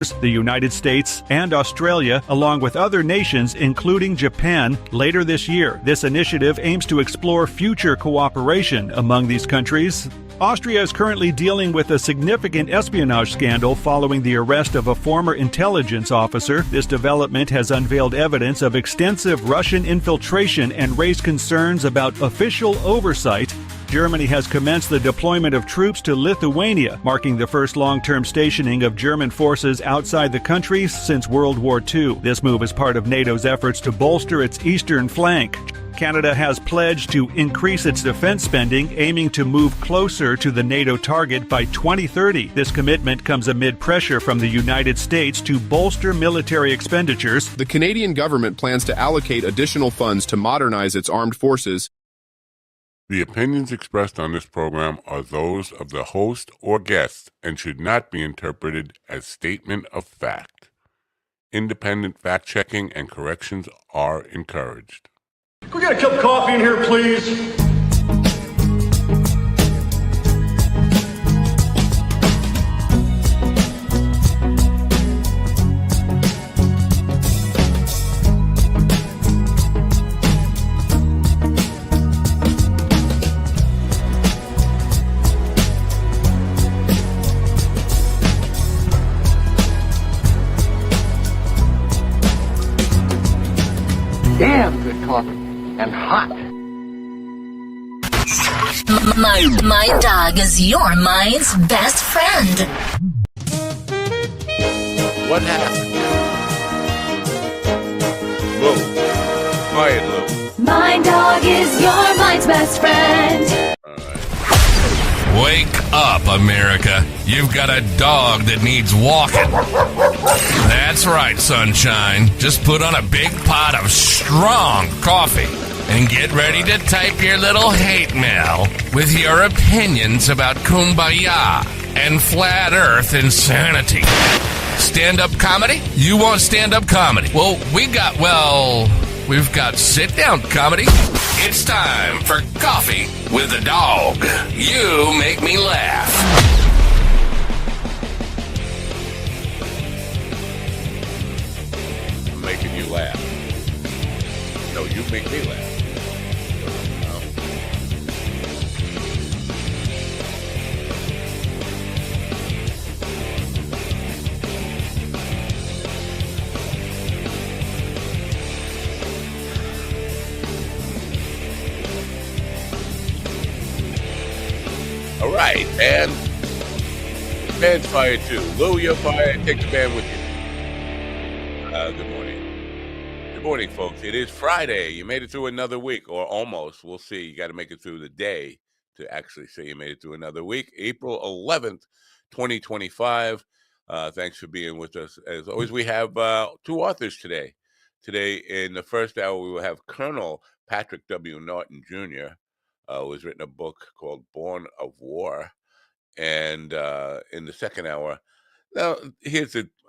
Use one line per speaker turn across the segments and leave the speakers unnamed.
the United States, and Australia, along with other nations, including Japan, later this year. This initiative aims to explore future cooperation among these countries. Austria is currently dealing with a significant espionage scandal following the arrest of a former intelligence officer. This development has unveiled evidence of extensive Russian infiltration and raised concerns about official oversight. Germany has commenced the deployment of troops to Lithuania, marking the first long-term stationing of German forces outside the country since World War II. This move is part of NATO's efforts to bolster its eastern flank. Canada has pledged to increase its defense spending, aiming to move closer to the NATO target by 2030. This commitment comes amid pressure from the United States to bolster military expenditures.
The Canadian government plans to allocate additional funds to modernize its armed forces.
The opinions expressed on this program are those of the host or guest and should not be interpreted as statement of fact. Independent fact-checking and corrections are encouraged.
Can we get a cup of coffee in here, please?
Damn good coffee. And hot.
My dog is your mind's best friend.
What happened? Lou. Quiet, Lou.
My dog is your mind's best friend.
Wake up, America. You've got a dog that needs walking. That's right, sunshine. Just put on a big pot of strong coffee and get ready to type your little hate mail with your opinions about kumbaya and flat earth insanity. Stand-up comedy? You want stand-up comedy? Well, we've got sit-down comedy. It's time for Coffee with the Dog. You make me laugh.
I'm making you laugh. No, you make me laugh. All right, and the band's fired too. Lou, you're fired. Take the band with you. Good morning. Good morning, folks. It is Friday. You made it through another week, or almost. We'll see. You got to make it through the day to actually say you made it through another week. April 11th, 2025. Thanks for being with us. As always, we have two authors today. Today, in the first hour, we will have Colonel Patrick W. Norton Jr., who has written a book called Born of War. And in the second hour, now,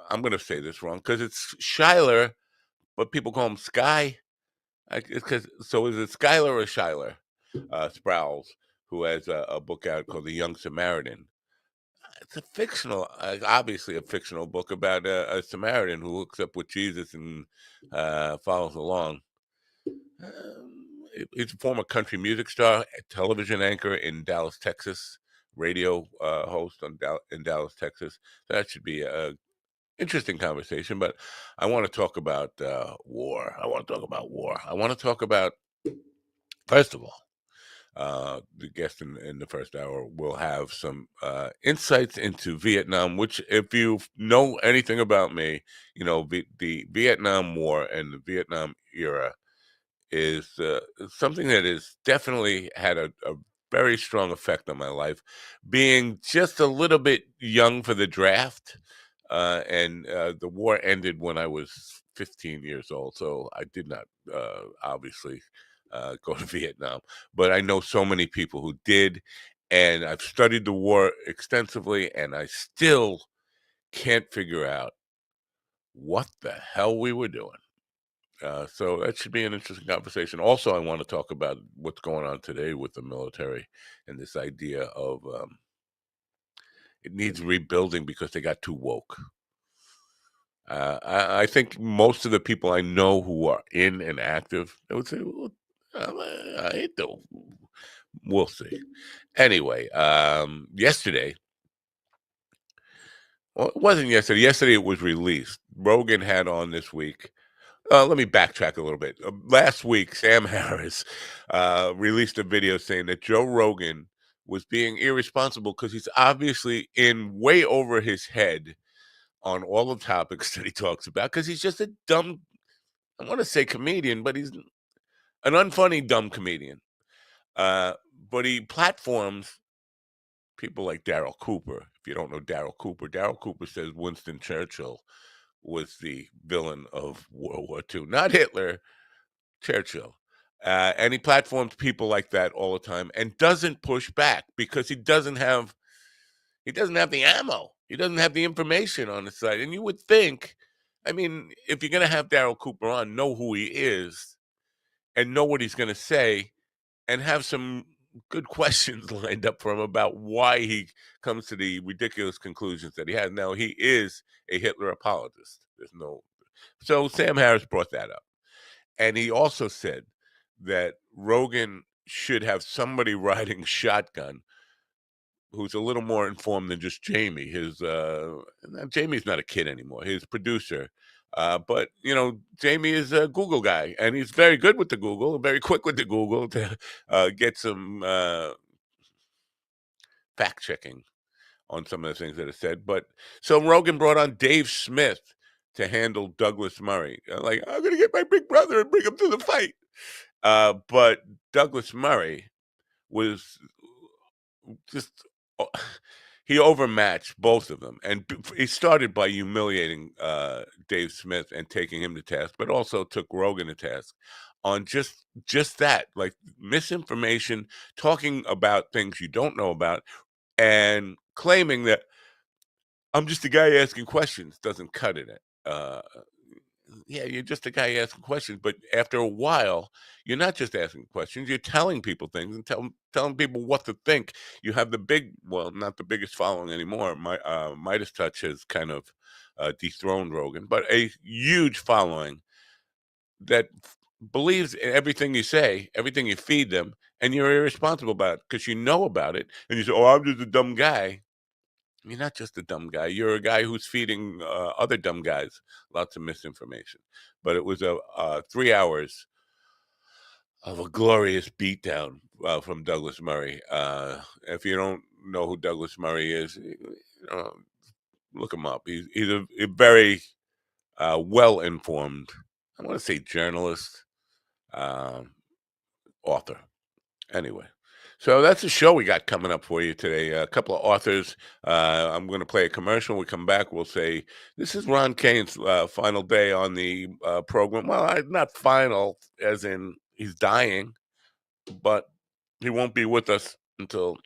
I'm going to say this wrong, because it's Schuyler, but people call him Sky. So is it Schuyler or Schuyler? Sprouse, who has a book out called The Young Samaritan. It's a fictional, obviously a fictional book about a Samaritan who hooks up with Jesus and follows along. He's a former country music star, a television anchor in Dallas, Texas, radio host in Dallas, Texas. So that should be an interesting conversation. But I want to talk about war. I want to talk about, first of all, the guest in the first hour will have some insights into Vietnam, which, if you know anything about me, you know, the Vietnam War and the Vietnam era is something that has definitely had a very strong effect on my life. Being just a little bit young for the draft, and the war ended when I was 15 years old, so I did not obviously go to Vietnam. But I know so many people who did, and I've studied the war extensively, and I still can't figure out what the hell we were doing. So that should be an interesting conversation. Also, I want to talk about what's going on today with the military and this idea of it needs rebuilding because they got too woke. I think most of the people I know who are in and active, they would say, well, I don't. We'll see. Anyway, yesterday, well, it wasn't yesterday. Yesterday it was released. Rogan had on this week. Let me backtrack a little bit. Last week, Sam Harris released a video saying that Joe Rogan was being irresponsible because he's obviously in way over his head on all the topics that he talks about because he's just a dumb, I want to say comedian, but he's an unfunny dumb comedian. But he platforms people like Daryl Cooper. If you don't know Daryl Cooper says Winston Churchill was the villain of World War II, not Hitler, Churchill. And he platforms people like that all the time and doesn't push back because he doesn't have the ammo. He doesn't have the information on his side. And you would think, I mean, if you're going to have Daryl Cooper on, know who he is and know what he's going to say and have some good questions lined up for him about why he comes to the ridiculous conclusions that he has. Now, he is a Hitler apologist. So Sam Harris brought that up. And he also said that Rogan should have somebody riding shotgun who's a little more informed than just Jamie. Jamie's not a kid anymore. His producer. But, Jamie is a Google guy, and he's very good with the Google, very quick with the Google to get some fact-checking on some of the things that are said. But so Rogan brought on Dave Smith to handle Douglas Murray. Like, I'm going to get my big brother and bring him to the fight. But Douglas Murray was just... he overmatched both of them, and he started by humiliating Dave Smith and taking him to task, but also took Rogan to task on just that, like misinformation, talking about things you don't know about, and claiming that I'm just a guy asking questions doesn't cut it. Yeah, you're just a guy asking questions, but after a while, you're not just asking questions, you're telling people things and telling people what to think. You have not the biggest following anymore. Midas Touch has kind of dethroned Rogan, but a huge following that believes in everything you say, everything you feed them, and you're irresponsible about it because you know about it, and you say, oh, I'm just a dumb guy. You're not just a dumb guy. You're a guy who's feeding other dumb guys lots of misinformation. But it was 3 hours of a glorious beatdown from Douglas Murray. If you don't know who Douglas Murray is, look him up. He's a very well-informed, I want to say journalist, author. Anyway. So that's the show we got coming up for you today. A couple of authors. I'm going to play a commercial. When we come back, we'll say, this is Ron Kane's final day on the program. Well, not final, as in he's dying, but he won't be with us until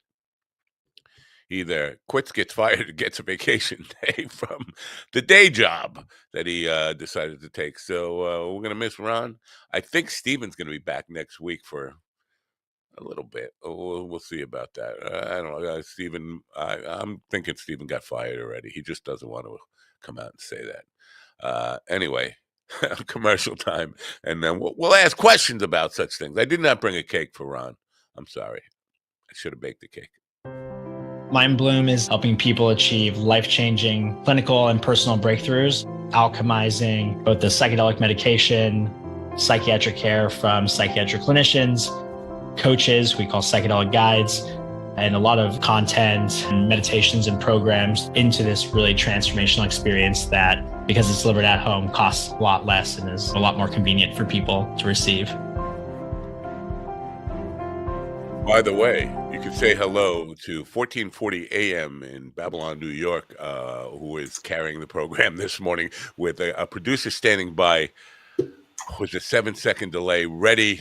he either quits, gets fired, or gets a vacation day from the day job that he decided to take. So we're going to miss Ron. I think Steven's going to be back next week for a little bit. We'll see about that. I don't know. Stephen, I'm thinking Stephen got fired already. He just doesn't want to come out and say that. Anyway, commercial time. And then we'll ask questions about such things. I did not bring a cake for Ron. I'm sorry. I should have baked the cake.
Mind Bloom is helping people achieve life-changing clinical and personal breakthroughs, alchemizing both the psychedelic medication, psychiatric care from psychiatric clinicians, coaches, we call psychedelic guides, and a lot of content and meditations and programs into this really transformational experience that, because it's delivered at home, costs a lot less and is a lot more convenient for people to receive.
By the way, you can say hello to 1440 AM in Babylon, New York, who is carrying the program this morning with a producer standing by with a 7-second delay, ready.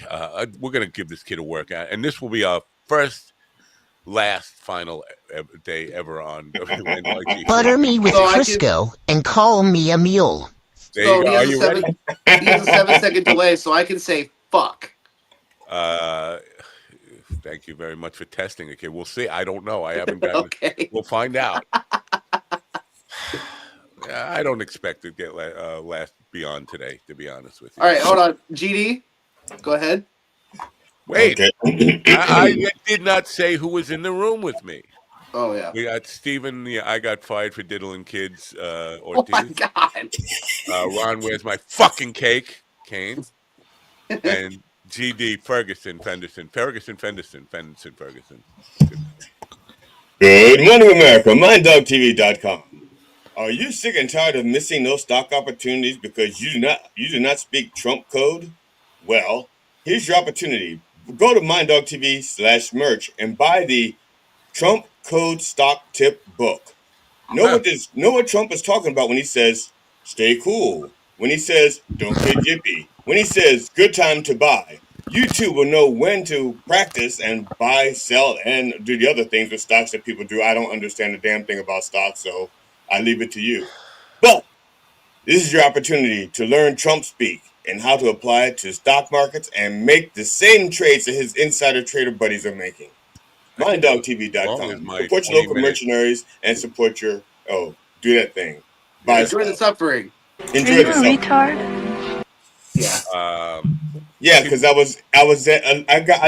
We're going to give this kid a workout, and this will be our last final day ever on WNYG.
Butter me with Crisco and call me a mule.
There you go. Are you ready?
He has a 7-second delay, so I can say fuck.
Thank you very much for testing. Okay, we'll see. I don't know. I haven't gotten
okay.
We'll find out. I don't expect to get last beyond today, to be honest with you.
All right, hold on. GD, go ahead.
Wait,
Okay.
I did not say who was in the room with me.
Oh, yeah.
We got Steven, I got fired for diddling kids,
Oh, my
Ortiz.
God.
Ron, where's my fucking cake? Kane. And GD, Ferguson.
Good morning, America. MindDogTV.com. Are you sick and tired of missing those stock opportunities because you do not speak Trump code? Well, here's your opportunity. Go to MindDogTV/merch and buy the Trump Code Stock Tip book. Know what Trump is talking about when he says stay cool, when he says don't get yippy, when he says good time to buy. You too will know when to practice and buy, sell, and do the other things with stocks that people do. I don't understand a damn thing about stocks, so I leave it to you. But this is your opportunity to learn Trump speak and how to apply it to stock markets and make the same trades that his insider trader buddies are making. MindDogTV.com. Support your local mercenaries and support your do that thing. Buy
Enjoy the suffering.
Enjoy the suffering. Retard?
Yeah.
Yeah, because I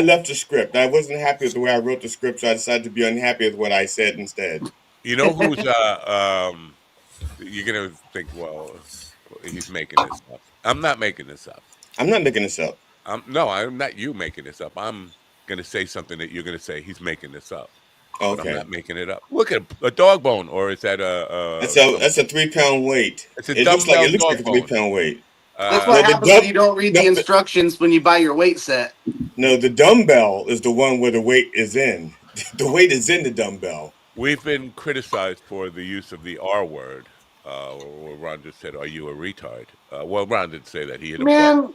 left the script. I wasn't happy with the way I wrote the script, so I decided to be unhappy with what I said instead.
You know who's you're gonna think, well, he's making this up. I'm not making this up.
I'm not making this up.
No, I'm not you making this up. I'm gonna say something that you're gonna say he's making this up.
Okay.
But I'm not making it up. Look at a dog bone, or is that
that's a 3-pound weight.
It looks like
a 3-pound weight.
That's what happens when you don't read the instructions when you buy your weight set.
No, the dumbbell is the one where the weight is in. The weight is in the dumbbell.
We've been criticized for the use of the R word. Ron just said, "Are you a retard?" Well, Ron didn't say that. He hit a button.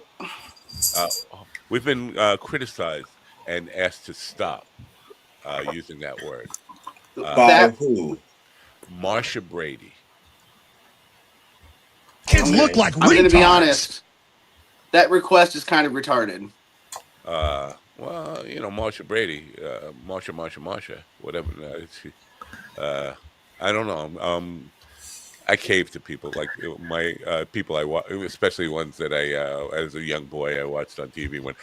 We've been criticized and asked to stop using that word.
By who?
Marsha Brady.
Kids look like retards. I'm going to be honest. That request is kind of retarded.
Well, Marsha Brady, Marsha, whatever. I don't know. I cave to people like my people I watch, especially ones that I, as a young boy, I watched on TV. When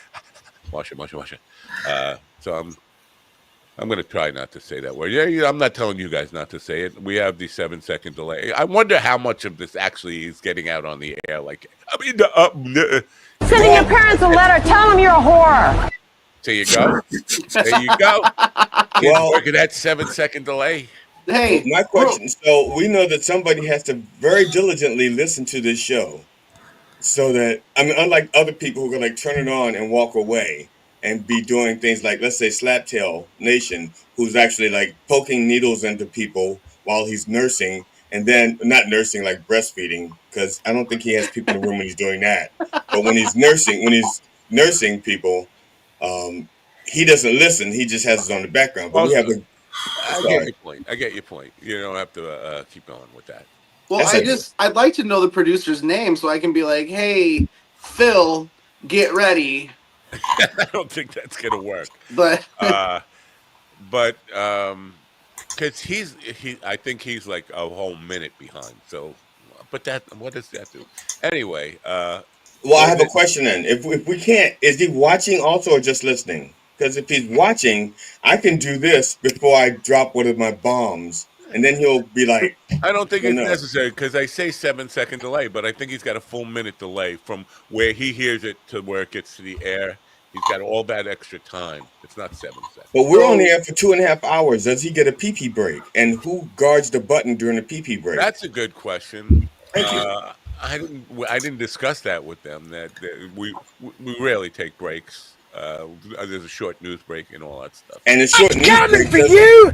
Marsha. So I'm going to try not to say that word. Yeah, I'm not telling you guys not to say it. We have the 7-second delay. I wonder how much of this actually is getting out on the air.
Sending your parents a letter, tell them you're a whore.
There you go. There you go. Well, working that 7-second delay.
Hey,
my question. So we know that somebody has to very diligently listen to this show, so that unlike other people who can turn it on and walk away and be doing things like, let's say, Slaptail Nation, who's actually poking needles into people while he's nursing, and then not nursing like breastfeeding, because I don't think he has people in the room when he's doing that. But when he's nursing people, he doesn't listen. He just has it on the background. But
I get your point. You don't have to keep going with that.
Well, I'd like to know the producer's name so I can be like, hey, Phil, get ready.
I don't think that's gonna work.
But
because I think he's like a whole minute behind. So, but what does that do? Anyway,
well, I have a question then. If we can't, is he watching also or just listening? Because if he's watching, I can do this before I drop one of my bombs, and then he'll be like,
I don't think it's necessary because I say 7-second delay, but I think he's got a full minute delay from where he hears it to where it gets to the air. He's got all that extra time. It's not 7 seconds.
But we're on the air for 2.5 hours. Does he get a pee-pee break? And who guards the button during the pee-pee break?
That's a good question.
Thank you.
I didn't discuss that with them. That we rarely take breaks. There's a short news break and all that stuff.
And the short news break for you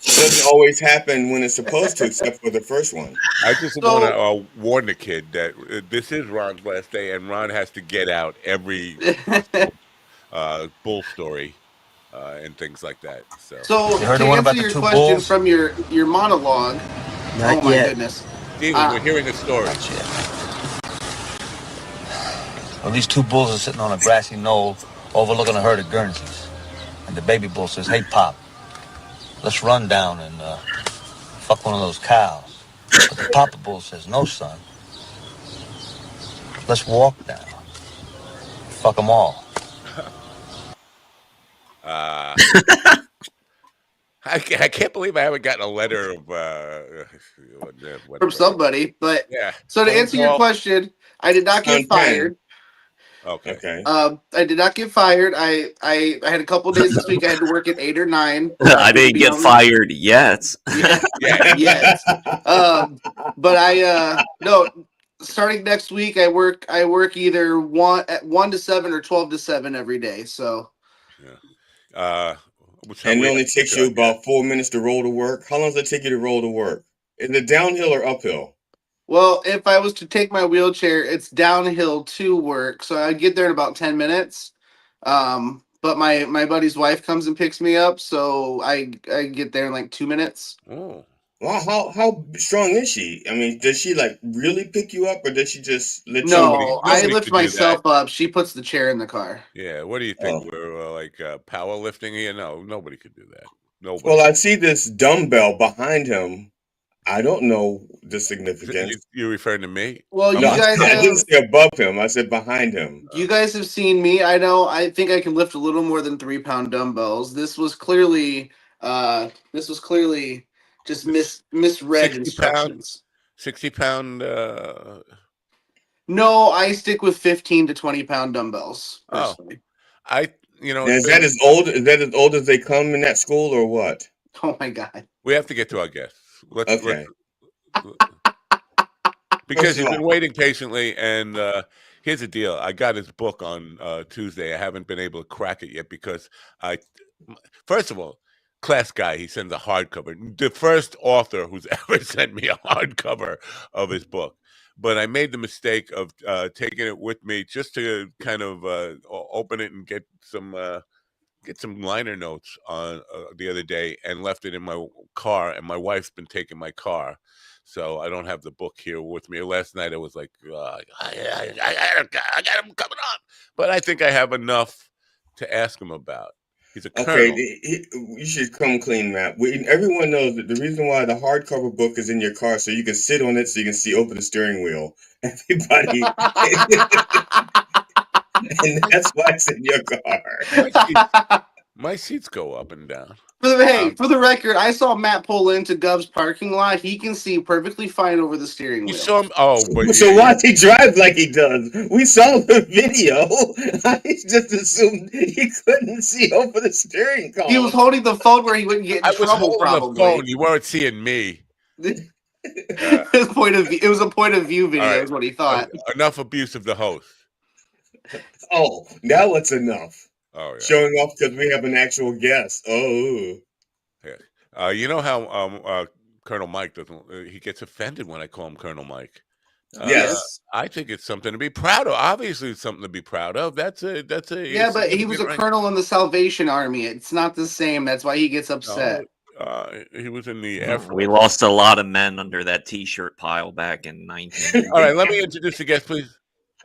doesn't always happen when it's supposed to, except for the first one.
I just want to warn the kid that this is Ron's last day, and Ron has to get out every bull story and things like that.
So to answer your question from your monologue,
Not
my
yet.
goodness.
Steven, we're hearing a story.
Well, these two bulls are sitting on a grassy knoll overlooking a herd of Guernseys. And the baby bull says, hey, Pop, let's run down and fuck one of those cows. But the Papa Bull says, no, son. Let's walk now. Fuck them all.
I can't believe I haven't gotten a letter of
From somebody. But
yeah.
so to
Phone
answer your
call.
question, I did not get fired.
Okay.
I did not get fired. I had a couple days this week. I had to work at 8 or 9.
I didn't get fired yet.
Yes. But I no. Starting next week, I work either 1 to 7 or 12 to 7 every day. So
And it only takes you about 4 minutes to roll to work. How long does it take you to roll to work? Is it downhill or uphill?
Well, if I was to take my wheelchair, it's downhill to work, so I get there in about 10 minutes. But my buddy's wife comes and picks me up, so I get there in like 2 minutes.
Oh.
Well, how strong is she? I mean, does she like really pick you up, or does she just let you?
No, I lift myself up. She puts the chair in the car.
Yeah. What do you think? We're like powerlifting here? No, nobody could do that. Nobody.
Well, I see this dumbbell behind him. I don't know the significance.
You referring to me?
Well, you
No,
guys
I didn't say above him. I said behind him.
You guys have seen me. I know. I think I can lift a little more than 3-pound dumbbells. This was clearly just misread
60
instructions.
60-pound.
No, I stick with 15 to 20-pound dumbbells personally.
Is that as old? Is that as old as they come in that school, or what?
Oh my God!
We have to get to our guests. Let's because he's been waiting patiently, and here's the deal. I got his book on Tuesday. I haven't been able to crack it yet because first of all, class guy, he sends a hardcover. The first author who's ever sent me a hardcover of his book. But I made the mistake of taking it with me just to kind of open it and get some liner notes on the other day, and left it in my car. And my wife's been taking my car, so I don't have the book here with me. Last night I was like, I got him coming on, but I think I have enough to ask him about. He's a colonel.
Okay, you should come clean, Matt. Everyone knows that the reason why the hardcover book is in your car so you can sit on it, so you can see over the steering wheel. Everybody, and that's why it's in your car.
My seats go up and down.
For the record, I saw Matt pull into Gov's parking lot. He can see perfectly fine over the steering wheel.
You saw him? Oh, but
so why does he drive like he does? We saw the video. I just assumed he couldn't see over the steering column.
He was holding the phone where he wouldn't get in trouble. Probably.
The phone. You weren't seeing me.
His point of view. It was a point of view video. Right. Is what he thought.
Enough abuse of the host.
Oh, now it's enough.
Oh, yeah.
Showing off because we have an actual guest. Oh.
Yeah. You know how Colonel Mike doesn't. He gets offended when I call him Colonel Mike.
Yes.
I think it's something to be proud of. Obviously, it's something to be proud of. That's a.
Yeah, but he was a colonel in the Salvation Army. It's not the same. That's why he gets upset.
He was in the Air Force.
We lost a lot of men under that T-shirt pile back in 19.
All right, let me introduce the guest, please.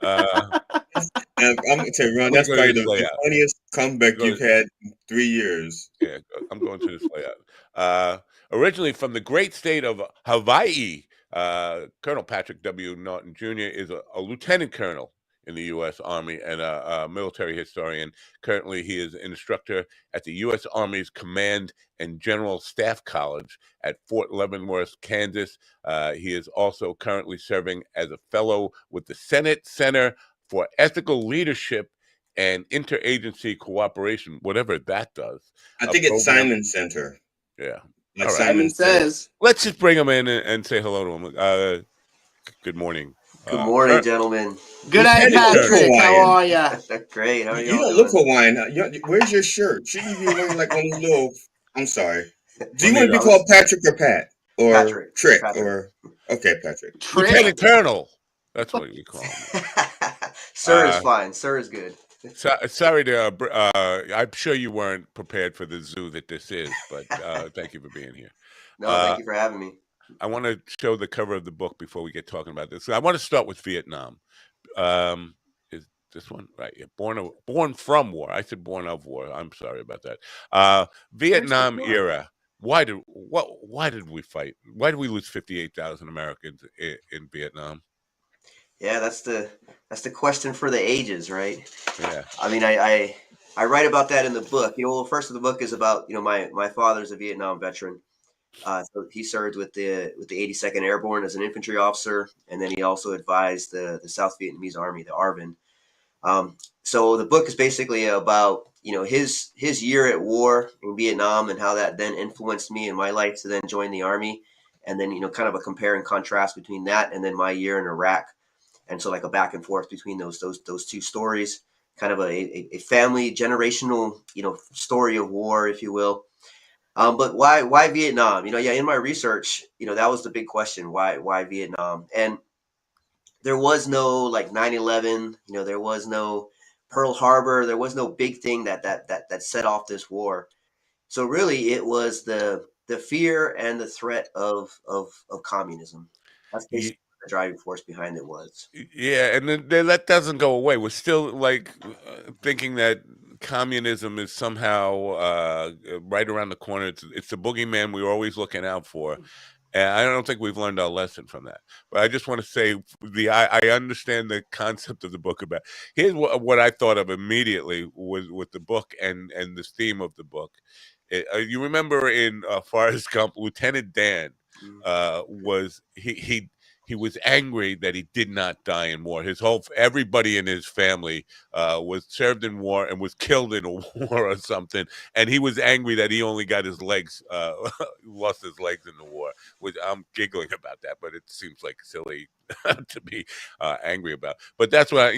I'm going to tell you, Ron, that's probably the funniest comeback you've had in 3 years.
Yeah, I'm going to this layout. Originally from the great state of Hawaii, Colonel Patrick W. Norton Jr. is a lieutenant colonel in the U.S. Army and a military historian. Currently, he is an instructor at the U.S. Army's Command and General Staff College at Fort Leavenworth, Kansas. He is also currently serving as a fellow with the Senate Center for Ethical Leadership and Interagency Cooperation, whatever that does.
I think it's Simon Center.
Yeah.
Like Simon says.
Let's just bring him in and say hello to him. Good morning.
Good morning, gentlemen.
Good night, Patrick. How are you?
Great. How are you?
You don't look Hawaiian. Where's your shirt? Shouldn't you be wearing like one of those little? I'm sorry. Do you want to be called Patrick or Pat or
Patrick?
Trick
Patrick.
or okay, Patrick?
Lieutenant Colonel. That's what we call him.
Sir is fine. Sir is good.
Sorry to. I'm sure you weren't prepared for the zoo that this is, but thank you for being here.
No, thank you for having me.
I want to show the cover of the book before we get talking about this. I want to start with Vietnam. Is this one right? Yeah, born from war. I said born of war. I'm sorry about that. Vietnam era. Why did we fight? Why did we lose 58,000 Americans in Vietnam?
Yeah, that's the question for the ages, right?
Yeah.
I mean, I write about that in the book. Well, first of the book is about my father's a Vietnam veteran. So he served with the 82nd Airborne as an infantry officer, and then he also advised the South Vietnamese Army, the ARVN. So the book is basically about his year at war in Vietnam and how that then influenced me in my life to then join the army, and then kind of a compare and contrast between that and then my year in Iraq, and so like a back and forth between those two stories, kind of a family generational story of war, if you will. But why Vietnam? Yeah, in my research, that was the big question. Why Vietnam? And there was no like 9/11. There was no Pearl Harbor. There was no big thing that set off this war. So really, it was the fear and the threat of communism. That's basically what the driving force behind it was.
Yeah, and then that doesn't go away. We're still like thinking that communism is somehow right around the corner. It's the boogeyman we're always looking out for. And I don't think we've learned our lesson from that. But I just want to say I understand the concept of the book about. Here's what I thought of immediately with the book and this theme of the book. You remember in Forrest Gump, Lieutenant Dan was he was angry that he did not die in war. Everybody in his family was served in war and was killed in a war or something, and he was angry that he only got his legs, lost his legs in the war. Which I'm giggling about that, but it seems like silly to be angry about. But that's what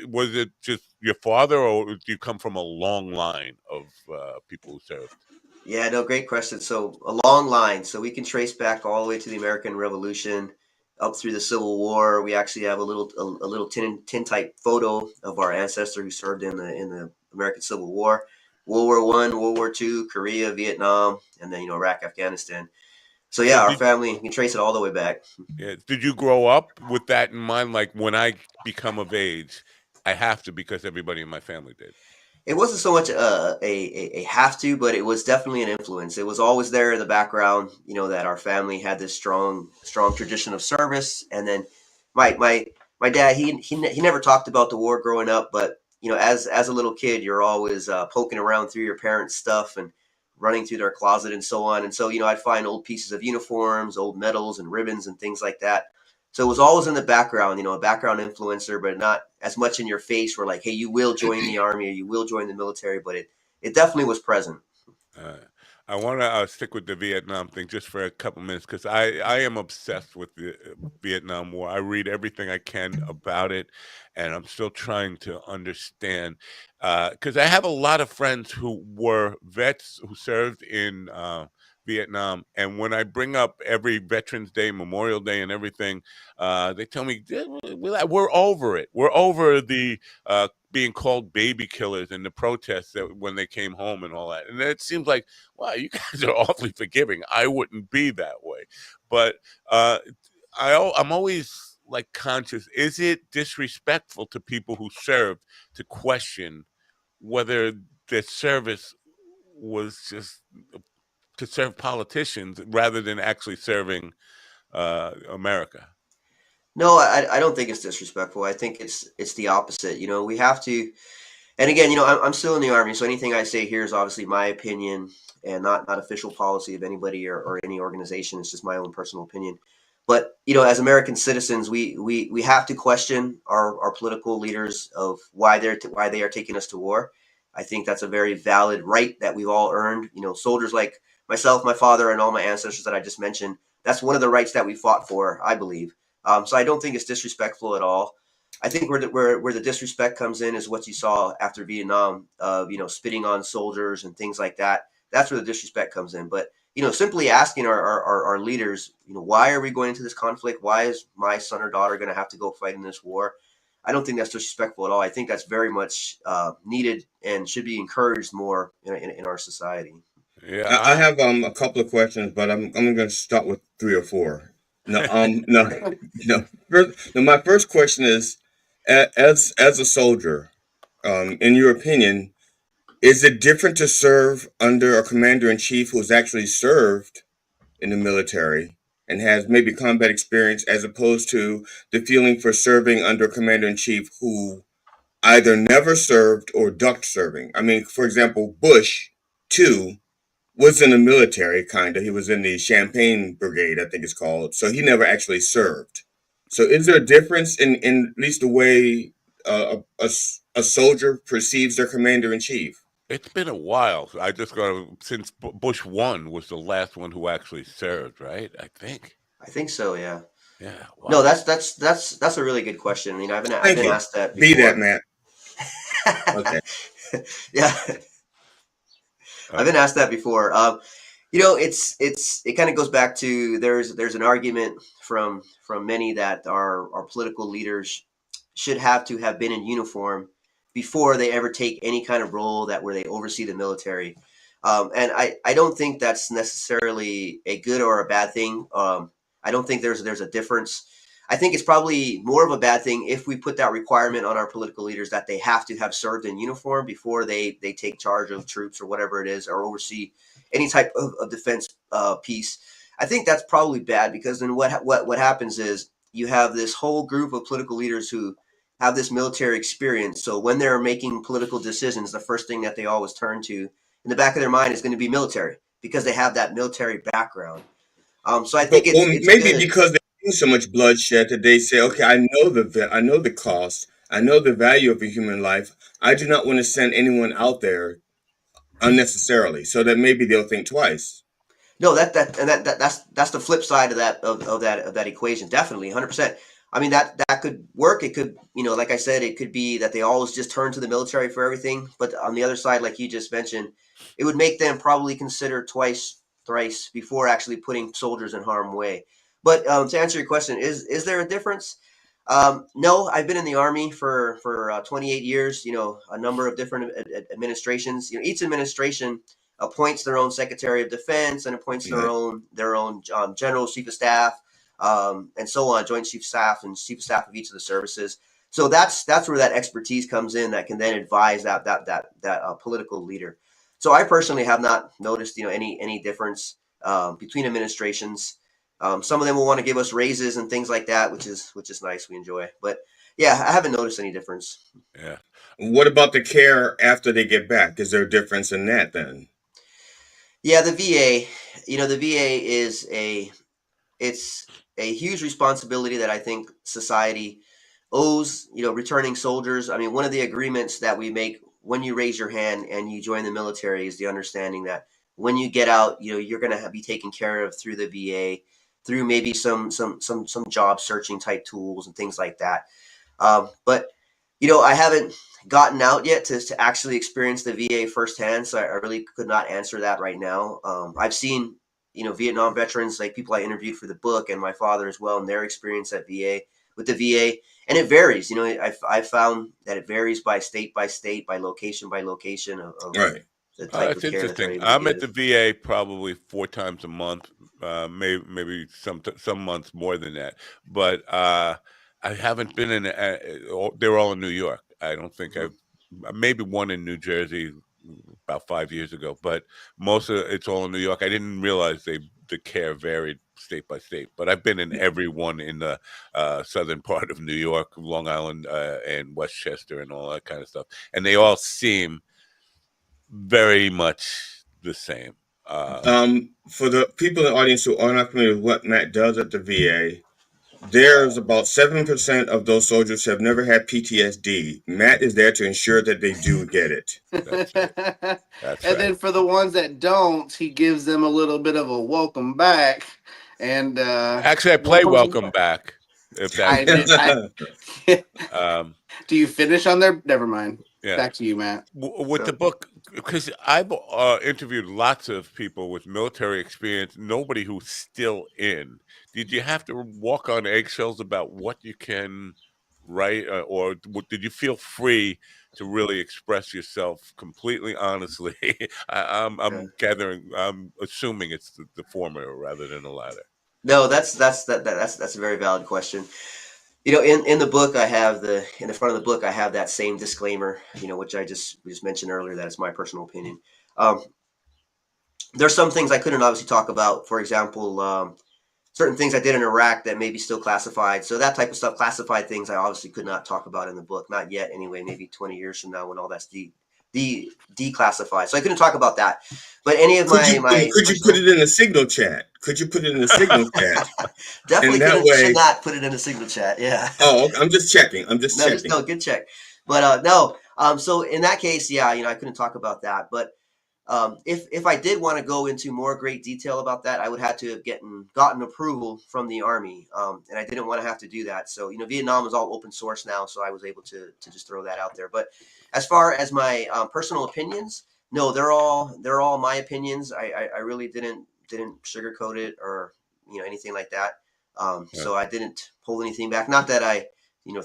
was it just your father, or do you come from a long line of people who served?
Yeah, no, great question. So a long line. So we can trace back all the way to the American Revolution, up through the Civil War. We actually have a little tin type photo of our ancestor who served in the American Civil War, World War I, World War II, Korea, Vietnam, and then Iraq, Afghanistan. So yeah, our family, you can trace it all the way back.
Yeah. Did you grow up with that in mind? Like when I become of age, I have to because everybody in my family did.
It wasn't so much a have to, but it was definitely an influence. It was always there in the background, that our family had this strong tradition of service. And then my dad, he never talked about the war growing up, but as a little kid, you're always poking around through your parents' stuff and running through their closet and so on. And so I'd find old pieces of uniforms, old medals and ribbons and things like that. So it was always in the background, a background influencer, but not as much in your face where like, hey, you will join the army or you will join the military, but it definitely was present.
I want to stick with the Vietnam thing just for a couple minutes because I am obsessed with the Vietnam War. I read everything I can about it, and I'm still trying to understand because I have a lot of friends who were vets who served in Vietnam, and when I bring up every Veterans Day, Memorial Day, and everything, they tell me we're over it. We're over the being called baby killers and the protests that when they came home and all that. And it seems like, wow, you guys are awfully forgiving. I wouldn't be that way. But I'm always like conscious, is it disrespectful to people who served to question whether their service was just to serve politicians rather than actually serving America?
No, I don't think it's disrespectful. I think it's the opposite. We have to. And again, I'm still in the army, so anything I say here is obviously my opinion and not official policy of anybody or any organization. It's just my own personal opinion. But as American citizens, we have to question our political leaders of why they are taking us to war. I think that's a very valid right that we've all earned. Soldiers like myself, my father, and all my ancestors that I just mentioned. That's one of the rights that we fought for, I believe. So I don't think it's disrespectful at all. I think where the disrespect comes in is what you saw after Vietnam, spitting on soldiers and things like that. That's where the disrespect comes in. But simply asking our leaders, why are we going into this conflict? Why is my son or daughter going to have to go fight in this war? I don't think that's disrespectful at all. I think that's very much needed and should be encouraged more in our society.
Yeah,
I have a couple of questions, but I'm going to start with 3 or 4. No, no. My first question is, as a soldier, in your opinion, Is it different to serve under a commander-in-chief who's actually served in the military and has maybe combat experience as opposed to the feeling for serving under a commander-in-chief who either never served or ducked serving? I mean, for example, Bush, too, was in the military, kind of. He was in the Champagne Brigade, I think it's called. So he never actually served. So is there a difference in at least the way a soldier perceives their commander-in-chief?
It's been a while. I just got since Bush 1 was the last one who actually served, right? I think.
I think so. Yeah.
Yeah.
Wow. No, that's a really good question. You know, I've been asked that before.
Be that, Matt. Okay.
Yeah. I've been asked that before. You know, it kind of goes back to there's an argument from many that our political leaders should have to have been in uniform before they ever take any kind of role where they oversee the military. And I don't think that's necessarily a good or a bad thing. I don't think there's a difference. I think it's probably more of a bad thing if we put that requirement on our political leaders that they have to have served in uniform before they take charge of troops or whatever it is, or oversee any type of defense piece. I think that's probably bad, because then what happens is you have this whole group of political leaders who have this military experience. So when they're making political decisions, the first thing that they always turn to in the back of their mind is going to be military, because they have that military background. So I think it's
maybe
good.
because they've seen so much bloodshed that they say, okay, I know the cost, I know the value of a human life. I do not want to send anyone out there unnecessarily, so that maybe they'll think twice.
No, that's the flip side of that equation. Definitely, 100%. I mean, that could work. It could, like I said, it could be that they always just turn to the military for everything. But on the other side, like you just mentioned, it would make them probably consider twice, thrice before actually putting soldiers in harm's way. But to answer your question, is there a difference? No, I've been in the Army for 28 years. A number of different administrations. Each administration appoints their own Secretary of Defense and appoints their own General Chief of Staff, and so on, Joint Chief of Staff and Chief of Staff of each of the services. So that's where that expertise comes in that can then advise that political leader. So I personally have not noticed any difference between administrations. Some of them will want to give us raises and things like that, which is nice. We enjoy, but yeah, I haven't noticed any difference.
Yeah.
What about the care after they get back? Is there a difference in that then?
Yeah, the VA. The VA it's a huge responsibility that I think society owes. Returning soldiers. I mean, one of the agreements that we make when you raise your hand and you join the military is the understanding that when you get out, you're going to be taken care of through the VA, through maybe some job searching type tools and things like that. But I haven't gotten out yet to actually experience the VA firsthand, so I really could not answer that right now. I've seen Vietnam veterans, like people I interviewed for the book, and my father as well, and their experience at VA with the VA, and it varies. I found that it varies by state, by location of
right.
The type
It's
of care
interesting.
that
I'm at the VA probably 4 times a month, maybe some months more than that. But I haven't been in. They're all in New York. I don't think maybe one in New Jersey about 5 years ago, but most of it's all in New York. I didn't realize the care varied state by state, but I've been in every one in the southern part of New York, Long Island, and Westchester, and all that kind of stuff, and they all seem very much the same.
For the people in the audience who are not familiar with what Matt does at the VA, there's about 7% of those soldiers who have never had PTSD. Matt is there to ensure that they do get it.
That's right. That's
and then for the ones that don't, he gives them a little bit of a welcome back. And
actually, I play welcome back. If that
do you finish on there? Never mind.
Yeah.
Back to you, Matt.
With the book, because I've interviewed lots of people with military experience, nobody who's still in. Did you have to walk on eggshells about what you can write, or did you feel free to really express yourself completely honestly? I'm assuming it's the former rather than the latter.
No, that's a very valid question. In the book, I have in the front of the book, I have that same disclaimer, which we just mentioned earlier, that it's my personal opinion. There's some things I couldn't obviously talk about. For example, certain things I did in Iraq that may be still classified. So that type of stuff, classified things, I obviously could not talk about in the book. Not yet, anyway. Maybe 20 years from now, when all that's declassified. So I couldn't talk about that. But any of
Could you
my
could you put it in a signal chat? Could you put it in a signal chat?
definitely
And that
should
way,
not put it in a signal chat. Yeah.
oh, I'm just checking. I'm just
No,
checking.
no, good check. But no. So in that case, yeah, I couldn't talk about that. But if I did want to go into more great detail about that, I would have to have gotten approval from the Army, and I didn't want to have to do that. So Vietnam is all open source now, so I was able to just throw that out there. But as far as my personal opinions, no, they're all my opinions. I really didn't sugarcoat it or anything like that. So I didn't hold anything back. Not that I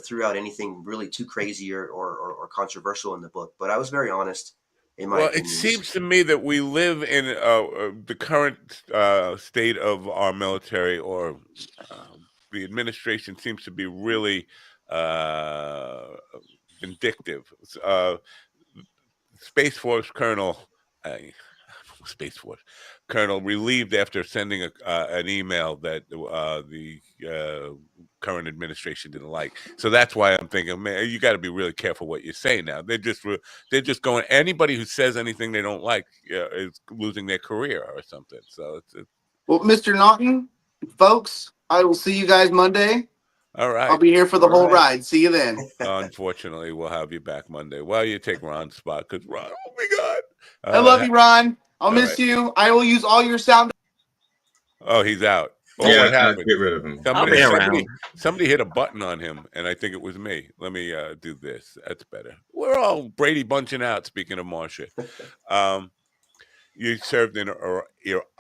threw out anything really too crazy or controversial in the book, but I was very honest in my
Well, it
opinions.
seems to me that we live in the current state of our military, or the administration seems to be really uh, vindictive. Uh, Space Force Colonel, Space Force Colonel, relieved after sending an email that the current administration didn't like. So that's why I'm thinking, man, you got to be really careful what you say now. They're just going. Anybody who says anything they don't like is losing their career or something. So it's
Well, Mr. Naughton, folks, I will see you guys Monday.
all right.
I'll be here for the whole ride. See you then.
Unfortunately, we'll have you back Monday. Well, you take Ron's spot because Ron. Oh my God.
I love you, Ron. I'll miss
right.
you. I will use all your sound.
Oh, he's out. Oh,
Yeah,
what happened?
get rid of him.
Somebody hit a button on him, and I think it was me. Let me do this. That's better. We're all Brady bunching out. Speaking of Marsha, you served in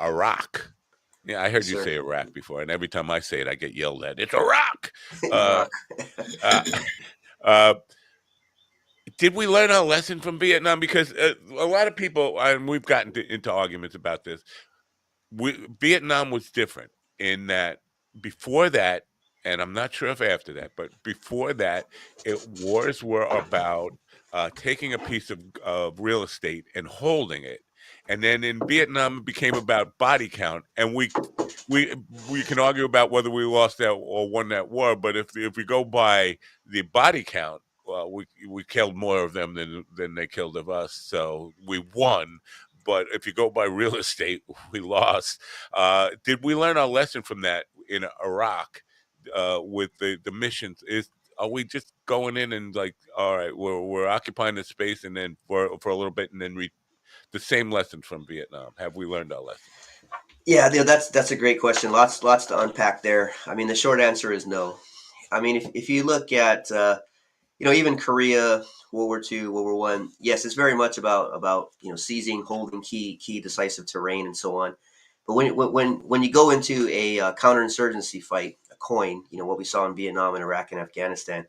Iraq. Yeah, I heard you say Iraq before, and every time I say it, I get yelled at. It's Iraq. Did we learn our lesson from Vietnam? Because a lot of people, and we've gotten into arguments about this. Vietnam was different in that before that, and I'm not sure if after that, but before that, wars were about taking a piece of real estate and holding it. And then in Vietnam, it became about body count. And we can argue about whether we lost that or won that war. But if we go by the body count, well, we killed more of them than they killed of us. So we won. But if you go by real estate, we lost. Did we learn our lesson from that in Iraq with the missions? Are we just going in and like, all right, we're occupying this space and then for a little bit and then the same lessons from Vietnam? Have we learned our lesson?
Yeah, that's a great question. Lots to unpack there. I mean, the short answer is no. I mean, if you look at even Korea, World War II, World War One, yes, it's very much about seizing, holding key decisive terrain and so on. But when you go into a counterinsurgency fight, a coin, what we saw in Vietnam and Iraq and Afghanistan,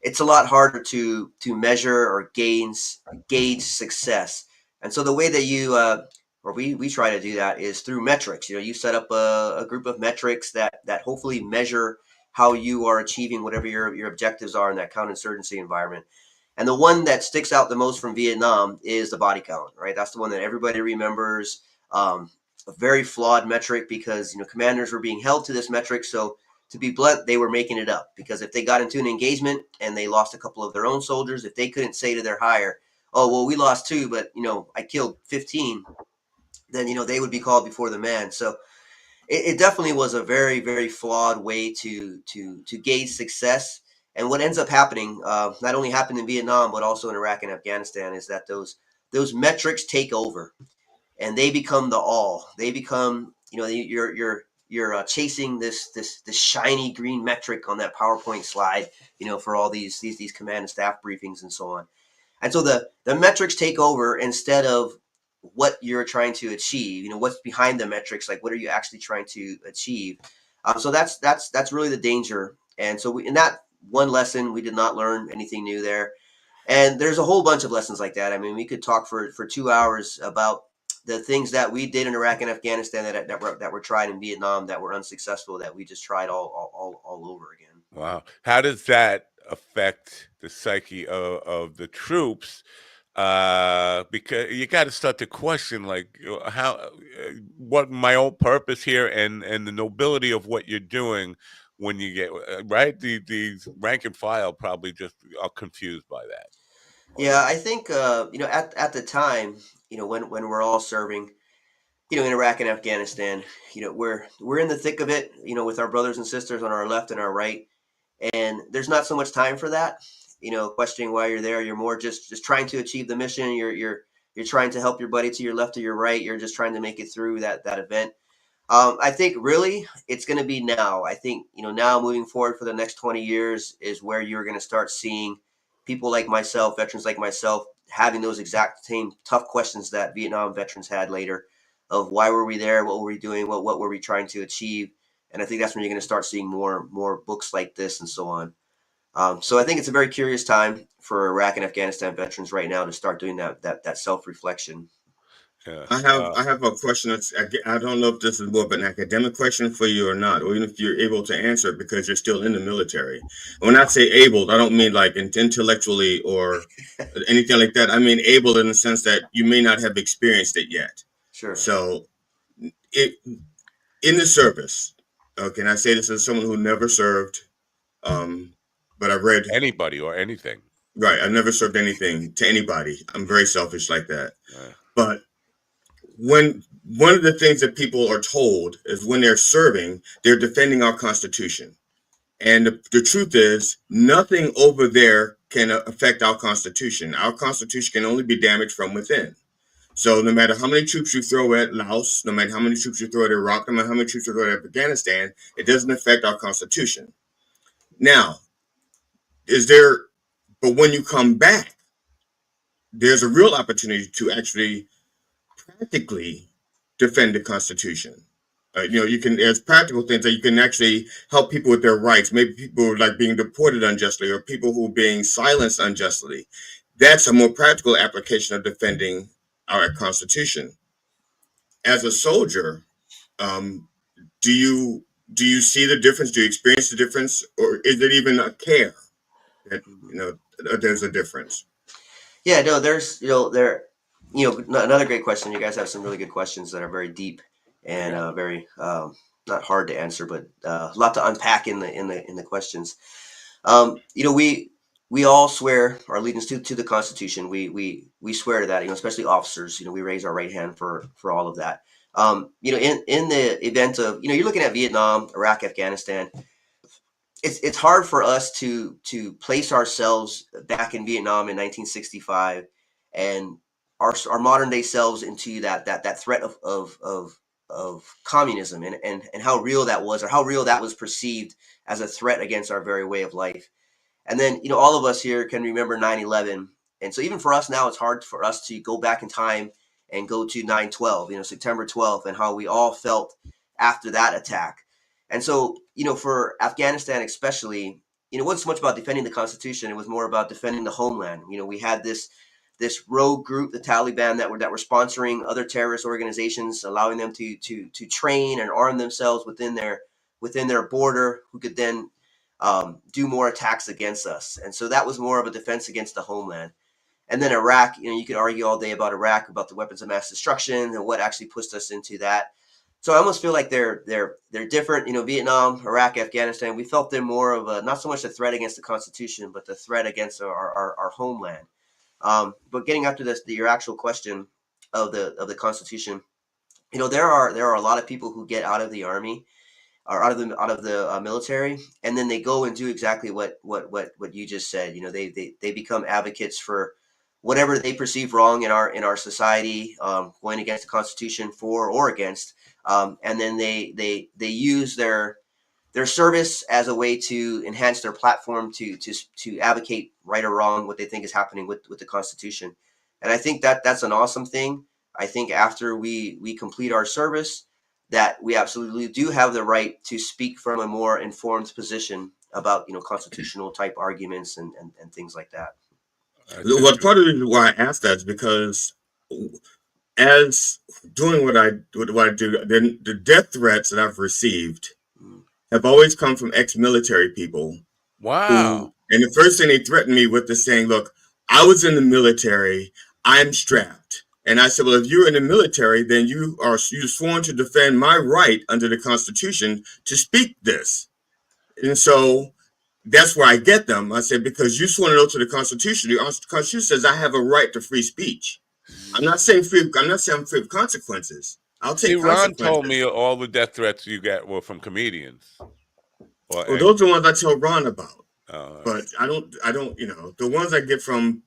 it's a lot harder to measure or gauge success. And so the way that we try to do that is through metrics. You set up a group of metrics that hopefully measure how you are achieving whatever your objectives are in that counterinsurgency environment. And the one that sticks out the most from Vietnam is the body count, right? That's the one that everybody remembers. A very flawed metric because commanders were being held to this metric. So to be blunt, they were making it up because if they got into an engagement and they lost a couple of their own soldiers, if they couldn't say to their higher, "Oh well, we lost 2, but I killed 15," then they would be called before the man. So it definitely was a very, very flawed way to gauge success. And what ends up happening, not only happened in Vietnam but also in Iraq and Afghanistan, is that those metrics take over, and they become the all. They become you're chasing this shiny green metric on that PowerPoint slide, for all these command and staff briefings and so on. And so the metrics take over instead of what you're trying to achieve. What's behind the metrics, like what are you actually trying to achieve? So that's really the danger. And so in that one lesson, we did not learn anything new there. And there's a whole bunch of lessons like that. I mean, we could talk for 2 hours about the things that we did in Iraq and Afghanistan that were tried in Vietnam that were unsuccessful, that we just tried all over again.
Wow. How does that affect the psyche of the troops? Because you got to start to question, like, how, what my own purpose here, and the nobility of what you're doing when you get right. These rank and file probably just are confused by that.
Yeah, I think at the time, when we're all serving, in Iraq and Afghanistan, we're in the thick of it, with our brothers and sisters on our left and our right, and there's not so much time for that, questioning why you're there. You're more just trying to achieve the mission. You're trying to help your buddy to your left or your right. You're just trying to make it through that event. I think really it's going to be now. I think, now moving forward for the next 20 years is where you're going to start seeing people like myself, veterans like myself, having those exact same tough questions that Vietnam veterans had later of why were we there? What were we doing? What were we trying to achieve? And I think that's when you're going to start seeing more books like this and so on. So I think it's a very curious time for Iraq and Afghanistan veterans right now to start doing that self-reflection.
I have a question. I don't know if this is more of an academic question for you or not, or even if you're able to answer it because you're still in the military. When I say able, I don't mean like intellectually or anything like that. I mean able in the sense that you may not have experienced it yet.
Sure.
So, in the service, okay, and I say this as someone who never served, but I've read
anybody or anything.
Right, I've never served anything to anybody. I'm very selfish like that. But when one of the things that people are told is when they're serving, they're defending our Constitution. And the truth is, nothing over there can affect our Constitution. Our Constitution can only be damaged from within. So no matter how many troops you throw at Laos, no matter how many troops you throw at Iraq, no matter how many troops you throw at Afghanistan, it doesn't affect our Constitution. Now, but when you come back, there's a real opportunity to actually practically defend the Constitution. There's practical things that you can actually help people with their rights. Maybe people like being deported unjustly or people who are being silenced unjustly. That's a more practical application of defending our Constitution. As a soldier, do you see the difference? Do you experience the difference, or is it even a care that there's a difference?
Yeah, no, there's another great question. You guys have some really good questions that are very deep and very not hard to answer, but a lot to unpack in the questions. We all swear our allegiance to the Constitution. We swear to that. Especially officers. We raise our right hand for all of that. In the event of you're looking at Vietnam, Iraq, Afghanistan. It's hard for us to place ourselves back in Vietnam in 1965 and our modern day selves into that threat of communism and how real that was, or how real that was perceived as a threat against our very way of life. And then all of us here can remember 9/11, and so even for us now, it's hard for us to go back in time and go to 9/12, September 12th, and how we all felt after that attack. And so, for Afghanistan especially, it wasn't so much about defending the Constitution. It was more about defending the homeland. We had this rogue group, the Taliban, that were sponsoring other terrorist organizations, allowing them to train and arm themselves within their border, who could then do more attacks against us. And so that was more of a defense against the homeland. And then Iraq, you could argue all day about Iraq, about the weapons of mass destruction and what actually pushed us into that. So I almost feel like they're different. Vietnam, Iraq, Afghanistan, we felt they're more of a, not so much a threat against the Constitution, but the threat against our homeland. But getting up to your actual question of the Constitution, there are a lot of people who get out of the army or out of the military, and then they go and do exactly what you just said. They become advocates for whatever they perceive wrong in our society, going against the Constitution, for or against, and then they use their service as a way to enhance their platform to advocate right or wrong what they think is happening with the Constitution. And I think that's an awesome thing. I think after we complete our service, that we absolutely do have the right to speak from a more informed position about constitutional type arguments and things like that.
Well, part of the reason why I asked that is because as doing what I do, the death threats that I've received have always come from ex-military people
Wow.
who, and the first thing they threatened me with is saying, look, I was in the military, I'm strapped. And I said, well, if you're in the military, then you're sworn to defend my right under the Constitution to speak this. And so that's where I get them. I said, because you sworn an oath to the Constitution. The Constitution says I have a right to free speech. I'm not saying I'm free of consequences. I'll
See,
take
Ron
consequences.
told me all the death threats you got were from comedians.
Well, those are the ones I tell Ron about.
Right.
But I don't, the ones I get from,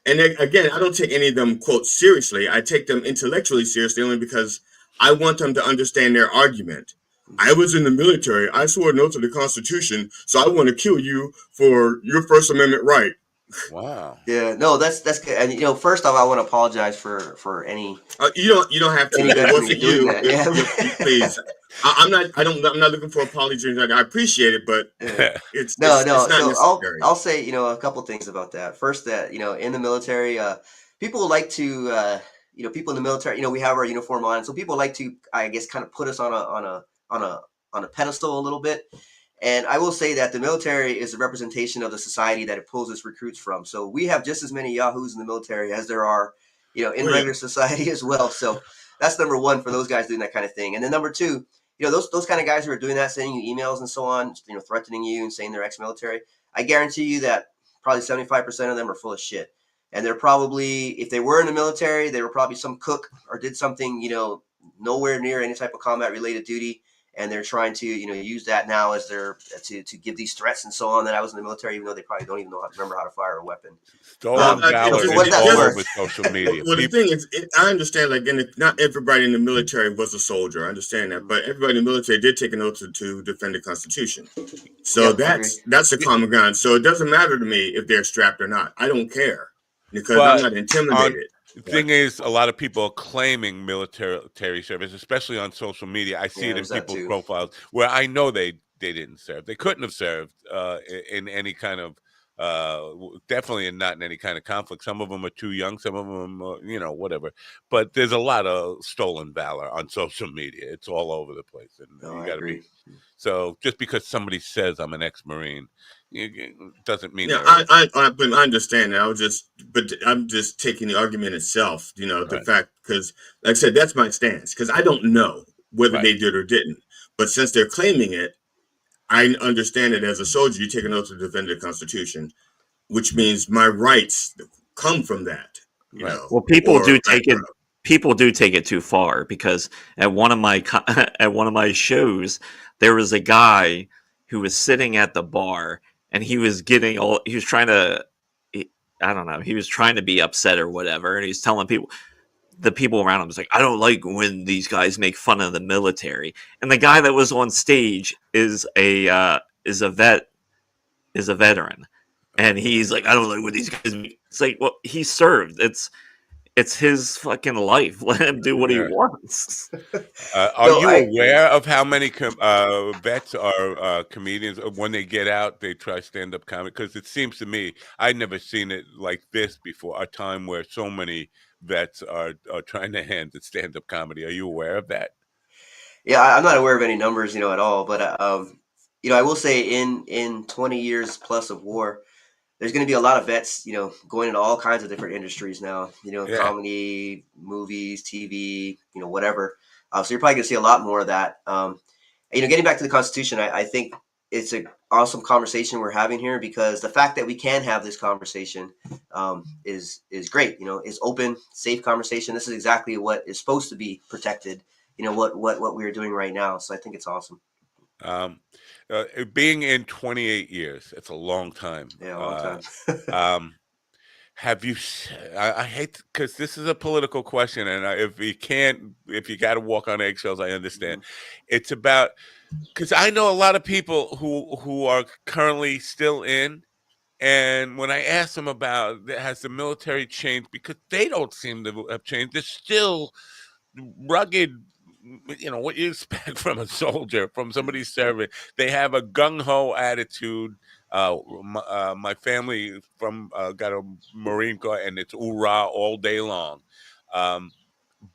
and then, again, I don't take any of them, quote, seriously. I take them intellectually seriously only because I want them to understand their argument. I was in the military. I swore an oath to the Constitution, so I want to kill you for your First Amendment right.
Wow.
Yeah, no, that's good. And first off, I want to apologize for any.
You don't have to. It wasn't you. Please. I'm not looking for apologies. I appreciate it, but it's not necessary.
I'll say a couple things about that. First, that in the military, people like to people in the military. We have our uniform on, so people like to, I guess, kind of put us on a pedestal a little bit. And I will say that the military is a representation of the society that it pulls its recruits from. So we have just as many yahoos in the military as there are, in regular society as well. So that's number one for those guys doing that kind of thing. And then number two, those kind of guys who are doing that, sending you emails and so on, threatening you and saying they're ex-military, I guarantee you that probably 75% of them are full of shit. And they're probably, if they were in the military, they were probably some cook or did something, nowhere near any type of combat related duty. And they're trying to, use that now as their to give these threats and so on that I was in the military, even though they probably don't even remember how to fire a weapon.
Stolen valor is all over social media.
Well, the thing is, I understand, not everybody in the military was a soldier. I understand that, but everybody in the military did take an oath to defend the Constitution. So that's the common ground. So it doesn't matter to me if they're strapped or not. I don't care because I'm not intimidated.
The thing is, a lot of people are claiming military service, especially on social media. I see it in people's profiles where I know they didn't serve. They couldn't have served in any kind of, definitely not in any kind of conflict. Some of them are too young. Some of them, whatever. But there's a lot of stolen valor on social media. It's all over the place. And you got to be. So just because somebody says I'm an ex-Marine, it doesn't mean.
Yeah, I understand that. I'm just taking the argument itself. The fact, because like I said, that's my stance. Because I don't know whether they did or didn't. But since they're claiming it, I understand that as a soldier, you take an oath to defend the Constitution, which means my rights come from that.
Well, people do take it. People do take it too far because at one of my shows, there was a guy who was sitting at the bar and he was trying to, I don't know, he was trying to be upset or whatever, and he's telling the people around him was like, I don't like when these guys make fun of the military. And the guy that was on stage is a veteran, and he's like, I don't like when these guys make. It's like, well, he served. It's his fucking life. Let him do what he wants.
Are you aware of how many vets are comedians? When they get out, they try stand-up comedy? Because it seems to me, I'd never seen it like this before, a time where so many vets are trying to hand the stand-up comedy. Are you aware of that?
Yeah, I'm not aware of any numbers, at all. But, I will say in 20 years plus of war, there's going to be a lot of vets, going into all kinds of different industries now, comedy, movies, TV, whatever. So you're probably going to see a lot more of that. Getting back to the Constitution, I think it's an awesome conversation we're having here because the fact that we can have this conversation is great. It's open, safe conversation. This is exactly what is supposed to be protected. What we are doing right now. So I think it's awesome.
Being in 28 years, it's a long time.
Yeah, a long time.
Have you? I hate because this is a political question, and if you got to walk on eggshells, I understand. Mm-hmm. It's about because I know a lot of people who are currently still in, and when I ask them about has the military changed, because they don't seem to have changed. They're still rugged. What you expect from a soldier, from somebody serving. They have a gung-ho attitude. My family got a Marine Corps, and it's hoorah all day long.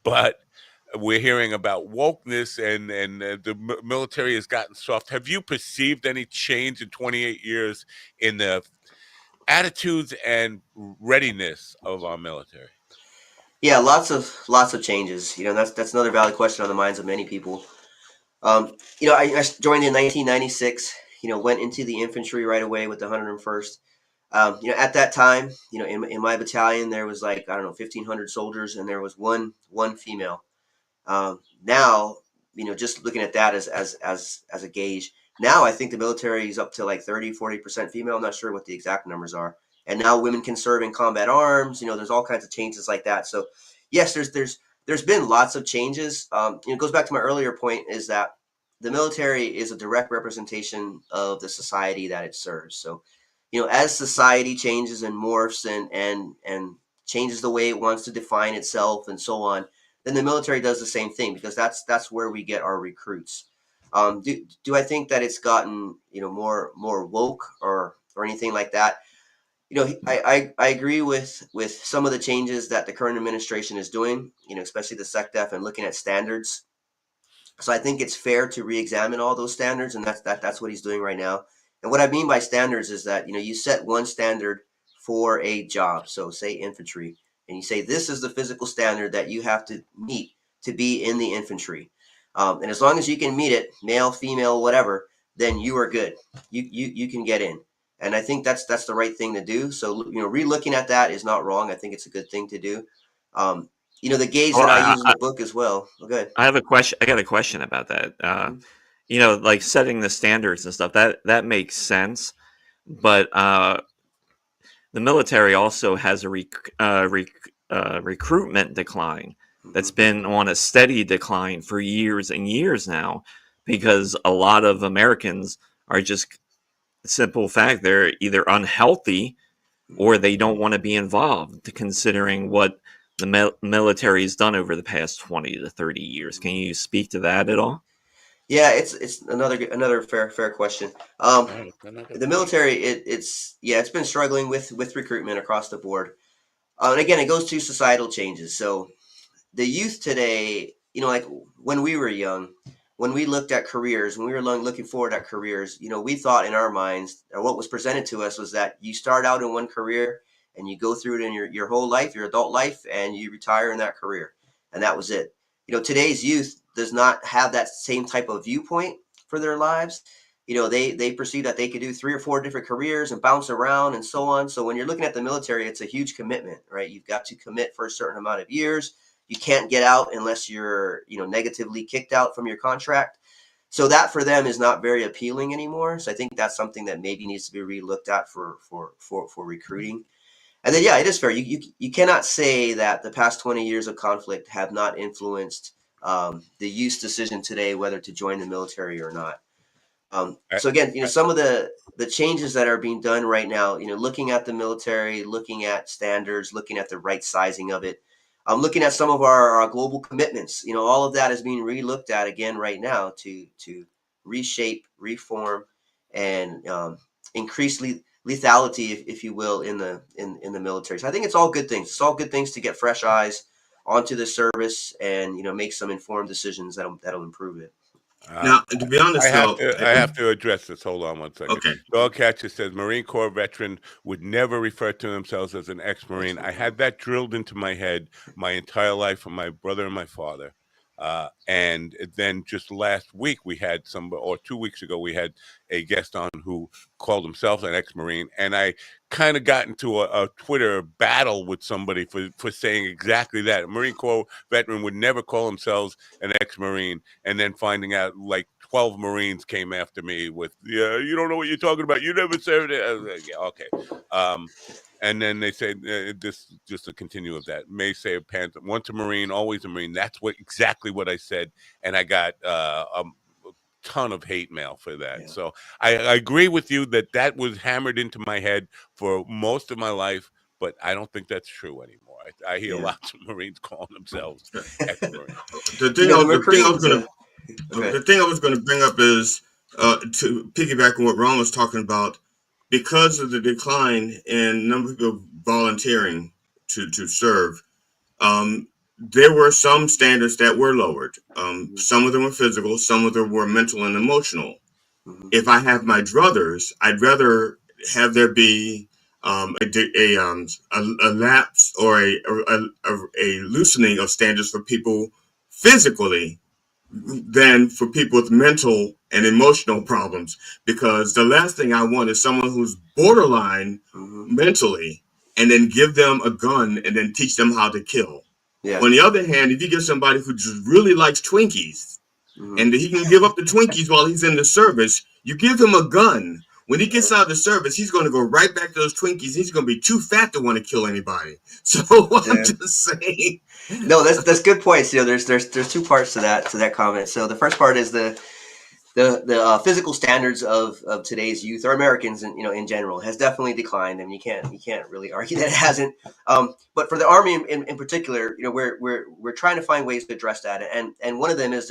But we're hearing about wokeness and the military has gotten soft. Have you perceived any change in 28 years in the attitudes and readiness of our military?
Yeah, lots of changes. That's another valid question on the minds of many people. I joined in 1996. Went into the infantry right away with the 101st. At that time, in my battalion there was like, I don't know, 1,500 soldiers, and there was one female. Now, just looking at that as a gauge, now I think the military is up to like 30-40% female. I'm not sure what the exact numbers are. And now women can serve in combat arms. There's all kinds of changes like that. So yes, there's been lots of changes. It goes back to my earlier point, is that the military is a direct representation of the society that it serves. So, as society changes and morphs and changes the way it wants to define itself and so on, then the military does the same thing, because that's where we get our recruits. Do I think that it's gotten more woke or anything like that? I agree with some of the changes that the current administration is doing. Especially the SecDef and looking at standards. So I think it's fair to re-examine all those standards, and that's what he's doing right now. And what I mean by standards is that you set one standard for a job. So say infantry, and you say this is the physical standard that you have to meet to be in the infantry. And as long as you can meet it, male, female, whatever, then you are good. You can get in. And I think that's the right thing to do. So re-looking at that is not wrong. I think it's a good thing to do. The gauge
Well,
that I use in the book as well. Okay.
I have a question. I got a question about that. Like setting the standards and stuff. That makes sense, but the military also has a recruitment decline that's been on a steady decline for years and years now, because a lot of Americans are just simple fact they're either unhealthy or they don't want to be involved, considering what the military has done over the past 20 to 30 years. Can you speak to that at all?
Yeah, it's another fair question. The military, it's been struggling with recruitment across the board. And again, it goes to societal changes. So the youth today, like when we were young, when we looked at careers, when we were looking forward at careers, we thought in our minds, or what was presented to us was that you start out in one career and you go through it in your whole life, your adult life, and you retire in that career. And that was it. Today's youth does not have that same type of viewpoint for their lives. They perceive that they could do 3 or 4 different careers and bounce around and so on. So when you're looking at the military, it's a huge commitment, right? You've got to commit for a certain amount of years. You can't get out unless you're, negatively kicked out from your contract. So that for them is not very appealing anymore. So I think that's something that maybe needs to be re-looked at for recruiting. And then, yeah, it is fair. You cannot say that the past 20 years of conflict have not influenced the youth's decision today whether to join the military or not. So again, some of the changes that are being done right now, looking at the military, looking at standards, looking at the right sizing of it, looking at some of our global commitments, all of that is being re-looked at again right now to reshape, reform, and increase lethality, if you will, in the military. So I think it's all good things. It's all good things to get fresh eyes onto the service and make some informed decisions that'll improve it.
Now, to be honest,
I have to address this. Hold on one second.
Okay.
Dogcatcher says Marine Corps veteran would never refer to themselves as an ex-Marine. I had that drilled into my head my entire life from my brother and my father. And then just last week we had or 2 weeks ago, we had a guest on who called himself an ex-Marine. And I kind of got into a Twitter battle with somebody for saying exactly that. A Marine Corps veteran would never call themselves an ex-Marine. And then finding out like 12 Marines came after me with, yeah, you don't know what you're talking about. You never served it. I was like, yeah, okay. And then they say this, just a continue of that. May say a Panther, once a Marine, always a Marine. That's exactly what I said, and I got a ton of hate mail for that. Yeah. So I agree with you that was hammered into my head for most of my life, but I don't think that's true anymore. I hear lots of Marines calling themselves ex-Marine.
The thing I was going to bring up is to piggyback on what Ron was talking about. Because of the decline in number of people volunteering to serve,
there were some standards that were lowered. Some of them were physical, some of them were mental and emotional. If I have my druthers, I'd rather have there be a lapse or a loosening of standards for people physically than for people with mental and emotional problems. Because the last thing I want is someone who's borderline mentally and then give them a gun and then teach them how to kill.
Yeah.
On the other hand, if you get somebody who just really likes Twinkies and he can give up the Twinkies while he's in the service, you give him a gun. When he gets out of the service, he's going to go right back to those Twinkies. He's going to be too fat to want to kill anybody. So I'm just saying.
No, that's good points. You know, there's two parts to that comment. So the first part is the physical standards of today's youth or Americans, in general, has definitely declined. I mean, you can't really argue that it hasn't. But for the Army in particular, we're trying to find ways to address that. And one of them is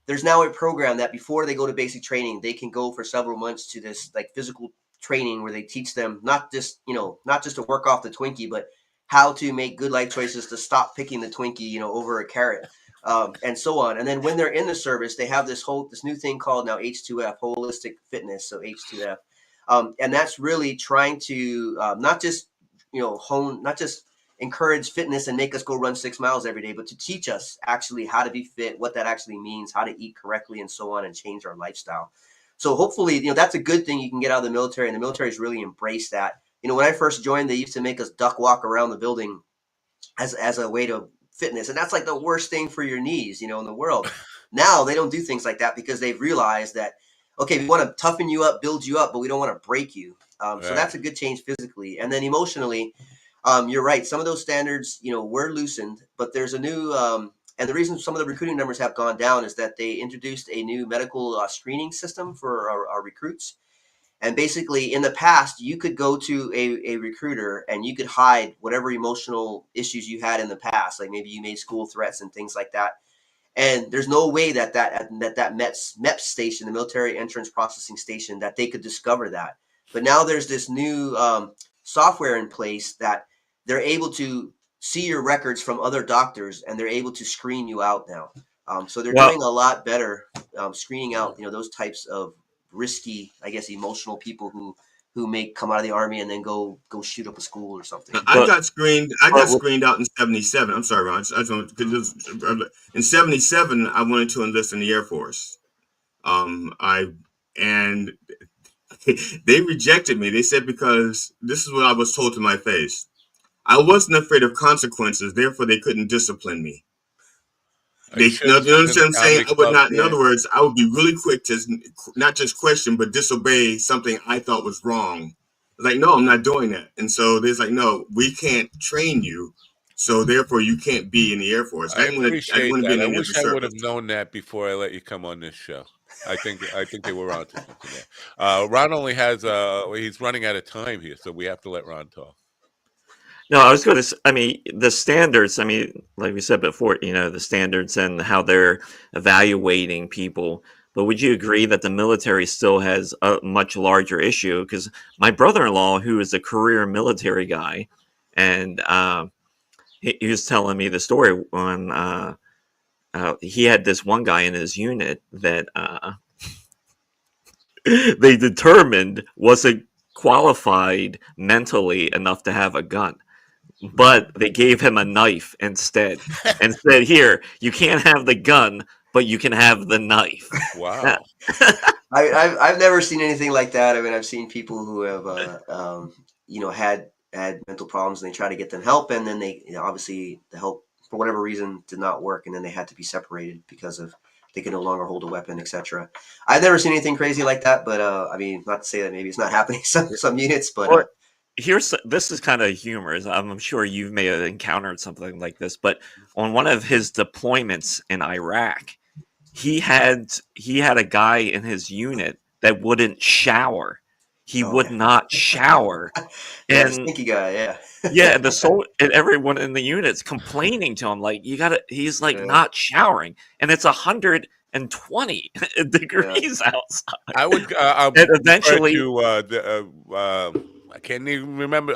there's now a program that before they go to basic training, they can go for several months to this like physical training where they teach them not just to work off the Twinkie, but how to make good life choices to stop picking the Twinkie, over a carrot. And so on. And then when they're in the service, they have this new thing called now H2F, holistic fitness. So H2F. And that's really trying to not just encourage fitness and make us go run 6 miles every day, but to teach us actually how to be fit, what that actually means, how to eat correctly, and so on, and change our lifestyle. So hopefully, that's a good thing you can get out of the military, and the military has really embraced that. When I first joined, they used to make us duck walk around the building as a way to fitness, and that's like the worst thing for your knees, in the world. Now they don't do things like that because they've realized that, okay, we want to toughen you up, build you up, but we don't want to break you. So that's a good change physically. And then emotionally, you're right. Some of those standards, were loosened, but there's a new, and the reason some of the recruiting numbers have gone down is that they introduced a new medical screening system for our recruits. And basically, in the past, you could go to a recruiter and you could hide whatever emotional issues you had in the past, like maybe you made school threats and things like that. And there's no way that MEPS station, the military entrance processing station, that they could discover that. But now there's this new software in place that they're able to see your records from other doctors, and they're able to screen you out now. So they're doing a lot better screening out, those types of risky, I guess, emotional people who may come out of the Army and then go shoot up a school or something.
I got screened out in 77. I'm sorry, Ron. In 77, I wanted to enlist in the Air Force. They rejected me. They said, because this is what I was told to my face. I wasn't afraid of consequences, therefore they couldn't discipline me. You know what I'm saying? I would not. In other words, I would be really quick to not just question, but disobey something I thought was wrong. Like, no, I'm not doing that. And so there's like, no, we can't train you, so therefore you can't be in the Air Force.
I appreciate that. I wish I would have known that before I let you come on this show. I think they were on to something there. Ron only has he's running out of time here, so we have to let Ron talk.
No, I was going to. I mean, the standards. I mean, like we said before, the standards and how they're evaluating people. But would you agree that the military still has a much larger issue? Because my brother-in-law, who is a career military guy, and he was telling me the story when he had this one guy in his unit that they determined wasn't qualified mentally enough to have a gun. But they gave him a knife instead and said, here, you can't have the gun, but you can have the knife.
Wow.
I've never seen anything like that. I mean, I've seen people who have, had mental problems, and they try to get them help. And then they, obviously the help for whatever reason did not work. And then they had to be separated because of they can no longer hold a weapon, etc. I've never seen anything crazy like that, but I mean, not to say that maybe it's not happening some units, but
this is kind of humorous. I'm sure you may have encountered something like this, but on one of his deployments in Iraq, he had a guy in his unit that wouldn't shower. He would not shower.
Yeah, the stinky guy, yeah.
Yeah, and everyone in the unit's complaining to him, like, he's like not showering, and it's 120 degrees outside.
I would
and eventually
I can't even remember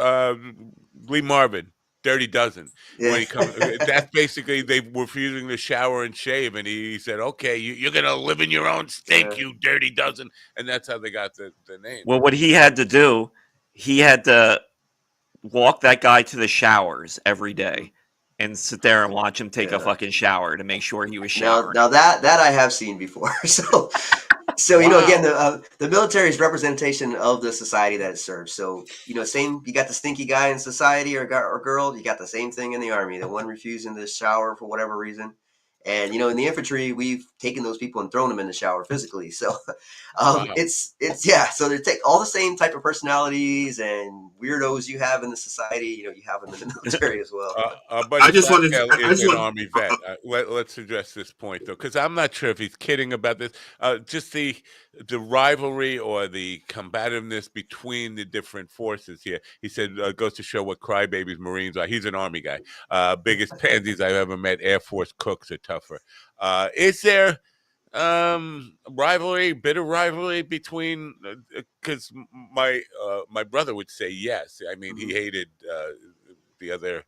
Lee Marvin. Dirty Dozen.
Yeah.
When he comes, that's basically they were refusing to shower and shave, and he said, "Okay, you're gonna live in your own stink, you Dirty Dozen," and that's how they got the name.
Well, what he had to do, he had to walk that guy to the showers every day and sit there and watch him take a fucking shower to make sure he was showering.
Now that I have seen before. So you know, again, the military is representation of the society that it serves. So you know, same, you got the stinky guy in society or girl, you got the same thing in the Army. The one refusing to shower for whatever reason. And you know, in the infantry, we've taken those people and thrown them in the shower physically. So it's yeah. So they take all the same type of personalities and weirdos you have in the society. You know, you have them in the military as well.
But I just wanted is an Army vet. Let's address this point though, because I'm not sure if he's kidding about this. Just the rivalry or the combativeness between the different forces here. He said goes to show what crybabies Marines are. He's an Army guy. Biggest pansies I've ever met. Air Force cooks are tougher. Is there rivalry, bitter rivalry between? Because my brother would say yes. I mean, he hated the other.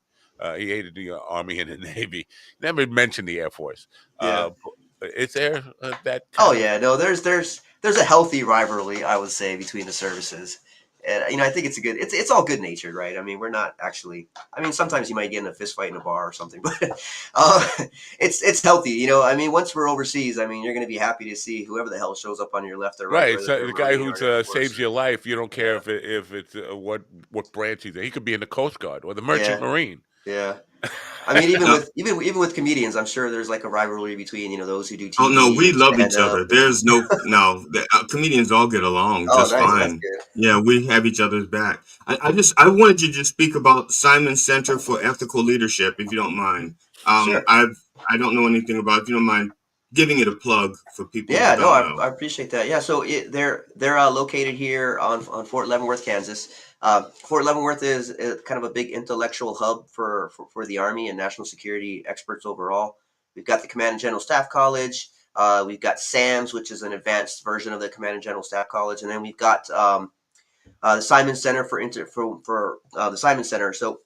He hated the Army and the Navy. Never mentioned the Air Force. Is there that?
No, there's a healthy rivalry, I would say, between the services. And you know, I think it's a good. It's all good natured, right? I mean, we're not actually. I mean, sometimes you might get in a fist fight in a bar or something, but it's healthy. You know, I mean, once we're overseas, I mean, you're going to be happy to see whoever the hell shows up on your left or right.
Right. So the guy who saves your life, you don't care if it's what branch he's in. He could be in the Coast Guard or the Merchant Marine.
Yeah. I mean, even with comedians, I'm sure there's like a rivalry between, you know, those who do TV.
Oh no, we love each other. There's no comedians all get along just
nice.
fine.
That's good.
Yeah, we have each other's back. I wanted you to speak about Simon Center for Ethical Leadership, if you don't mind.
Sure.
I don't know anything about it. If you don't mind giving it a plug for people.
Yeah,
who don't know.
I appreciate that. Yeah, so they're located here on Fort Leavenworth, Kansas. Fort Leavenworth is kind of a big intellectual hub for the Army and national security experts overall. We've got the Command and General Staff College. We've got SAMS, which is an advanced version of the Command and General Staff College, and then we've got the Simon Center for the Simon Center. So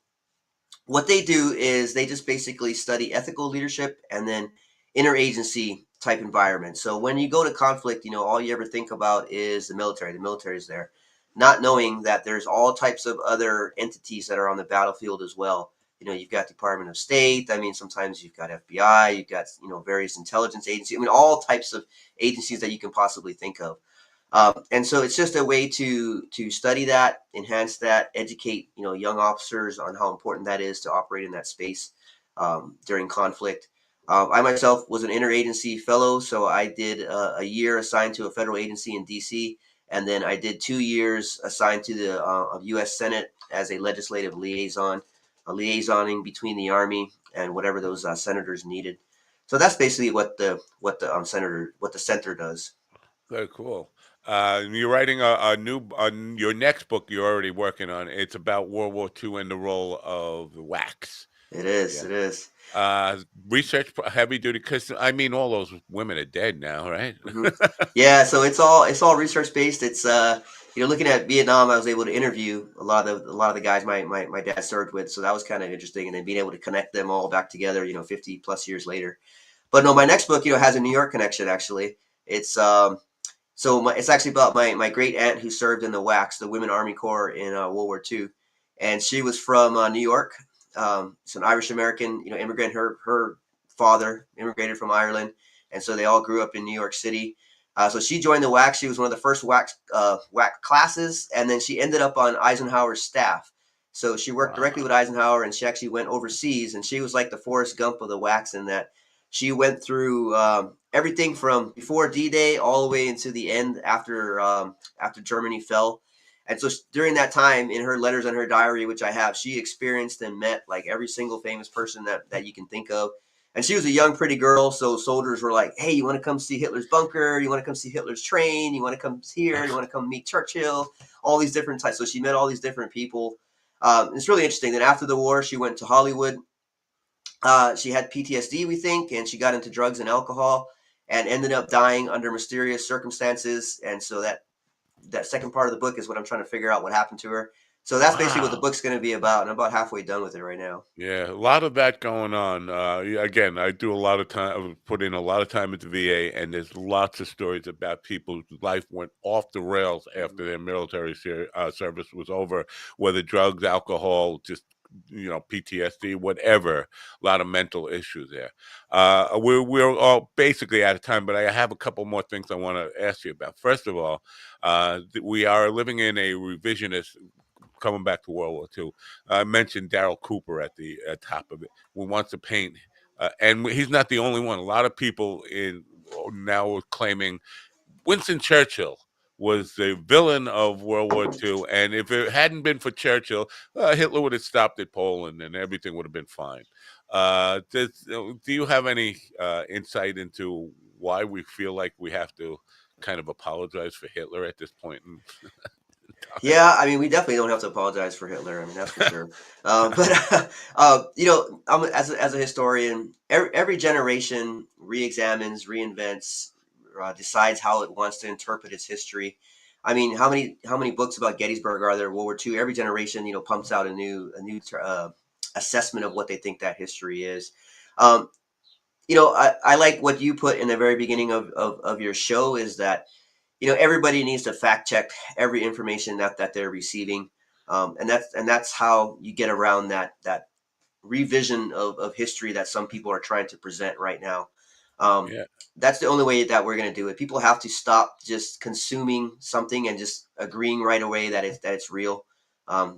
what they do is they just basically study ethical leadership and then interagency type environment. So when you go to conflict, you know, all you ever think about is the military. The military is there, not knowing that there's all types of other entities that are on the battlefield as well. You know, you've got Department of State. I mean, sometimes you've got FBI, you've got, you know, various intelligence agencies. I mean, all types of agencies that you can possibly think of. And so it's just a way to study that, enhance that, educate, you know, young officers on how important that is to operate in that space during conflict. I myself was an interagency fellow, so I did a year assigned to a federal agency in D.C., and then I did 2 years assigned to the U.S. Senate as a legislative liaison, liaisoning between the Army and whatever those senators needed. So that's basically what the center does.
Very cool. You're writing your next book you're already working on. It's about World War II and the role of wax.
It is. It is.
Research heavy duty, because I mean, all those women are dead now, right?
Mm-hmm. Yeah. So it's all research based. It's you know, looking at Vietnam, I was able to interview a lot of the guys my dad served with. So that was kind of interesting, and then being able to connect them all back together, you know, 50 plus years later. But no, my next book, you know, has a New York connection. Actually, it's it's actually about my great aunt who served in the WACS, the Women Army Corps in World War II, and she was from New York. It's an Irish American, you know, immigrant. Her father immigrated from Ireland, and so they all grew up in New York City. So she joined the WACS. She was one of the first WACS classes, and then she ended up on Eisenhower's staff. So she worked directly with Eisenhower, and she actually went overseas, and she was like the Forrest Gump of the WACS in that she went through everything from before D-Day all the way into the end after Germany fell. And so during that time, in her letters and her diary, which I have, she experienced and met like every single famous person that you can think of. And she was a young, pretty girl. So soldiers were like, hey, you want to come see Hitler's bunker? You want to come see Hitler's train? You want to come here? You want to come meet Churchill? All these different types. So she met all these different people. It's really interesting. Then after the war, she went to Hollywood. She had PTSD, we think, and she got into drugs and alcohol and ended up dying under mysterious circumstances. And so that second part of the book is what I'm trying to figure out what happened to her. So that's basically what the
Wow.
book's going to be about, and I'm about halfway done with it right now.
Yeah, a lot of that going on. Again, I do a lot of time, put in a lot of time at the VA, and there's lots of stories about people whose life went off the rails after their military service was over, whether drugs, alcohol, just PTSD, whatever. A lot of mental issues there. We're all basically out of time, but I have a couple more things I want to ask you about. First of all, we are living in a revisionist. Coming back to World War II, I mentioned Daryl Cooper at the top of it, who wants to paint, and he's not the only one. A lot of people now are claiming Winston Churchill was the villain of World War II, and if it hadn't been for Churchill, Hitler would have stopped at Poland, and everything would have been fine. Do you have any insight into why we feel like we have to kind of apologize for Hitler at this point in time?
Yeah, I mean, we definitely don't have to apologize for Hitler. I mean, that's for sure. But as a historian, every generation re-examines, reinvents, decides how it wants to interpret its history. I mean, how many books about Gettysburg are there? World War II. Every generation, pumps out a new assessment of what they think that history is. Um, I like what you put in the very beginning of your show is that everybody needs to fact check every information that they're receiving, and that's how you get around that revision of history that some people are trying to present right now.
Yeah.
That's the only way that we're going to do it. People have to stop just consuming something and just agreeing right away that it's real.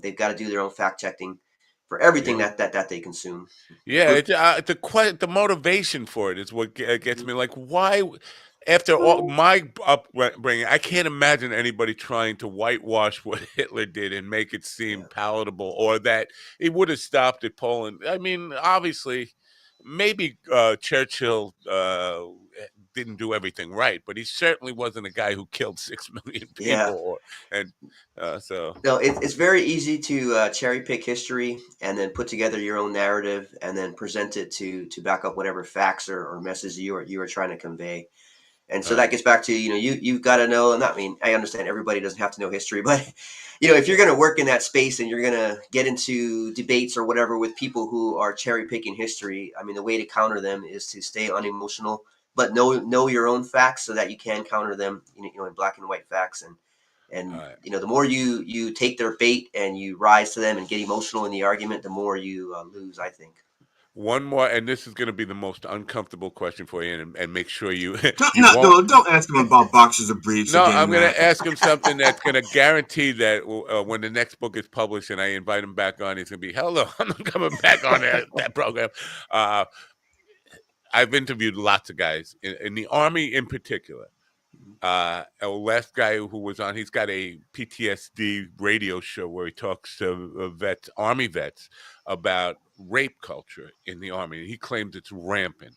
They've got to do their own fact checking for everything
Yeah.
that they consume.
Yeah, the motivation for it is what gets me. Like, why, after all my upbringing, I can't imagine anybody trying to whitewash what Hitler did and make it seem palatable, or that it would have stopped at Poland. I mean, obviously, maybe Churchill didn't do everything right, but he certainly wasn't a guy who killed 6 million
Yeah.
people, so.
No, it's very easy to cherry pick history and then put together your own narrative and then present it to back up whatever facts or message you are trying to convey. And so that gets back to you've got to know. And I mean, I understand everybody doesn't have to know history, but if you're going to work in that space and you're going to get into debates or whatever with people who are cherry picking history, I mean, the way to counter them is to stay unemotional, but know your own facts so that you can counter them, in black and white facts. And the more you take their bait and you rise to them and get emotional in the argument, the more you lose, I think.
One more, and this is going to be the most uncomfortable question for you, and make sure you you won't.
Don't ask him about boxes of briefs
No,
again,
I'm going
Matt.
to ask him something that's going to guarantee that when the next book is published and I invite him back on, he's going to be, hello, I'm not coming back on that program. I've interviewed lots of guys in the Army in particular. A last guy who was on, he's got a PTSD radio show where he talks to vets, Army vets, about rape culture in the Army. He claims it's rampant.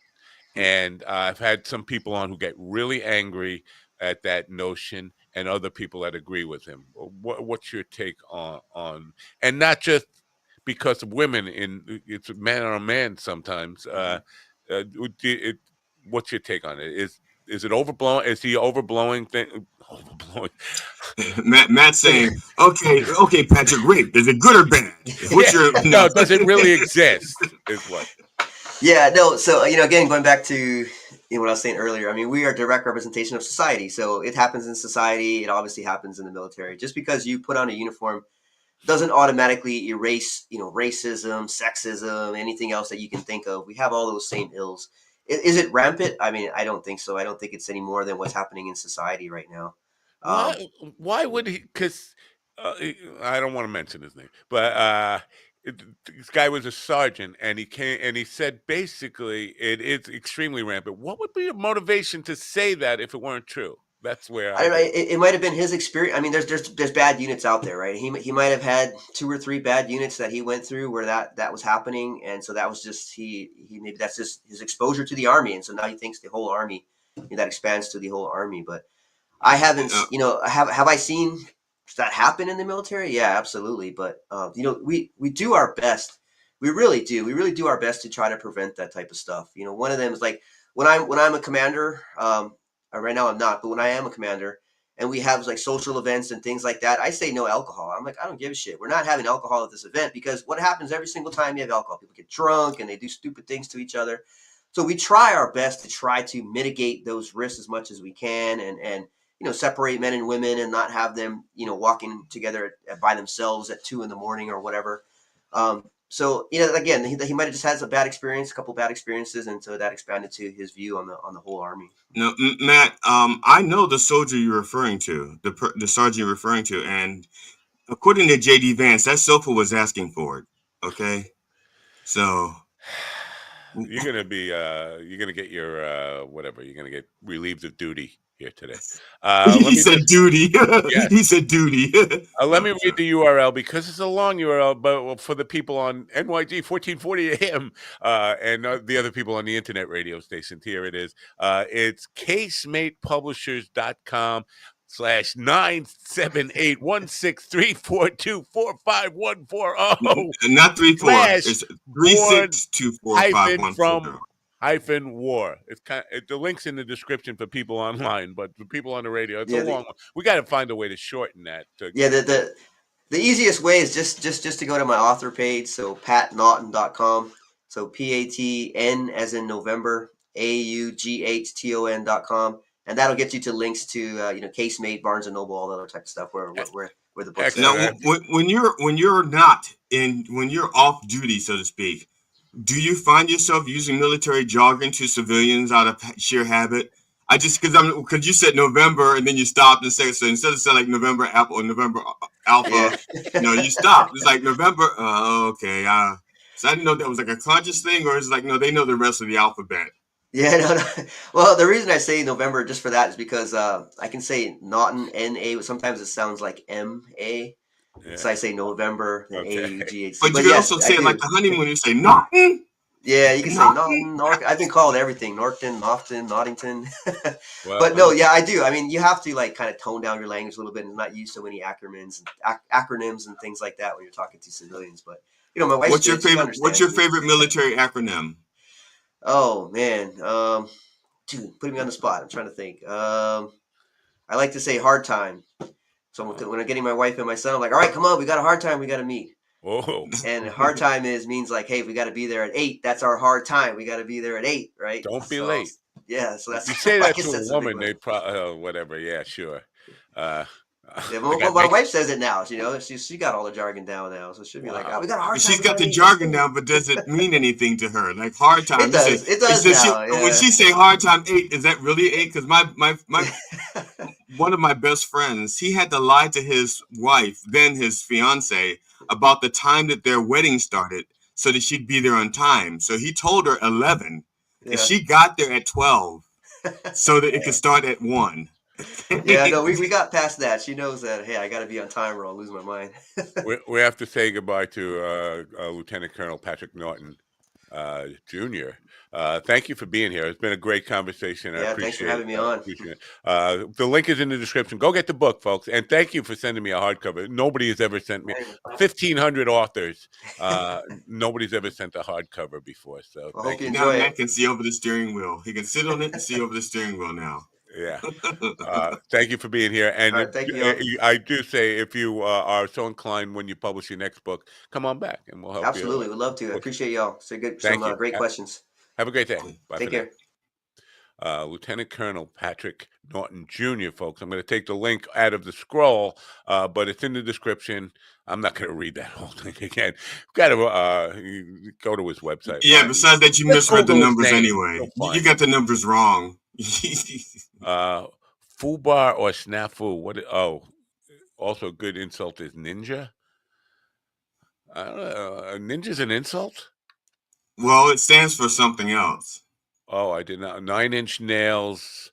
And I've had some people on who get really angry at that notion, and other people that agree with him. What's your take on, and not just because of women, it's man on man sometimes. What's your take on it? Is it overblown? Is he overblowing thing? Overblowing.
Matt saying, okay, Patrick, rape, is it good or bad? What's
no, does it really exist? Is what.
Yeah, no. So again, going back to what I was saying earlier. I mean, we are a direct representation of society. So it happens in society. It obviously happens in the military. Just because you put on a uniform doesn't automatically erase, racism, sexism, anything else that you can think of. We have all those same ills. Is it rampant? I mean, I don't think so. I don't think it's any more than what's happening in society right now.
Why would he? Because I don't want to mention his name, but this guy was a sergeant, and he came and he said basically it is extremely rampant. What would be your motivation to say that if it weren't true? That's where
I don't know. It might have been his experience. I mean, there's bad units out there, right? He might have had 2 or 3 bad units that he went through where that was happening, and so that was just he maybe that's just his exposure to the Army, and so now he thinks the whole Army, that expands to the whole Army. But I haven't, have I seen that happen in the military? Yeah, absolutely. But we do our best. We really do. We really do our best to try to prevent that type of stuff. One of them is like when I'm a commander. Right now I'm not, but when I am a commander, and we have like social events and things like that, I say no alcohol. I'm like, I don't give a shit. We're not having alcohol at this event, because what happens every single time you have alcohol? People get drunk and they do stupid things to each other. So we try our best to try to mitigate those risks as much as we can, and separate men and women and not have them, walking together by themselves at 2 a.m. or whatever. So, again, he might have just had a bad experience, a couple bad experiences, and so that expanded to his view on the whole army.
No, Matt, I know the soldier you're referring to, the sergeant you're referring to, and according to J.D. Vance, that sofa was asking for it. Okay, so
you're gonna get your whatever. You're gonna get relieved of duty here today.
He said duty.
Yes.
He said duty.
Let me read the URL because it's a long URL, but for the people on NYG 1440 AM and the other people on the internet radio stations, here it is. It's casematepublishers.com/9781634245140
Not 34. It's
/born-from
-war.
-war. It's the link's in the description for people online, but for people on the radio, it's
Yeah,
a long one. We got to find a way to shorten that.
Yeah, the easiest way is just to go to my author page, so patnaughton.com. So PATN as in November, AUGHTON.com, and that'll get you to links to Casemate, Barnes and Noble, all that other type of stuff where the books
Now,
are.
when you're when you're off duty, so to speak, do you find yourself using military jargon to civilians out of sheer habit? Because you said November and then you stopped and said, so instead of saying like November Apple or November Alpha, you stopped. It's like November. Okay. So I didn't know if that was like a conscious thing, or is it like, no, they know the rest of the alphabet.
Yeah, no. Well, the reason I say November just for that is because I can say Naughton, N-A, but sometimes it sounds like M-A. Yeah. So I say November, A-U-G-H-T.
But you can also say it like the honeymoon, you say Naughton.
Yeah, you can say Naughton, I've been called everything, Norton, Naughton, Nottington. But no, yeah, I do. I mean, you have to like kind of tone down your language a little bit and not use so many acronyms and things like that when you're talking to civilians. But my wife.
What's your favorite military acronym?
Oh man, dude, putting me on the spot. I'm trying to think. I like to say hard time. So when I'm getting my wife and my son, I'm like, all right, come on, we got a hard time, we got to meet.
Oh.
And hard time means like, hey, we got to be there at 8. That's our hard time. We got to be there at 8, right?
Don't be late.
Yeah, so that's.
You say that to a woman, they probably whatever. Yeah, sure.
Yeah, my wife says it now. She got all the jargon down now, so she'll be like, "Oh, we got a hard time."
She's got the jargon down, but does it mean anything to her? Like hard time.
It does. It does now.
When she say hard time 8, is that really 8? Because my one of my best friends, he had to lie to his wife, then his fiance, about the time that their wedding started, so that she'd be there on time. So he told her 11, and she got there at 12, so that it could start at 1.
Yeah, no, we got past that. She knows that, hey, I got to be on time or I'll lose my mind.
we have to say goodbye to Lieutenant Colonel Patrick Naughton, Jr. Thank you for being here. It's been a great conversation.
Yeah, thanks for having me on.
Appreciate it. The link is in the description. Go get the book, folks. And thank you for sending me a hardcover. Nobody has ever sent me 1,500 authors. Nobody's ever sent a hardcover before. So
I hope you
now
enjoy
Matt can see over the steering wheel. He can sit on it and see over the steering wheel now.
Yeah. Thank you for being here. And
right, thank you.
I do say, if you are so inclined when you publish your next book, come on back and we'll help you.
Absolutely. We'd love to. I appreciate y'all. So some great questions.
Have a great day. Bye.
Take care.
Lieutenant Colonel Patrick Naughton Jr., folks. I'm going to take the link out of the scroll, but it's in the description. I'm not going to read that whole thing again. You've got to go to his website.
Yeah, besides that, you misread the numbers anyway. You got the numbers wrong.
Fubar or snafu? What? Also a good insult is ninja. I don't know. Ninja's an insult?
Well, it stands for something else.
Oh, I did not. 9-inch nails.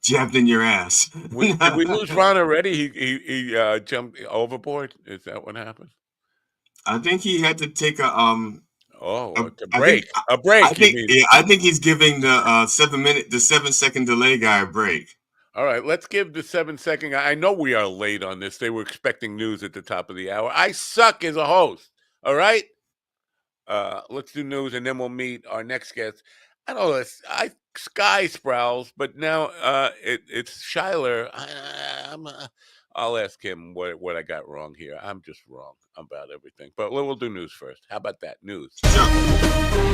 Jabbed in your ass.
Did we lose Ron already? He jumped overboard. Is that what happened?
I think he had to take a
break. A break.
I think he's giving the 7-second delay guy a break.
All right, let's give the 7-second. I know we are late on this. They were expecting news at the top of the hour. I suck as a host. All right. Let's do news, and then we'll meet our next guest. I don't know. Sky Sprouse, but now it's Schuyler. I'll ask him what I got wrong here. I'm just wrong about everything. But we'll do news first. How about that? News.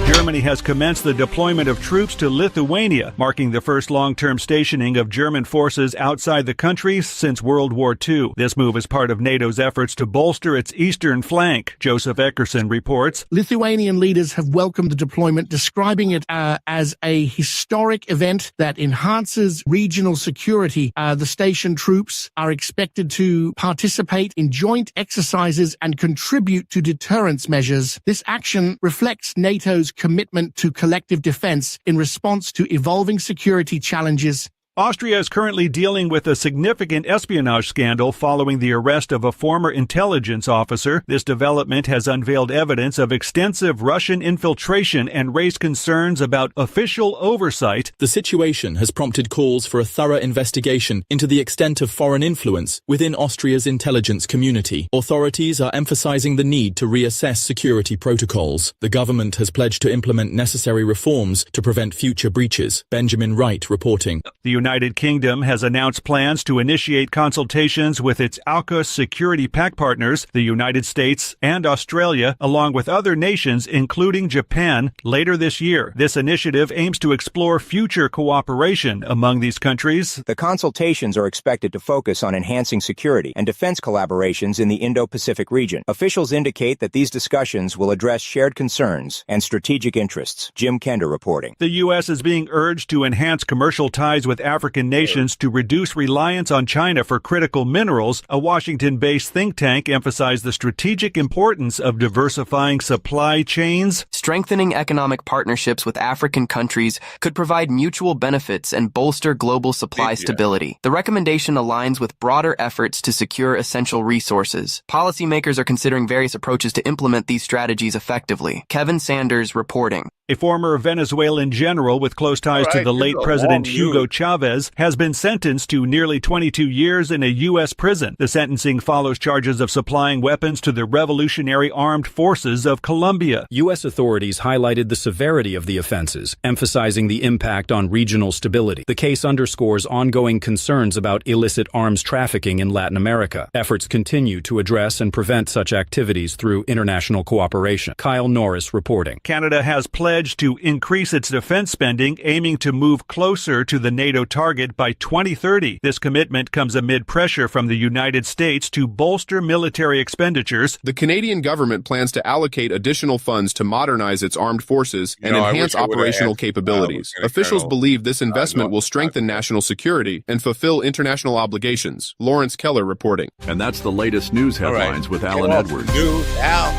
Germany has commenced the deployment of troops to Lithuania, marking the first long-term stationing of German forces outside the country since World War II. This move is part of NATO's efforts to bolster its eastern flank. Joseph Eckerson reports.
Lithuanian leaders have welcomed the deployment, describing it as a historic event that enhances regional security. The stationed troops are expected to participate in joint exercises and contribute to deterrence measures. This action reflects NATO's commitment to collective defense in response to evolving security challenges.
Austria is currently dealing with a significant espionage scandal following the arrest of a former intelligence officer. This development has unveiled evidence of extensive Russian infiltration and raised concerns about official oversight.
The situation has prompted calls for a thorough investigation into the extent of foreign influence within Austria's intelligence community. Authorities are emphasizing the need to reassess security protocols. The government has pledged to implement necessary reforms to prevent future breaches. Benjamin Wright reporting.
The United Kingdom has announced plans to initiate consultations with its AUKUS security pact partners, the United States and Australia, along with other nations, including Japan, later this year. This initiative aims to explore future cooperation among these countries.
The consultations are expected to focus on enhancing security and defense collaborations in the Indo-Pacific region. Officials indicate that these discussions will address shared concerns and strategic interests. Jim Kender reporting.
The U.S. is being urged to enhance commercial ties with African nations to reduce reliance on China for critical minerals. A Washington-based think tank emphasized the strategic importance of diversifying supply chains.
Strengthening economic partnerships with African countries could provide mutual benefits and bolster global supply stability. The recommendation aligns with broader efforts to secure essential resources. Policymakers are considering various approaches to implement these strategies effectively. Kevin Sanders reporting.
A former Venezuelan general with close ties to the late President Hugo Chavez has been sentenced to nearly 22 years in a U.S. prison. The sentencing follows charges of supplying weapons to the Revolutionary Armed Forces of Colombia.
U.S. authorities highlighted the severity of the offenses, emphasizing the impact on regional stability. The case underscores ongoing concerns about illicit arms trafficking in Latin America. Efforts continue to address and prevent such activities through international cooperation. Kyle Norris reporting.
Canada has pledged to increase its defense spending, aiming to move closer to the NATO target by 2030. This commitment comes amid pressure from the United States to bolster military expenditures.
The Canadian government plans to allocate additional funds to modernize its armed forces and enhance operational capabilities. Officials believe this investment will strengthen national security and fulfill international obligations. Lawrence Keller reporting.
And that's the latest news headlines with Alan Edwards.
Al,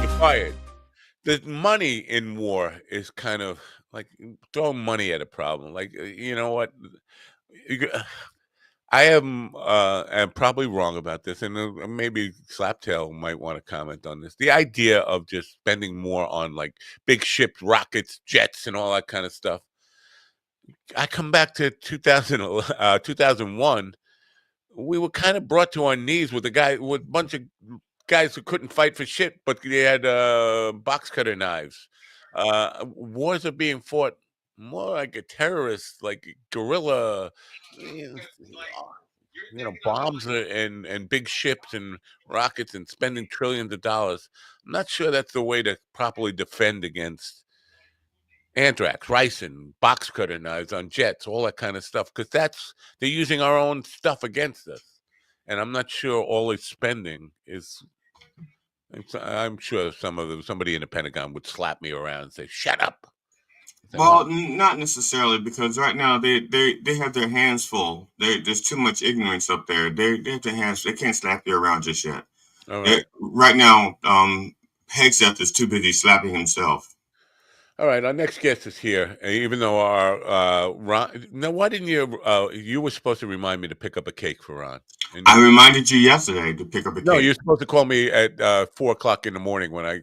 you're fired. The money in war is kind of like throwing money at a problem. Like, you know what? I am probably wrong about this, and maybe Slaptail might want to comment on this. The idea of just spending more on like big ships, rockets, jets, and all that kind of stuff. I come back to 2001. We were kind of brought to our knees with a bunch of guys who couldn't fight for shit, but they had box cutter knives. Wars are being fought more like a terrorist, like guerrilla, bombs and big ships and rockets and spending trillions of dollars. I'm not sure that's the way to properly defend against anthrax, ricin, box cutter knives on jets, all that kind of stuff, because they're using our own stuff against us. And I'm not sure all its spending is. I'm sure somebody in the Pentagon would slap me around and say, "Shut up."
Well, not necessarily, because right now they have their hands full. There's too much ignorance up there. They have their hands. They can't slap you around just yet.
All right.
Right now, Hegseth is too busy slapping himself.
All right, our next guest is here. Even though our Ron, now why didn't you? You were supposed to remind me to pick up a cake for Ron.
I reminded you yesterday to pick up a cake.
No, you're supposed to call me at 4:00 in the morning when I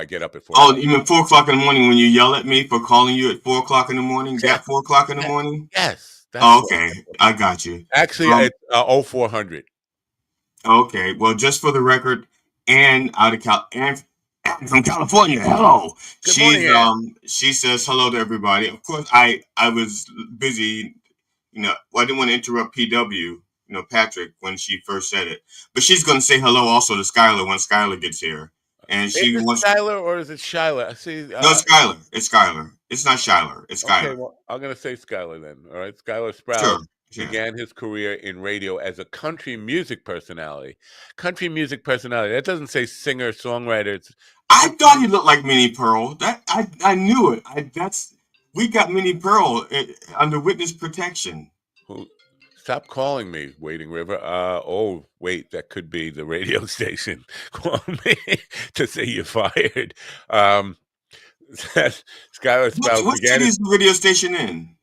get up at 4.
Oh, you mean 4:00 in the morning when you yell at me for calling you at 4:00 in the morning?
Yeah.
At 4:00 in the morning?
Yes.
Okay, I got you.
Actually, it's 0400.
Okay, well, just for the record, and out of from California. Hello.
Good morning, Ann.
She says hello to everybody. Of course, I was busy. I didn't want to interrupt PW. Patrick when she first said it, but she's going to say hello also to Skylar when Skylar gets here, and
Is
she
it
wants.
Skylar or is it Shyla? See,
No, it's Skylar. It's Skylar. It's not Shylar. It's Skylar.
Okay, well, I'm going to say Skylar then. All right, Skylar Sprouse
Sure.
began his career in radio as a country music personality. Country music personality. That doesn't say singer, songwriter.
I thought he looked like Minnie Pearl. That I knew it. We got Minnie Pearl under witness protection.
Stop calling me, Wading River. Oh, wait, that could be the radio station calling me to say you're fired. Skylar Sprouse
What city is the radio station in?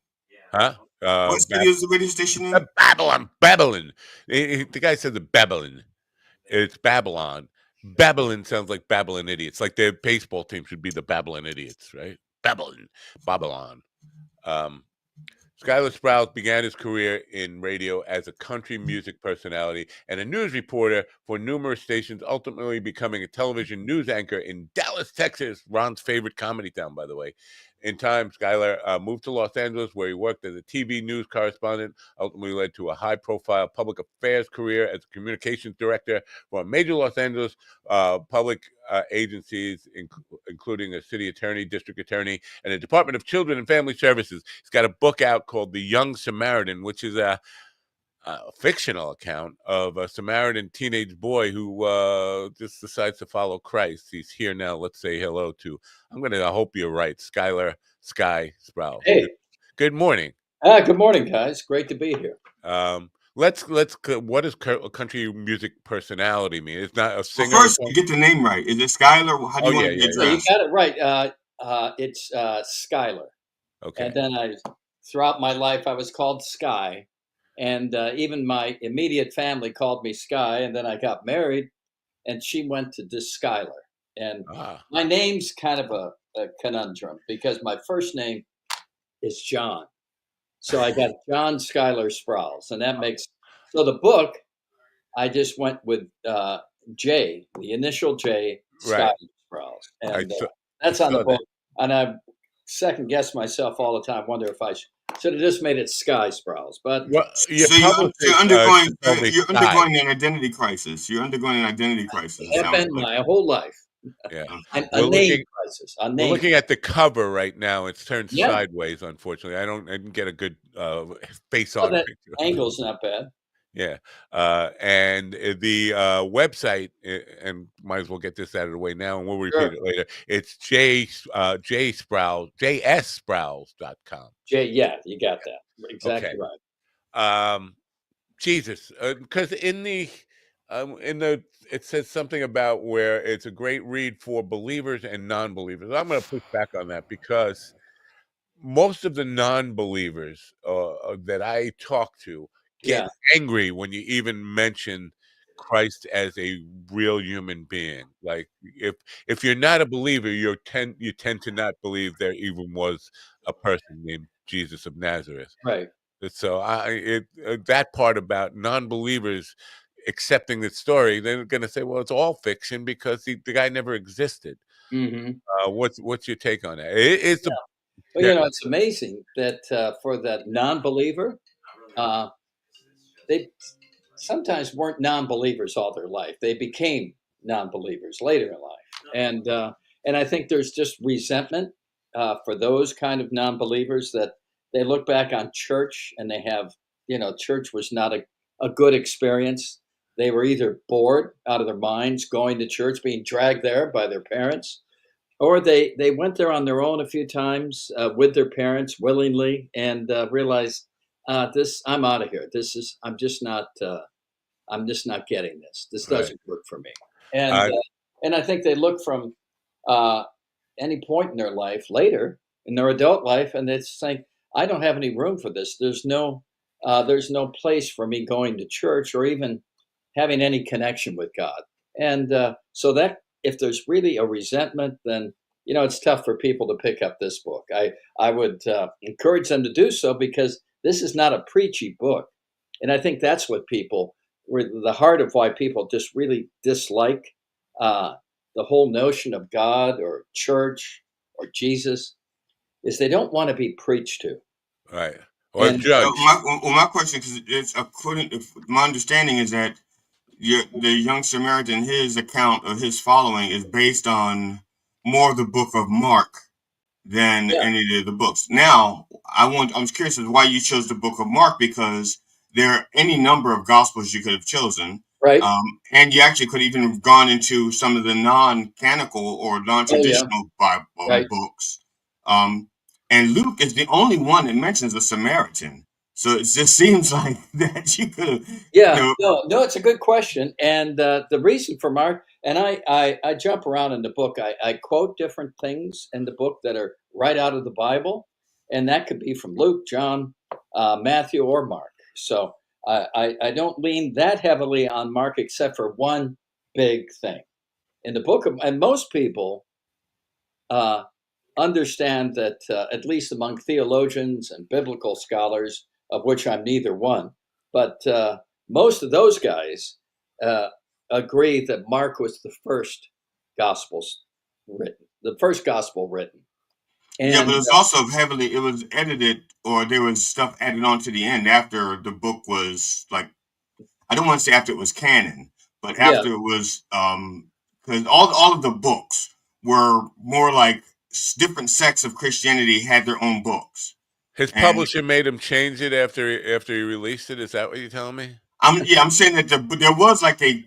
Huh?
What city is the radio station in?
Babylon. The guy said the Babylon. It's Babylon. Babylon sounds like Babylon idiots. Like their baseball team should be the Babylon idiots, right? Babylon. Skylar Sprouse began his career in radio as a country music personality and a news reporter for numerous stations, ultimately becoming a television news anchor in Dallas, Texas, Ron's favorite comedy town, by the way. In time, Skylar moved to Los Angeles, where he worked as a TV news correspondent, ultimately led to a high-profile public affairs career as a communications director for major Los Angeles public agencies, including a city attorney, district attorney, and the Department of Children and Family Services. He's got a book out called The Young Samaritan, which is a fictional account of a Samaritan teenage boy who just decides to follow Christ. He's here now. Let's say hello to, I hope you're right, Skylar Sky Sprouse.
Hey.
Good morning.
Good morning, guys. Great to be here.
What does country music personality mean? It's not a singer.
Well, first, you get the name right. Is it Skylar? How do you want to be addressed?
You got it right. It's Skylar.
Okay.
And then throughout my life, I was called Sky. And even my immediate family called me Sky. And then I got married, and she went to this Skylar. And my name's kind of a conundrum because my first name is John. So I got John Skylar Sprouse. And that makes, so the book, I just went with J, the initial J, Skylar Sprouse. And that's on the book. And I second guess myself all the time, wonder if I should have just made it Sky Sprouse, but
you're undergoing an identity crisis. You're undergoing an identity crisis.
It's been my whole life.
Yeah,
a name crisis.
We're looking at the cover right now. It's turned sideways. Unfortunately, I didn't get a good face-on picture.
Angle's not bad.
Yeah, and the website, and might as well get this out of the way now, and we'll repeat it later. It's JSSprouse.com.
Yeah, you got that exactly right.
Jesus, because in the it says something about where it's a great read for believers and non-believers. I'm going to push back on that because most of the non-believers that I talk to get angry when you even mention Christ as a real human being. Like if you're not a believer, you tend to not believe there even was a person named Jesus of Nazareth.
Right.
So that part about non-believers accepting the story, they're going to say, well, it's all fiction because the guy never existed.
Mm-hmm.
What's your take on that?
It's amazing that for the non-believer, they sometimes weren't non-believers all their life. They became non-believers later in life. And I think there's just resentment for those kind of non-believers that they look back on church and they have, church was not a good experience. They were either bored out of their minds going to church, being dragged there by their parents, or they went there on their own a few times with their parents willingly and realized, I'm out of here. I'm just not getting this. This doesn't work for me. And I think they look from any point in their life later in their adult life, and it's saying, I don't have any room for this. There's no place for me going to church or even having any connection with God. And so that if there's really a resentment, then it's tough for people to pick up this book. I would encourage them to do so because this is not a preachy book. And I think that's what the heart of why people just really dislike the whole notion of God or church or Jesus is they don't want to be preached to.
Right. Or
And
judged.
My question, because it's according to my understanding, is that the young Samaritan, his account of his following is based on more of the book of Mark than any of the books. Now, I'm curious as to why you chose the book of Mark, because there are any number of gospels you could have chosen.
Right.
And you actually could even have gone into some of the non-canonical or non-traditional Bible books. And Luke is the only one that mentions a Samaritan. So it just seems like that you could have.
Yeah, no, it's a good question. And the reason for Mark, and I jump around in the book. I quote different things in the book that are right out of the Bible, and that could be from Luke, John, Matthew, or Mark. So I don't lean that heavily on Mark, except for one big thing in the book. And most people understand that, at least among theologians and biblical scholars, of which I'm neither one, but most of those guys agree that Mark was the first gospels written, the first gospel written. And,
yeah, but it's also heavily, it was edited, or there was stuff added on to the end after the book was like, I don't want to say after it was canon, but after it was, because all of the books were more like different sects of Christianity had their own books.
His publisher made him change it after he released it. Is that what you're telling me?
I'm saying that there was like a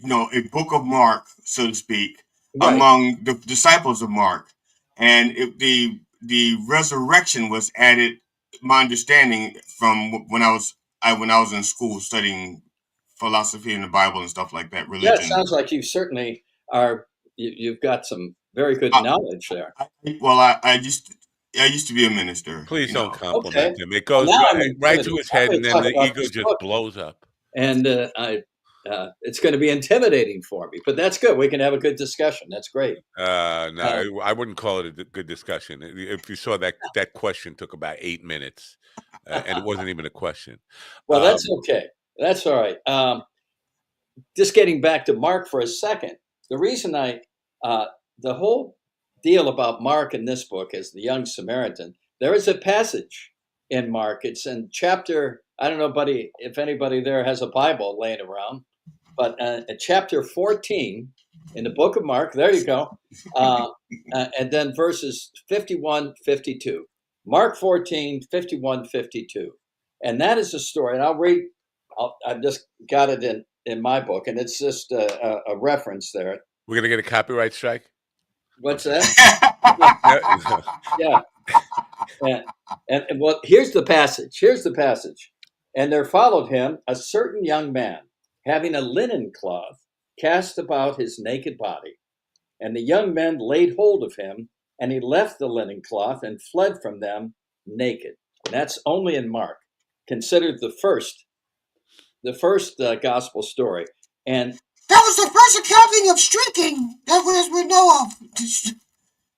book of Mark, so to speak, among the disciples of Mark, and the resurrection was added. My understanding from when I was in school studying philosophy and the Bible and stuff like that, religion.
Yeah, it sounds like you certainly are. You've got some very good knowledge there.
I used to be a minister.
Please don't compliment him. It goes right to his head, and then the ego just blows up.
And it's going to be intimidating for me, but that's good. We can have a good discussion. That's great.
No, I wouldn't call it a good discussion. If you saw that question took about 8 minutes, and it wasn't even a question.
Well, that's okay. That's all right. Just getting back to Mark for a second. The reason the whole deal about Mark in this book is the young Samaritan. There is a passage in Mark. It's in chapter, I don't know, if anybody there has a Bible laying around, but chapter 14 in the book of Mark, there you go. And then verses 51, 52. Mark 14, 51, 52. And that is a story. And I'll read, I've just got it in my book, and it's just a reference there.
We're going to get a copyright strike?
What's that? Yeah. And well, here's the passage. And there followed him a certain young man, having a linen cloth cast about his naked body. And the young men laid hold of him, and he left the linen cloth and fled from them naked. And that's only in Mark, considered the first gospel story. And
that was the first accounting of streaking that we know of.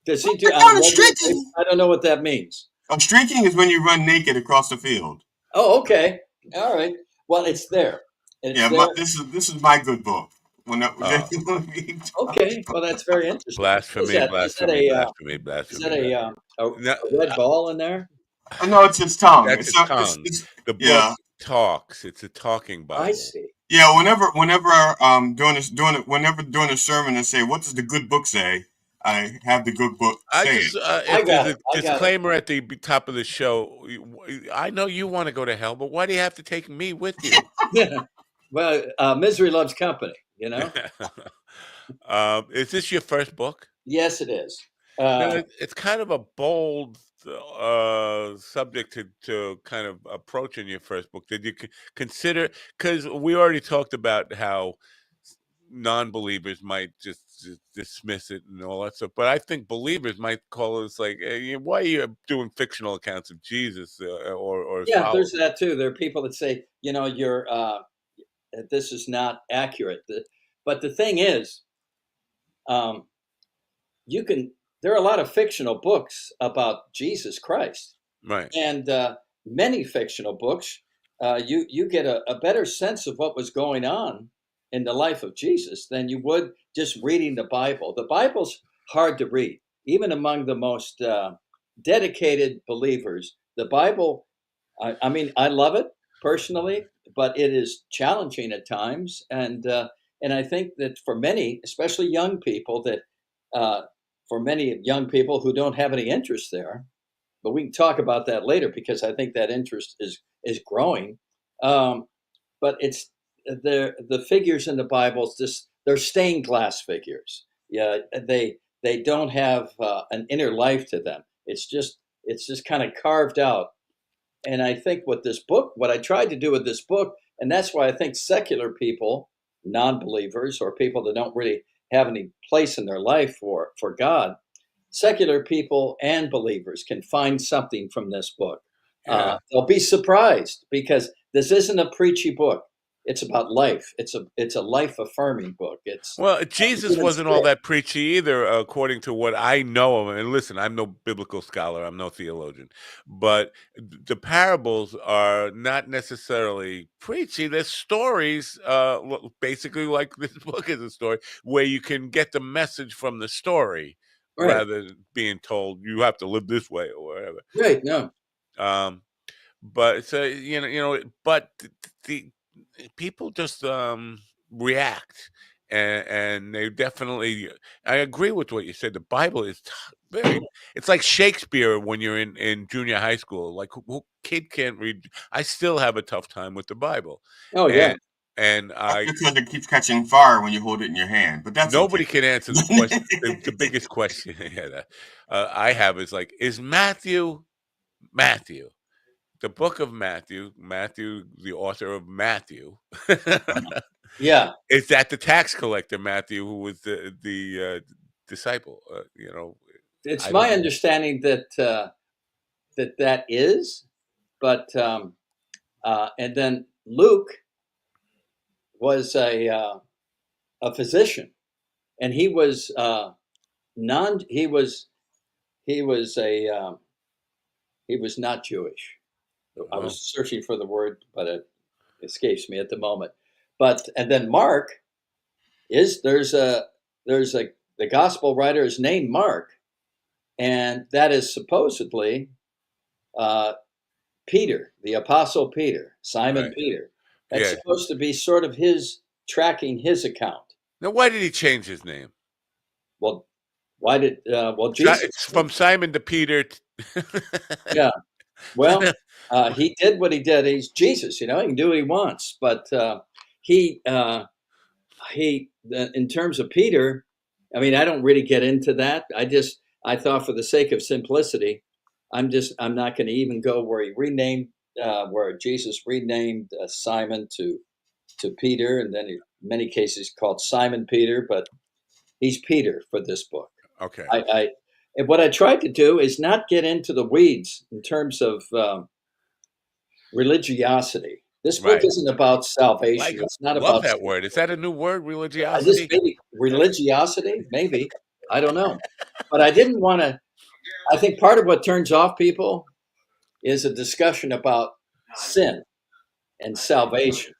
Does he do? I don't know what that means.
Streaking is when you run naked across the field.
Oh, okay, all right. Well, it's there.
This is my good book.
Okay, well, that's very interesting.
Blasphemy.
Is that a red ball in there?
No, it's his tongue.
That's his tongue. The book talks. It's a talking Bible.
I see.
Yeah, whenever doing a sermon and say, "What does the good book say?" I have the good book.
If there's a disclaimer at the top of the show, I know you want to go to hell, but why do you have to take me with you?
Well, misery loves company, you know.
Is this your first book?
Yes, it is.
It's kind of a bold subject to kind of approach in your first book. Did you consider? Because we already talked about how non-believers might just dismiss it and all that stuff, but I think believers might call it like, hey, why are you doing fictional accounts of Jesus or
yeah, there's that too. There are people that say, you're this is not accurate. But the thing is, there are a lot of fictional books about Jesus Christ,
right?
And many fictional books, you get a better sense of what was going on in the life of Jesus than you would just reading the Bible. The Bible's hard to read, even among the most dedicated believers. The Bible, I mean, I love it personally, but it is challenging at times, and I think that for many, especially young people, that for many young people who don't have any interest there, but we can talk about that later because I think that interest is growing. Um, but it's the figures in the Bible. Just they're stained glass figures. Yeah, they don't have an inner life to them. It's just kind of carved out. And I think what I tried to do with this book, and that's why I think secular people, non-believers, or people that don't really have any place in their life for God, secular people and believers can find something from this book. They'll be surprised because this isn't a preachy book. It's about life. It's a life affirming book.
Well, Jesus wasn't all that preachy either, according to what I know of him. And listen, I'm no biblical scholar, I'm no theologian, but the parables are not necessarily preachy. They're stories, basically like this book is a story, where you can get the message from the story
Right.
rather than being told you have to live this way or whatever.
Right. No.
But so but the people just react, and they definitely. I agree with what you said. The Bible is very. It's like Shakespeare when you're in junior high school. Like who kid can't read? I still have a tough time with the Bible.
Oh yeah.
And
that's because it keeps catching fire when you hold it in your hand. But that's
nobody
okay.
can answer the question. The biggest question I have is like, is Matthew? The book of Matthew, the author of Matthew,
yeah,
is that the tax collector Matthew, who was the disciple?
It's my understanding that that is, but and then Luke was a physician, and he was non. He was not Jewish. I was searching for the word, but it escapes me at the moment. But and then Mark there's the gospel writer is named Mark, and that is supposedly Peter, the apostle Peter, Simon Peter. That's supposed to be sort of his tracking his account.
Now, why did he change his name?
Well, why did Jesus?
It's from Simon to Peter.
Yeah. Well, he did what he did. He's Jesus, he can do what he wants. But he, in terms of Peter, I mean, I don't really get into that. I thought for the sake of simplicity, I'm not going to even go where he renamed, where Jesus renamed Simon to Peter, and then in many cases called Simon Peter, but he's Peter for this book.
Okay.
And what I tried to do is not get into the weeds in terms of religiosity. This book isn't about salvation. It's not
love
about
that word. Is that a new word, religiosity?
maybe religiosity, maybe. I don't know. But I didn't want to. I think part of what turns off people is a discussion about sin and salvation.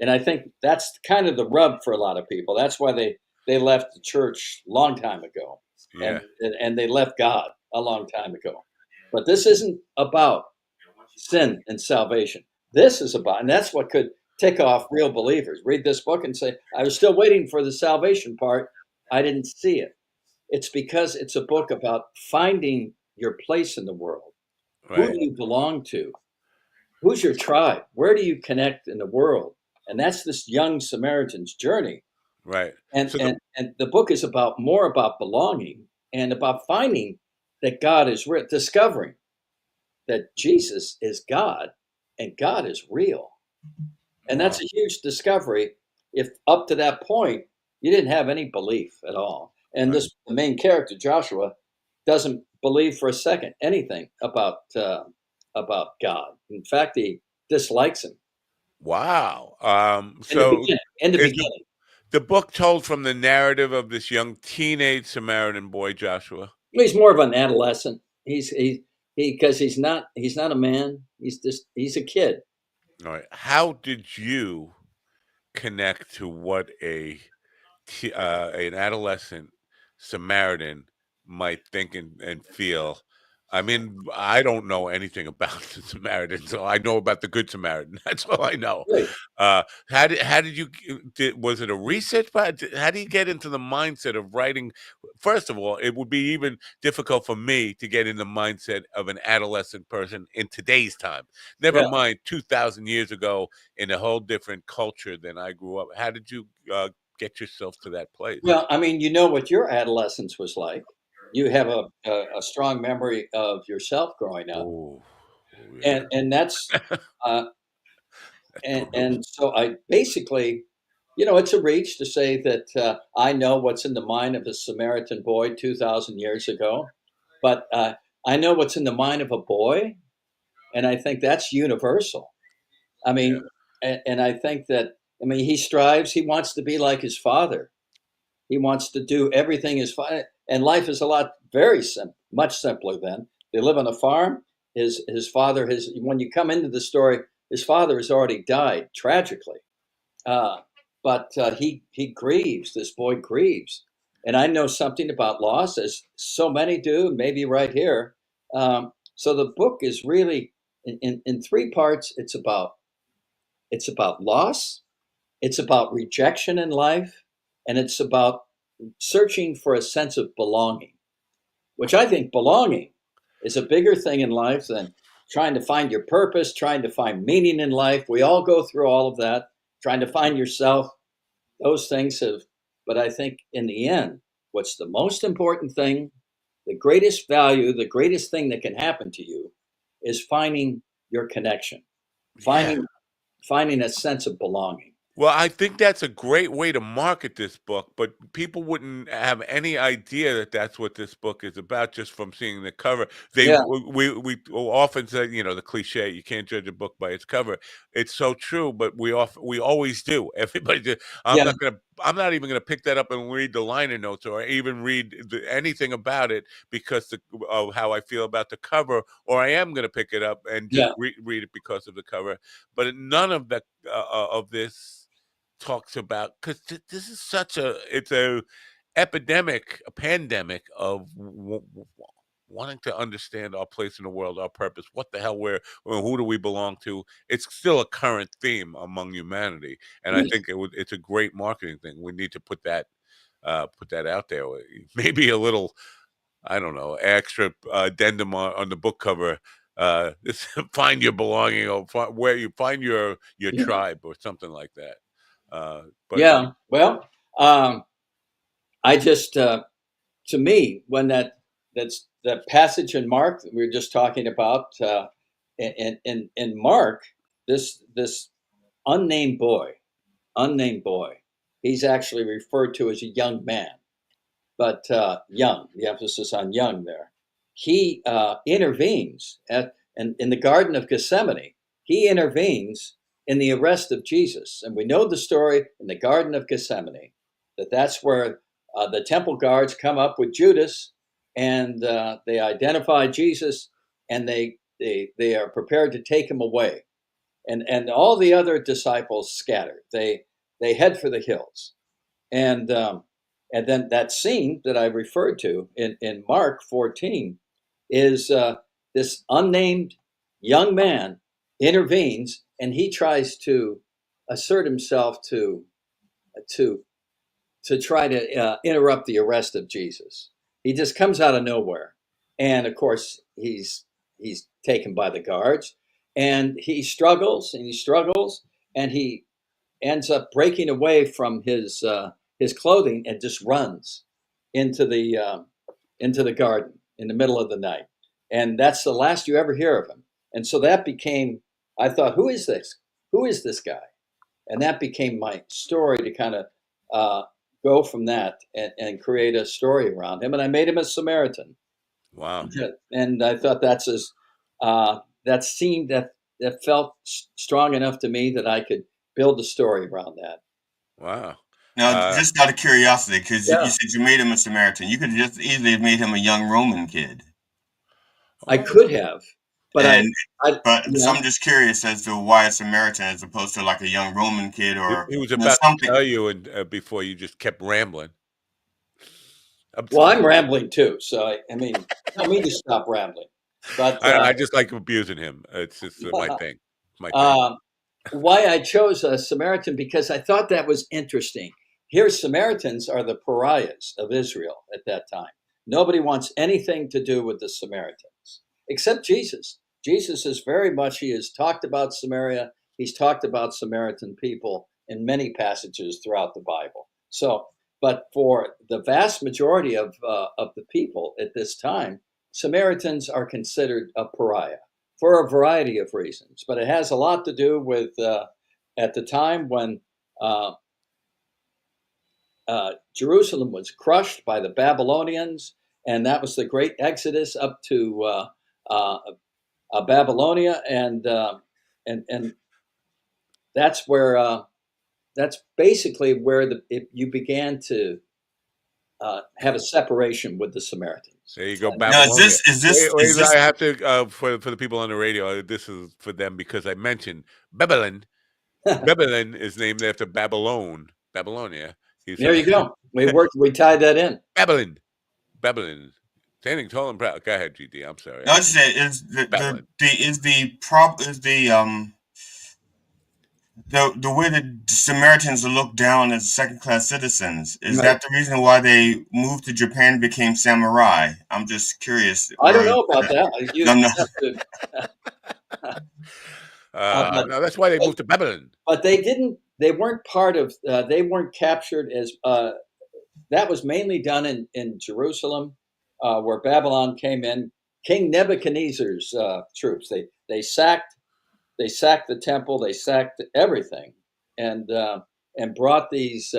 And I think that's kind of the rub for a lot of people. That's why they left the church a long time ago.
Yeah.
And they left God a long time ago. But this isn't about sin and salvation. This is about, and that's what could tick off real believers. Read this book and say, I was still waiting for the salvation part. I didn't see it. It's because it's a book about finding your place in the world. Who do you belong to? Who's your tribe? Where do you connect in the world? And that's this young Samaritan's journey.
Right.
And and the book is more about belonging and about finding that God is real, discovering that Jesus is God and God is real. And that's a huge discovery if up to that point you didn't have any belief at all. And the main character, Joshua, doesn't believe for a second anything about God. In fact, he dislikes him.
Wow.
So in the beginning.
The book told from the narrative of this young teenage Samaritan boy, Joshua.
He's more of an adolescent. Because he's not a man. He's a kid.
All right. How did you connect to what an adolescent Samaritan might think and feel. I mean, I don't know anything about the Samaritan, so I know about the Good Samaritan. That's all I know.
Right.
How did you was it a research? How do you get into the mindset of writing? First of all, it would be even difficult for me to get in the mindset of an adolescent person in today's time. Never mind 2,000 years ago in a whole different culture than I grew up. How did you get yourself to that place?
Well, I mean, you know what your adolescence was like. You have a strong memory of yourself growing up, and that's and so I basically, it's a reach to say that I know what's in the mind of a Samaritan boy 2,000 years ago, but I know what's in the mind of a boy, and I think that's universal. I mean, and I think that, I mean, he strives, he wants to be like his father. He wants to do everything his father, and life is a lot much simpler then. They live on a farm. His father, when you come into the story, his father has already died tragically. But he grieves. This boy grieves, and I know something about loss, as so many do. Maybe right here. So the book is really in three parts. It's about loss. It's about rejection in life, and it's about searching for a sense of belonging, which I think belonging is a bigger thing in life than trying to find your purpose, trying to find meaning in life. We all go through all of that, trying to find yourself. Those things have, but I think in the end, what's the most important thing, the greatest value, the greatest thing that can happen to you is finding your connection, finding a sense of belonging.
Well, I think that's a great way to market this book, but people wouldn't have any idea that that's what this book is about just from seeing the cover. We often say, the cliche, you can't judge a book by its cover. It's so true, but we always do. Everybody do. I'm not even gonna pick that up and read the liner notes or even read anything about it because of how I feel about the cover, or I am gonna pick it up and just read it because of the cover. But none of of this talks about, because this is it's a epidemic, a pandemic of wanting to understand our place in the world, our purpose, what the hell who do we belong to. It's still a current theme among humanity, and I think it's a great marketing thing. We need to put that out there. Maybe a little, I don't know, extra addendum on the book cover. Find your belonging, or where you find your tribe, or something like that.
Well, I just to me, when that's that passage in Mark that we were just talking about, in Mark, this unnamed boy, he's actually referred to as a young man, but young, the emphasis on young there. He intervenes in the Garden of Gethsemane. He intervenes in the arrest of Jesus, and we know the story in the Garden of Gethsemane, that's where the temple guards come up with Judas, and they identify Jesus, and they are prepared to take him away, and all the other disciples scatter. They head for the hills, and then that scene that I referred to in Mark 14 is this unnamed young man intervenes, and he tries to assert himself to try to interrupt the arrest of Jesus. He just comes out of nowhere, and of course he's taken by the guards, and he struggles and he struggles, and he ends up breaking away from his clothing and just runs into the garden in the middle of the night, and that's the last you ever hear of him. And so that became, I thought, who is this? Who is this guy? And that became my story to kind of go from that and create a story around him. And I made him a Samaritan.
Wow.
And I thought that seemed that felt strong enough to me that I could build a story around that.
Wow.
Now, just out of curiosity, because you said you made him a Samaritan, you could just easily have made him a young Roman kid.
I could have. But
so I'm just curious as to why a Samaritan as opposed to like a young Roman kid or
He was about to tell you, and before you just kept rambling.
I'm rambling too, so I mean, tell me to stop rambling. But
I just like abusing him. It's just my thing.
Why I chose a Samaritan, because I thought that was interesting. Here, Samaritans are the pariahs of Israel at that time. Nobody wants anything to do with the Samaritans, except Jesus. Jesus is very much, he has talked about Samaria. He's talked about Samaritan people in many passages throughout the Bible. So, but for the vast majority of the people at this time, Samaritans are considered a pariah for a variety of reasons. But it has a lot to do with at the time when Jerusalem was crushed by the Babylonians, and that was the great exodus up to Babylonia, and that's where that's basically where you began to have a separation with the Samaritans.
There you go, Babylonia. Wait, I have to for the people on the radio. This is for them because I mentioned Babylon. Babylon is named after Babylonia.
There you go. We tied that in.
Babylon. Standing tall and proud. Go ahead, GD. I'm sorry.
No, it's the way that Samaritans are looked down as second-class citizens. Is that the reason why they moved to Japan and became samurai? I'm just curious.
I don't know about that.
No, that's why they moved to Babylon.
But they weren't part of, they weren't captured as, that was mainly done in Jerusalem, where Babylon came in. King Nebuchadnezzar's troops, they sacked the temple, they sacked everything, and brought these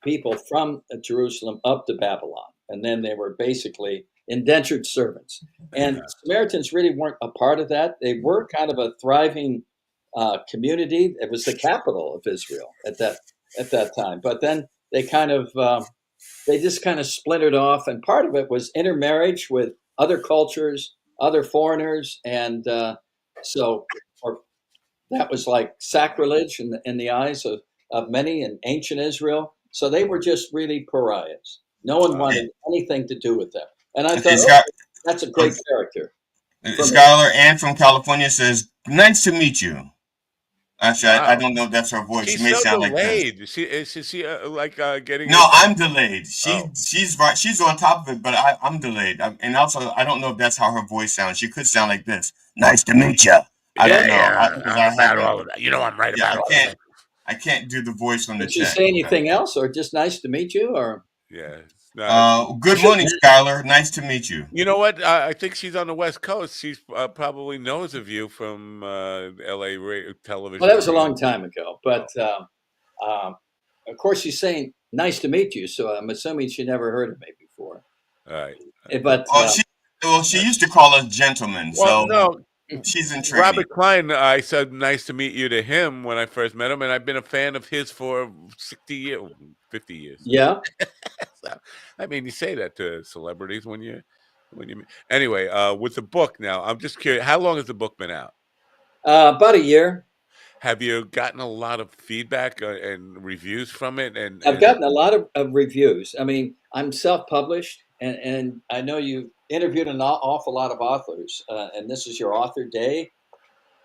people from Jerusalem up to Babylon. And then they were basically indentured servants. And Samaritans really weren't a part of that. They were kind of a thriving community. It was the capital of Israel at that time. But then they just kind of splintered off. And part of it was intermarriage with other cultures, other foreigners. And that was like sacrilege in the eyes of many in ancient Israel. So they were just really pariahs. No one wanted anything to do with them. And I thought, that's a great character.
Skylar Ann from California says, "Nice to meet you." Actually, I don't know if that's her voice.
She's
she may
so
sound
delayed.
like this.
Is she like getting?
No, I'm delayed. She's right. She's on top of it, but I'm delayed. And also, I don't know if that's how her voice sounds. She could sound like this. Nice to meet you. I don't know.
I'm about all of that. You know, I'm right about all of that.
I can't do the voice from the
chat. Did she say anything else, or just nice to meet you, or?
Yeah.
Good morning, Skylar. Nice to meet you.
You know what? I think she's on the West Coast. She probably knows of you from L.A. television.
Well, that was a long time ago. But of course, she's saying "nice to meet you," so I'm assuming she never heard of me before.
All right.
But
she used to call us gentlemen.
Well,
so
no.
She's in training.
Robert Klein, I said nice to meet you to him when I first met him, and I've been a fan of his for 50 years.
Yeah.
So, I mean, you say that to celebrities when you anyway, with the book now, I'm just curious, how long has the book been out?
About a year.
Have you gotten a lot of feedback and reviews from it? And
I've gotten a lot of reviews. I mean, I'm self-published, and I know you interviewed an awful lot of authors, and this is your author day.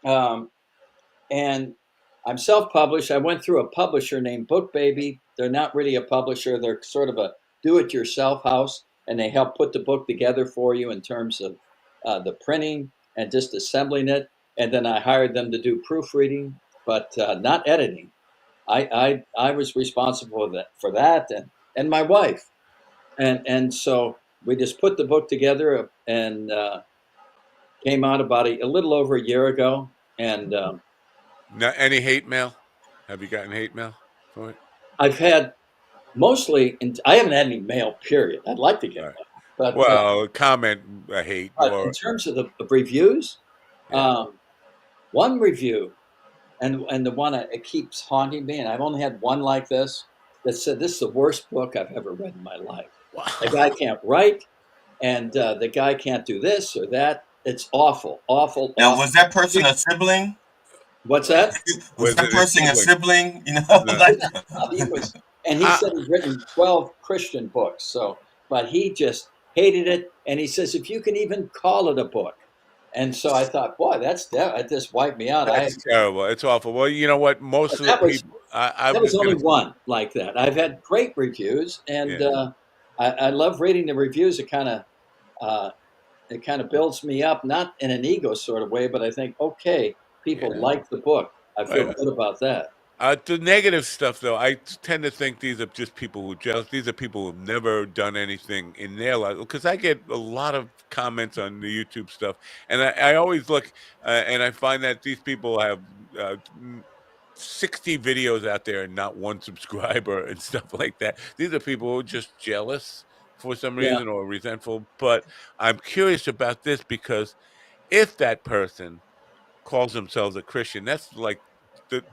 And I'm self-published. I went through a publisher named BookBaby. They're not really a publisher. They're sort of a do-it-yourself house, and they help put the book together for you in terms of the printing and just assembling it. And then I hired them to do proofreading, but not editing. I was responsible for that, and my wife, and so we just put the book together and came out about a little over a year ago. And
now, any hate mail? Have you gotten hate mail for it?
I've had mostly. I haven't had any mail. Period. I'd like to get mail, but
comment hate.
In terms of the reviews, one review, and the one it keeps haunting me, and I've only had one like this that said, "This is the worst book I've ever read in my life." Wow. The guy can't write, and the guy can't do this or that. It's awful, awful,
Now,
awful.
was that person a sibling?
What's that?
Was that
it a
person a sibling? You know,
No.
like
He was, and he said he'd written 12 Christian books. So, but he just hated it, and he says if you can even call it a book. And so I thought, boy, that just wiped me out.
That's terrible. It's awful. Well, you know what? Most
But
of the people,
that
I'm
was
just
only
going to.
one like that. I've had great reviews, and
Yeah.
I love reading the reviews. Uh, it kind of builds me up, not in an ego sort of way, but I think, okay, people
Yeah.
like the book. I feel
Right.
good about that.
The negative stuff, though, I tend to think these are just people who are jealous. These are people who've never done anything in their life. Because I get a lot of comments on the YouTube stuff, and I always look and I find that these people have 60 videos out there and not one subscriber and stuff like that. These are people who are just jealous for some
Yeah.
reason or resentful. But I'm curious about this because if that person calls themselves a Christian, that's like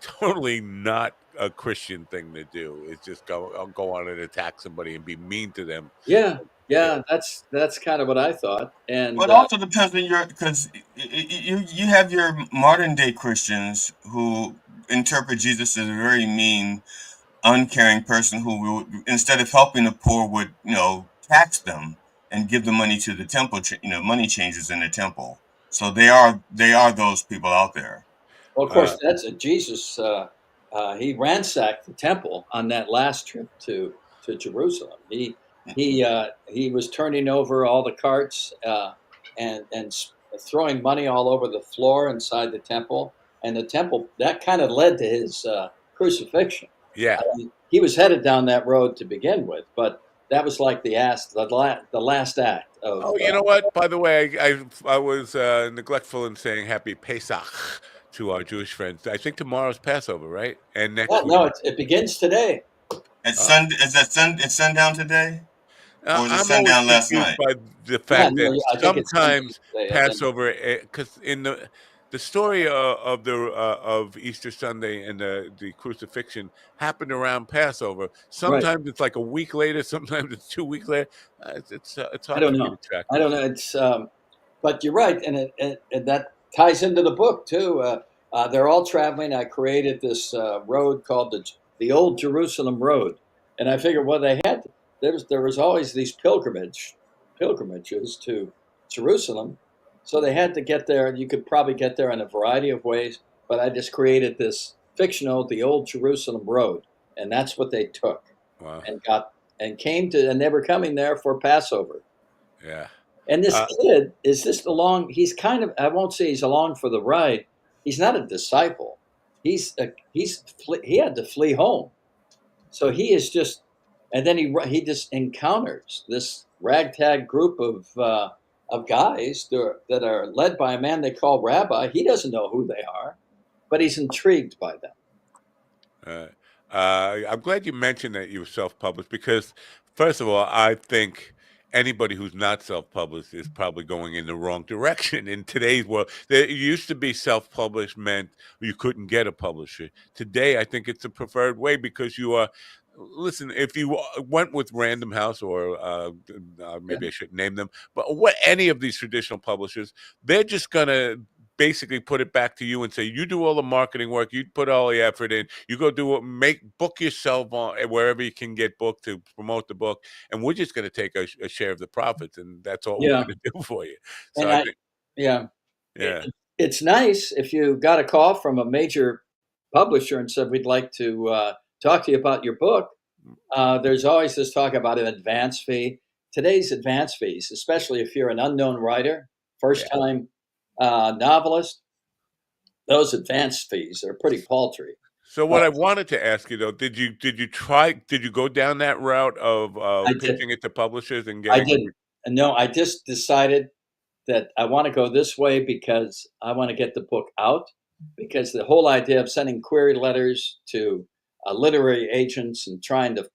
totally not a Christian thing to do. It's just go on and attack somebody and be mean to them.
Yeah,
Yeah.
yeah, that's kind of what I thought,
well,
and
it also depends on your because you have your modern day Christians who interpret Jesus as a very mean, uncaring person who will, instead of helping the poor, would tax them and give the money to the temple, money changers in the temple. So they are those people out there.
well, of course, that's Jesus. He ransacked the temple on that last trip to Jerusalem. He was turning over all the carts and throwing money all over the floor inside the temple, and the temple that kind of led to his crucifixion.
Yeah.
I mean, he was headed down that road to begin with, but that was like the last act of.
Oh, you know what? By the way, I was neglectful in saying Happy Pesach to our Jewish friends. I think tomorrow's Passover, right? And next
Well,
week.
no, it begins today.
It's sundown today, or was it
I'm always
sundown last
confused
night?
by the
Yeah,
fact that
no, I think it's Sunday
sometimes
today, and then
Passover, because in the story of Easter Sunday and the crucifixion happened around Passover.
right.
Sometimes it's like a week later. Sometimes it's 2 weeks later. It's
I
hard
don't
for me
know.
to track
I don't
this.
know. But you're right, and that ties into the book too. They're all traveling. I created this road called the Old Jerusalem Road, and I figured, well, there was always these pilgrimages to Jerusalem, so they had to get there. And you could probably get there in a variety of ways, but I just created this fictional, the Old Jerusalem Road, and that's what they took
Wow.
and got and came to, and they were coming there for Passover.
Yeah.
And this
Uh,
kid is just along. He's kind of. I won't say he's along for the ride. He's not a disciple. He had to flee home. So he is just. And then he just encounters this ragtag group of guys that are led by a man they call Rabbi. He doesn't know who they are, but he's intrigued by them.
I'm glad you mentioned that you were self-published because, first of all, I think anybody who's not self-published is probably going in the wrong direction in today's world. There used to be self-published meant you couldn't get a publisher. Today, I think it's a preferred way because you are. Listen, if you went with Random House or maybe I shouldn't name them, but what any of these traditional publishers, they're just gonna basically put it back to you and say you do all the marketing work, you put all the effort in, you go do it, book yourself on wherever you can get booked to promote the book, and we're just going to take a share of the profits, and that's all we're
Yeah,
going to do for you. So
and
I think,
yeah,
yeah,
it's nice if you got a call from a major publisher and said we'd like to talk to you about your book. There's always this talk about an advance fee. Today's advance fees, especially if you're an unknown writer, first
yeah.
time novelist, those advance fees are pretty paltry.
So
But
what I wanted to ask you though, did you go down that route of
I did.
pitching it to publishers and
I
getting?
didn't. No, I just decided that I want to go this way because I want to get the book out. Because the whole idea of sending query letters to literary agents and trying to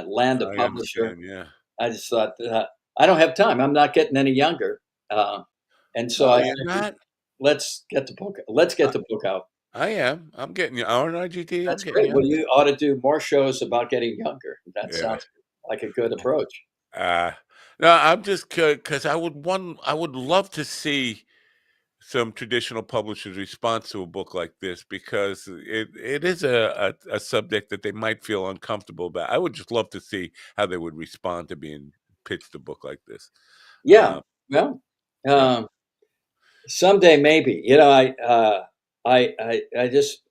land a
I
publisher,
understand. Yeah.
I just thought I don't have time. I'm not getting any younger, and so
Oh,
I
you're
figured
not.
let's get the book. Let's get the book out.
I am. I'm getting you. RNIGT. I'm
That's
getting
great.
you.
Well, you ought to do more shows about getting younger. That
Yeah.
sounds like a good approach.
Uh, no, I'm just because I would love to see some traditional publishers' response to a book like this, because it is a subject that they might feel uncomfortable about. I would just love to see how they would respond to being pitched a book like this.
Yeah. Well, someday maybe. You know, I just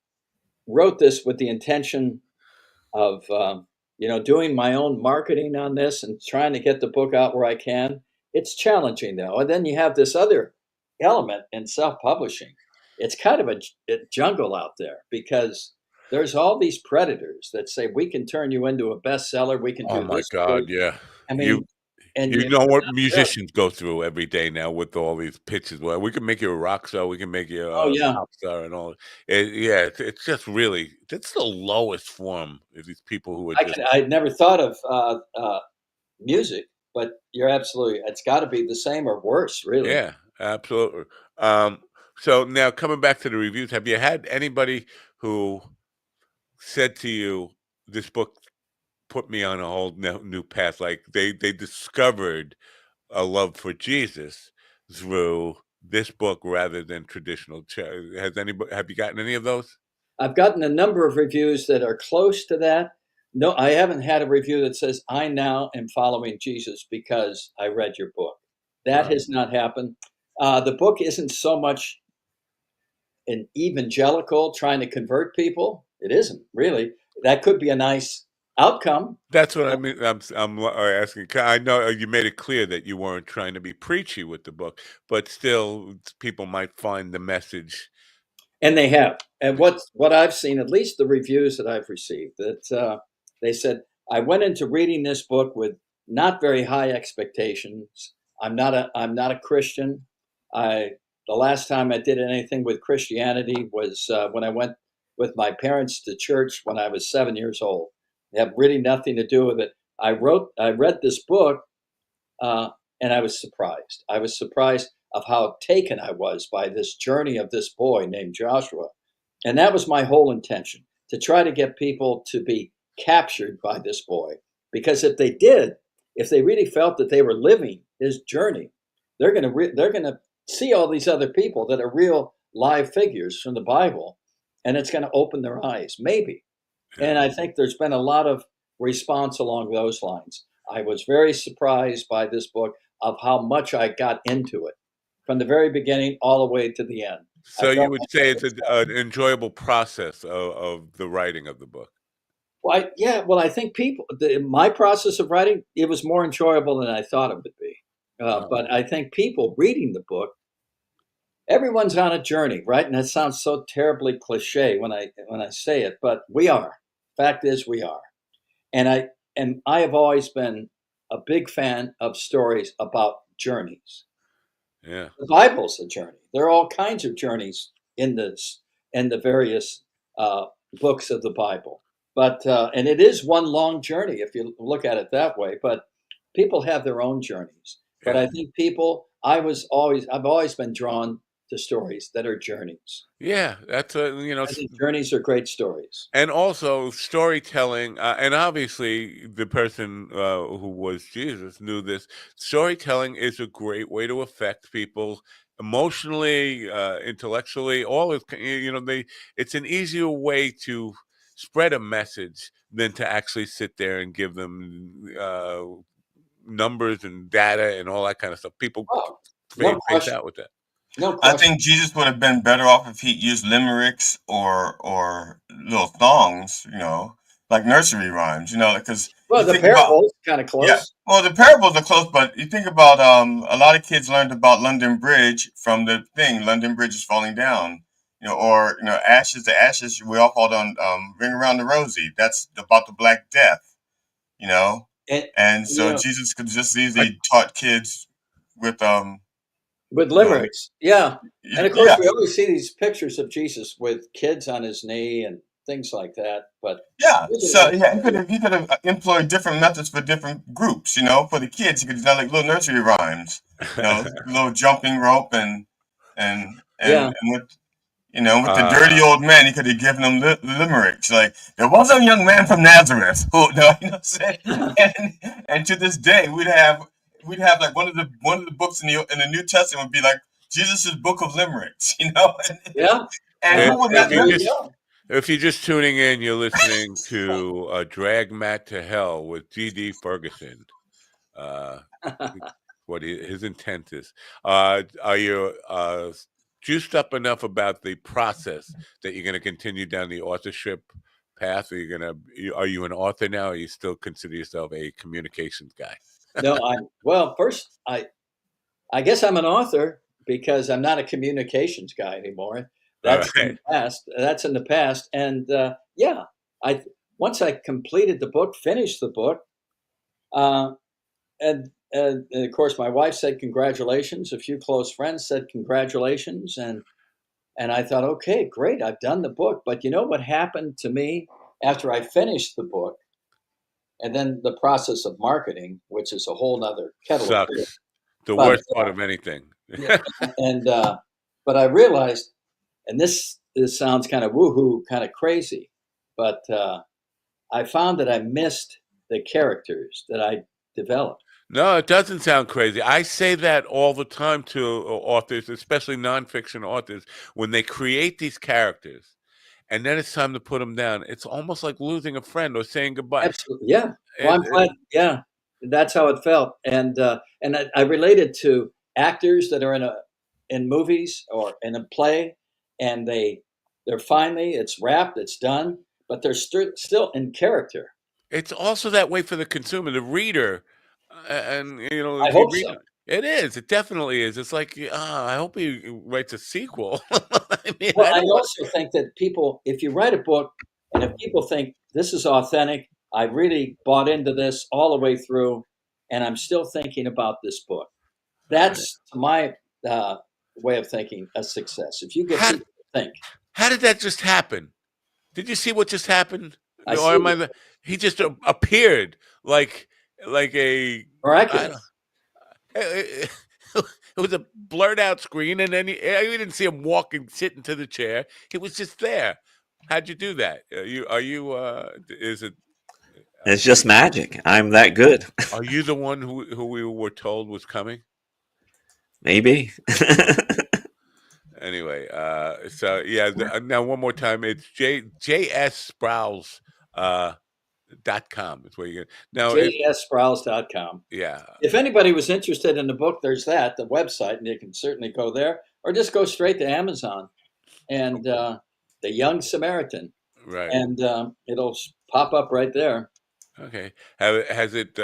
wrote this with the intention of doing my own marketing on this and trying to get the book out where I can. It's challenging though, and then you have this other element in self-publishing. It's kind of a jungle out there because there's all these predators that say we can turn you into a bestseller. We can
Oh
do
my
this for
God,
you.
yeah.
I mean, and
You know what
not fair.
musicians go through every day now with all these pitches. Well, we can make you a rock star, we can make you
Oh
a
yeah.
pop star, and all. Yeah, it's just really that's the lowest form of these people who are just.
I'd never thought of music, but you're absolutely. It's got to be the same or worse, really.
Yeah, absolutely. So now coming back to the reviews, have you had anybody who said to you, "This book put me on a whole new path"? Like they discovered a love for Jesus through this book rather than traditional church. Have you gotten any of those?
I've gotten a number of reviews that are close to that. No, I haven't had a review that says, I now am following Jesus because I read your book. That has not happened. The book isn't so much an evangelical trying to convert people. It isn't really. That could be a nice outcome.
That's what I mean. I'm asking. I know you made it clear that you weren't trying to be preachy with the book, but still, people might find the message.
And they have. And what I've seen, at least the reviews that I've received, that they said, I went into reading this book with not very high expectations. I'm not a Christian. The last time I did anything with Christianity was when I went with my parents to church when I was 7 years old. It had really nothing to do with it. I read this book, and I was surprised. I was surprised of how taken I was by this journey of this boy named Joshua. And that was my whole intention, to try to get people to be captured by this boy. Because if they did, if they really felt that they were living his journey, they're going to see all these other people that are real live figures from the Bible, and it's going to open their eyes, maybe. And I think there's been a lot of response along those lines. I was very surprised by this book of how much I got into it from the very beginning all the way to the end.
So you would say it's an enjoyable process of the writing of the book.
Well, I think my process of writing, it was more enjoyable than I thought it would be. But I think people reading the book, everyone's on a journey, right? And that sounds so terribly cliche when I say it, but we are. Fact is, we are. And I have always been a big fan of stories about journeys.
Yeah.
The Bible's a journey. There are all kinds of journeys in the various books of the Bible. But and it is one long journey if you look at it that way. But people have their own journeys. But I think I've always been drawn to stories that are journeys.
Yeah, that's
I think journeys are great stories.
And also storytelling, and obviously the person who was Jesus knew this. Storytelling is a great way to affect people emotionally, intellectually. It's an easier way to spread a message than to actually sit there and give them numbers and data and all that kind of stuff. People face out with that.
No
I think Jesus would have been better off if he used limericks or little songs, like nursery rhymes, because
the parables kind of close.
Yeah, well, the parables are close, but you think about a lot of kids learned about London Bridge from the thing. London Bridge is falling down, or ashes to ashes. We all called on Ring Around the Rosie. That's about the Black Death, and so Jesus could just easily taught kids with
limericks. Yeah. And of course, we always see these pictures of Jesus with kids on his knee and things like that. But
he could have employed different methods for different groups. For the kids, he could have done like little nursery rhymes, little jumping rope and with with the dirty old man, he could have given them limericks like there was a young man from Nazareth who, and to this day we'd have like one of the books in the New Testament would be like Jesus' Book of Limericks, you know?
Yeah.
And who would not know?
If you're just tuning in, you're listening to Drag Matt to Hell with G.D. Ferguson. What his intent is. Are you juiced up enough about the process that you're going to continue down the authorship path? Are you an author now, or you still consider yourself a communications guy?
No, first, I guess I'm an author because I'm not a communications guy anymore. That's in the past. That's in the past. And once I completed the book, finished the book, and of course my wife said congratulations. A few close friends said congratulations, and I thought, okay, great, I've done the book. But you know what happened to me after I finished the book, and then the process of marketing, which is a whole nother kettle of fish.
The worst part of anything.
But I realized, and this sounds kind of woohoo, kind of crazy, but I found that I missed the characters that I developed.
No, it doesn't sound crazy. I say that all the time to authors, especially nonfiction authors, when they create these characters, and then it's time to put them down. It's almost like losing a friend or saying goodbye.
Absolutely, yeah. Well, I'm glad. Yeah, that's how it felt, and I related to actors that are in movies or in a play, and they're finally, it's wrapped, it's done, but they're still in character.
It's also that way for the consumer, the reader, and
I
if you
hope
read
so.
it is. It definitely is. It's like, I hope he writes a sequel. I mean,
Well, I also think that people, if you write a book, and if people think this is authentic, I really bought into this all the way through, and I'm still thinking about this book. That's my way of thinking a success. If you get people to think.
How did that just happen? Did you see what just happened? He just appeared like a
miraculous.
It was a blurred out screen, and then we didn't see him walking, sitting to the chair. He was just there. How'd you do that? Is it?
It's just magic. I'm that good.
Are you the one who we were told was coming?
Maybe.
Anyway, now one more time. It's JSSprowls. .com is where you now
JSSprowls.com.
Yeah.
If anybody was interested in the book, there's the website, and you can certainly go there, or just go straight to Amazon and The Young Samaritan.
Right.
And it'll pop up right there.
Okay. Has it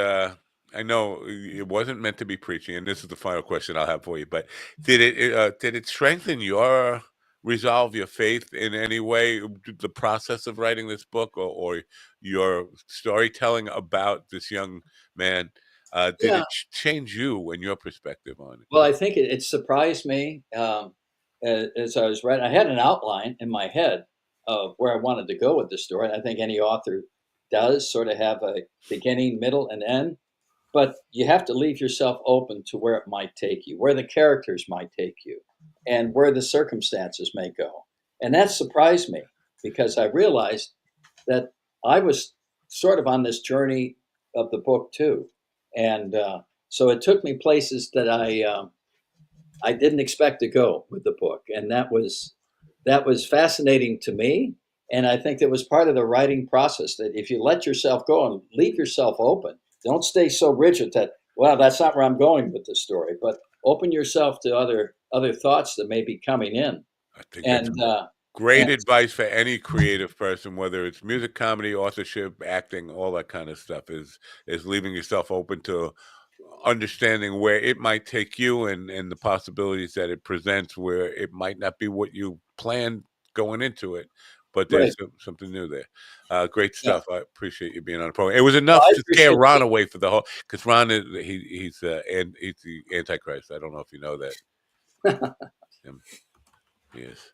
I know it wasn't meant to be preaching, and this is the final question I'll have for you, but did it strengthen your resolve, your faith in any way, the process of writing this book, or your storytelling about this young man? Did it change you and your perspective on it?
Well, I think it surprised me as I was writing. I had an outline in my head of where I wanted to go with the story. I think any author does sort of have a beginning, middle, and end. But you have to leave yourself open to where it might take you, where the characters might take you, and where the circumstances may go. And that surprised me because I realized that I was sort of on this journey of the book too. And so it took me places that I didn't expect to go with the book. And that was fascinating to me. And I think that was part of the writing process, that if you let yourself go and leave yourself open, don't stay so rigid that, well, that's not where I'm going with this story, but open yourself to other thoughts that may be coming in.
I think great advice for any creative person, whether it's music, comedy, authorship, acting, all that kind of stuff, is leaving yourself open to understanding where it might take you and the possibilities that it presents, where it might not be what you planned going into it, but there's something new there. Great stuff. I appreciate you being on the program. It was enough to scare Ron away for the whole, because Ron is he's the Antichrist. I don't know if you know that. Yes.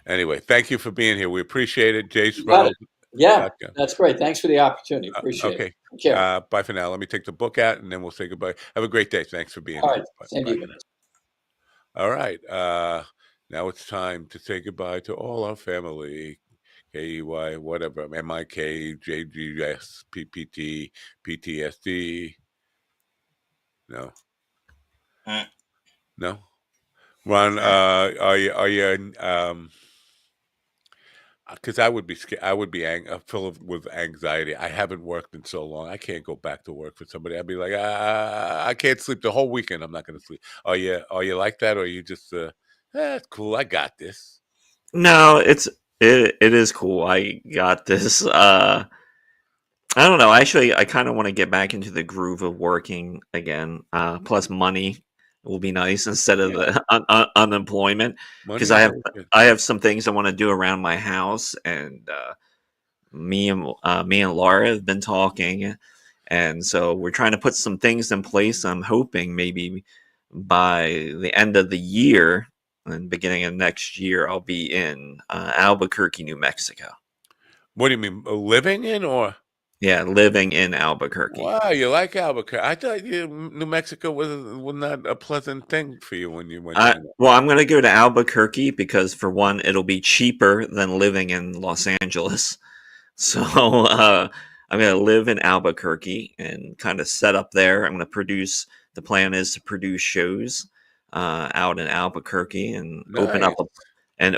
Anyway, thank you for being here. We appreciate it. Jay Sproul.
Yeah, that's great. Thanks for the opportunity. Appreciate it.
Okay. Bye for now. Let me take the book out, and then we'll say goodbye. Have a great day. Thanks for being here.
All right. Same to you.
All right. Now it's time to say goodbye to all our family. KEY, whatever. MIK, JGS, PPT, PTSD. No. No? Ron, are you because I would be scared. I would be full with anxiety. I haven't worked in so long. I can't go back to work for somebody. I'd be like, I can't sleep the whole weekend. I'm not going to sleep. Are you like that, or are you just, it's cool. I got this.
No, it is cool. I got this. I don't know. Actually, I kind of want to get back into the groove of working again. Plus, money will be nice instead of
Yeah,
the unemployment,
money
because
is always good.
I have some things I want to do around my house, and me and Laura have been talking, and so we're trying to put some things in place. I'm hoping maybe by the end of the year and beginning of next year, I'll be in Albuquerque, New Mexico.
What do you mean, living in or?
Yeah, living in Albuquerque.
Wow, you like Albuquerque? I thought New Mexico was not a pleasant thing for you when you went down there.
Well, I'm going to go to Albuquerque because, for one, it'll be cheaper than living in Los Angeles. So I'm going to live in Albuquerque and kind of set up there. I'm going to produce. The plan is to produce shows out in Albuquerque and
Nice.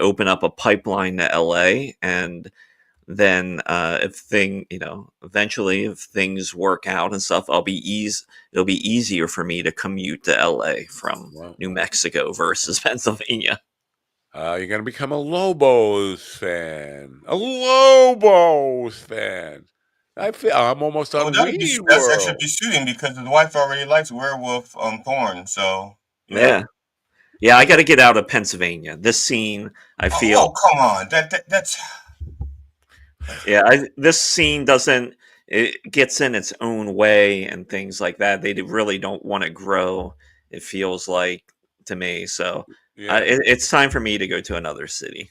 open up a pipeline to LA. And then eventually, if things work out and stuff, it'll be easier for me to commute to LA from New Mexico versus Pennsylvania.
You're gonna become a Lobos fan. A Lobos fan. I'm almost on Wii
that's actually
World.
be shooting because the wife already likes werewolf porn. So
Yeah. Yeah, I got to get out of Pennsylvania. This scene, I feel.
Oh, come on, that's.
Yeah, this scene doesn't. It gets in its own way and things like that. They really don't want to grow. It feels like to me. So
Yeah.
it's time for me to go to another city.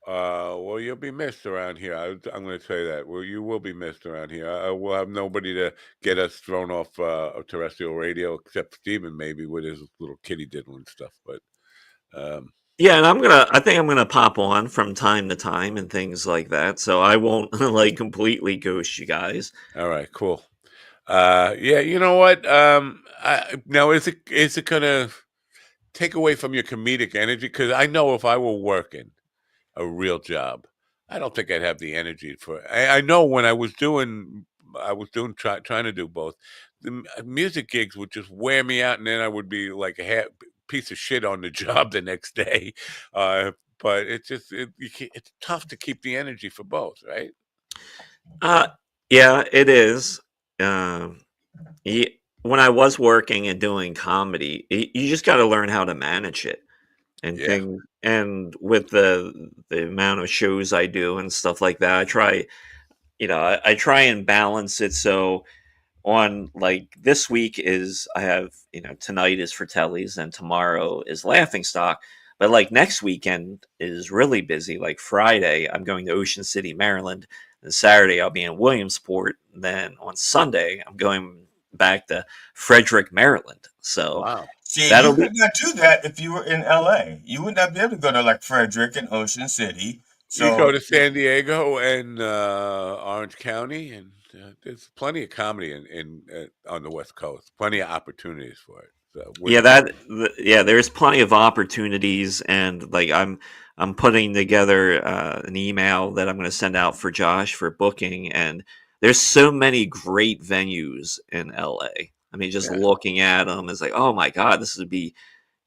Well, you'll be missed around here. I'm going to say that. Well, you will be missed around here. We'll have nobody to get us thrown off of terrestrial radio except Steven, maybe with his little kitty diddling stuff. But
yeah, and I think I'm gonna pop on from time to time and things like that. So I won't like completely ghost you guys.
All right, cool. Yeah, you know what? Now is it gonna take away from your comedic energy? Because I know if I were working a real job, I don't think I'd have the energy for. I know when trying to do both. The music gigs would just wear me out, and then I would be like a piece of shit on the job the next day. But it's tough to keep the energy for both, right?
Yeah, it is. When I was working and doing comedy, you just got to learn how to manage it and
Yeah.
things. And with the amount of shows I do and stuff like that, I try. I try and balance it. So on like this week is I have tonight is Fratelli's and tomorrow is Laughing Stock. But like next weekend is really busy. Like Friday, I'm going to Ocean City, Maryland. And Saturday, I'll be in Williamsport. And then on Sunday, I'm going back to Frederick, Maryland. So
wow.
See, you could not do that if you were in LA. You would not be able to go to like Frederick and Ocean City. So
you go to San Diego and Orange County, and there's plenty of comedy in on the West Coast. Plenty of opportunities for it. So
there's plenty of opportunities, and like I'm putting together an email that I'm going to send out for Josh for booking, and there's so many great venues in LA. I mean, just looking at them is like, oh my god, this would be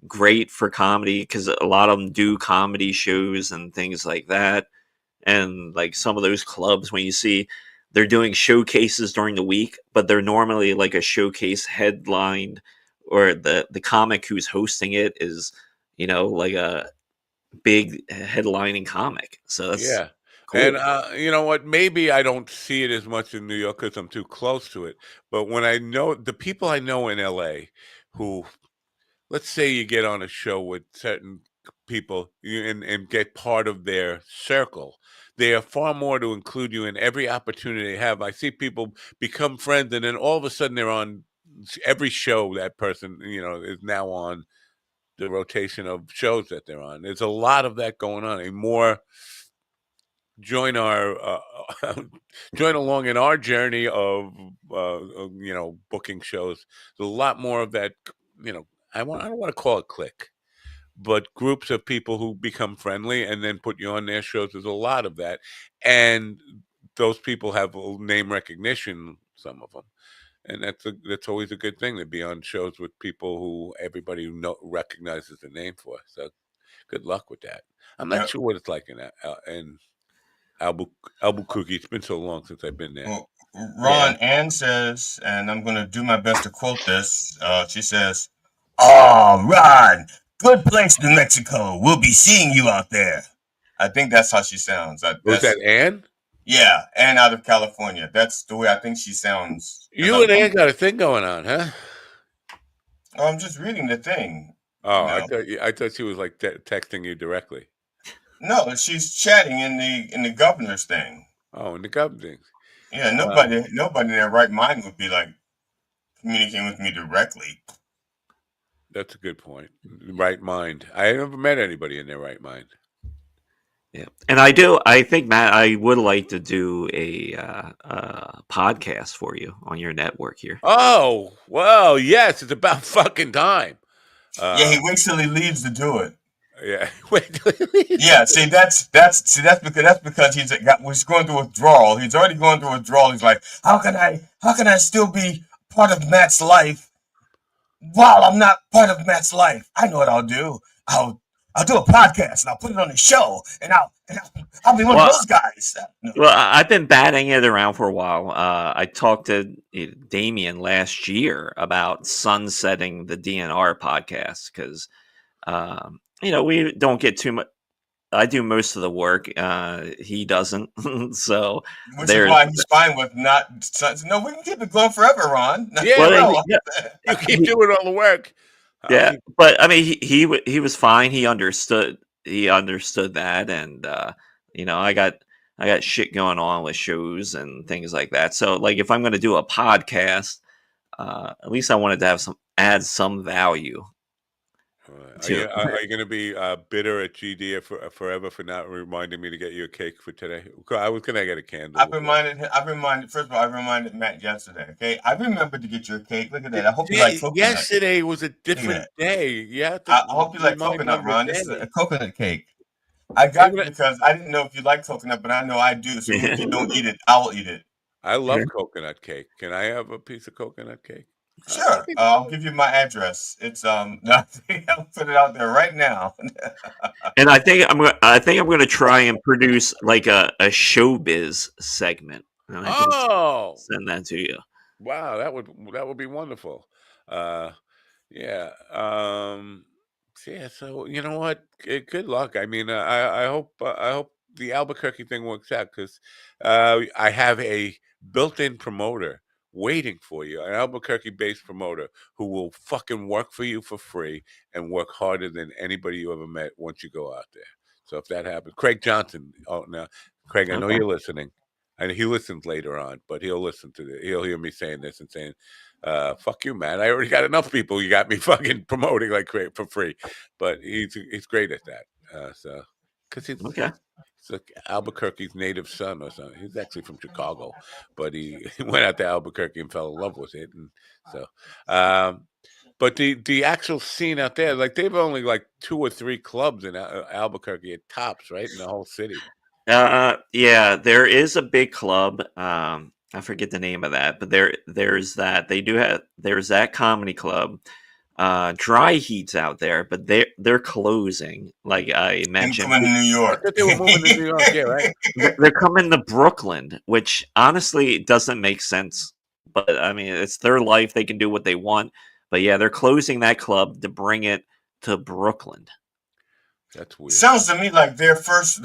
great for comedy because a lot of them do comedy shows and things like that. And like some of those clubs, when you see they're doing showcases during the week, but they're normally like a showcase headlined, or the comic who's hosting it is like a big headlining comic. So that's cool.
And you know what? Maybe I don't see it as much in New York because I'm too close to it. But when I know the people I know in LA, who, let's say you get on a show with certain people and get part of their circle, they are far more to include you in every opportunity they have. I see people become friends, and then all of a sudden they're on every show that person is now on the rotation of shows that they're on. There's a lot of that going on. A more join along in our journey of booking shows. There's a lot more of that. I don't want to call it click, but groups of people who become friendly and then put you on their shows. There's a lot of that, and those people have name recognition. Some of them. And that's always a good thing to be on shows with people who everybody recognizes the name for. So good luck with that. I'm not sure what it's like in Albuquerque. It's been so long since I've been there.
Well, Ron, Ann says, and I'm going to do my best to quote this. She says, "Oh, Ron, good place, New Mexico. We'll be seeing you out there." I think that's how she sounds.
Was that Ann?
Yeah, Ann out of California. That's the way I think she sounds.
You and Ann got a thing going on, huh?
I'm just reading the thing.
Oh, I thought she was like texting you directly.
No, she's chatting in the governor's thing.
Oh, in the governor's.
Yeah, nobody in their right mind would be like communicating with me directly.
That's a good point. Right mind. I never met anybody in their right mind.
Yeah, and I think, Matt, I would like to do a podcast for you on your network here.
Oh, well, yes, it's about fucking time.
Yeah, he waits till he leaves to do it.
Yeah, wait till he leaves.
Yeah, see, that's because he's going through withdrawal. He's already going through withdrawal. He's like, how can I still be part of Matt's life while I'm not part of Matt's life? I know what I'll do. I'll do a podcast and I'll put it on the show and I'll be one of those guys. No.
Well, I've been batting it around for a while. I talked to Damien last year about sunsetting the DNR podcast because, we don't get too much. I do most of the work. He doesn't. So
which is why he's fine with not. No, we can keep it going forever, Ron.
Yeah, you keep doing all the work.
Yeah, but I mean, he was fine. He understood. He understood that, and I got shit going on with shows and things like that. So, like, if I'm going to do a podcast, at least I wanted to add some value.
Are you going to be bitter at GD forever for not reminding me to get you a cake for today? I was going to get a candle.
First of all, I reminded Matt yesterday. Okay, I remembered to get you a cake. Look at that. I hope you like coconut.
Yesterday was a different day. Yeah,
I hope you like coconut, Ron. This is a coconut cake. I got it because I didn't know if you like coconut, but I know I do. So if you don't eat it, I will eat it.
I love coconut cake. Can I have a piece of coconut cake?
Sure. I'll give you my address. It's I'll put it out there right now.
And I think I'm gonna try and produce like a showbiz segment. And I can send that to you.
Wow, that would be wonderful. Yeah. Yeah. So you know what? Good luck. I mean, I hope the Albuquerque thing works out because I have a built-in promoter waiting for you, an Albuquerque-based promoter who will fucking work for you for free and work harder than anybody you ever met once you go out there. So if that happens, Craig Johnson. Oh, now, Craig, I know you're listening. And he listens later on, but he'll hear me saying this and saying, fuck you, man. I already got enough people you got me fucking promoting like Craig for free. But he's great at that. Because he's like Albuquerque's native son or something. He's actually from Chicago, but he went out to Albuquerque and fell in love with it. And so, but the actual scene out there, like they've only like 2 or 3 clubs in Albuquerque at tops, right, in the whole city.
Yeah, there is a big club. I forget the name of that, but there's that. There's that comedy club. Dry Heat's out there, but they're closing. Like I mentioned,
coming to New York.
I thought they were moving to New York. Yeah, right.
They're coming to Brooklyn, which honestly doesn't make sense. But I mean, it's their life; they can do what they want. But yeah, they're closing that club to bring it to Brooklyn.
That's weird.
Sounds to me like their first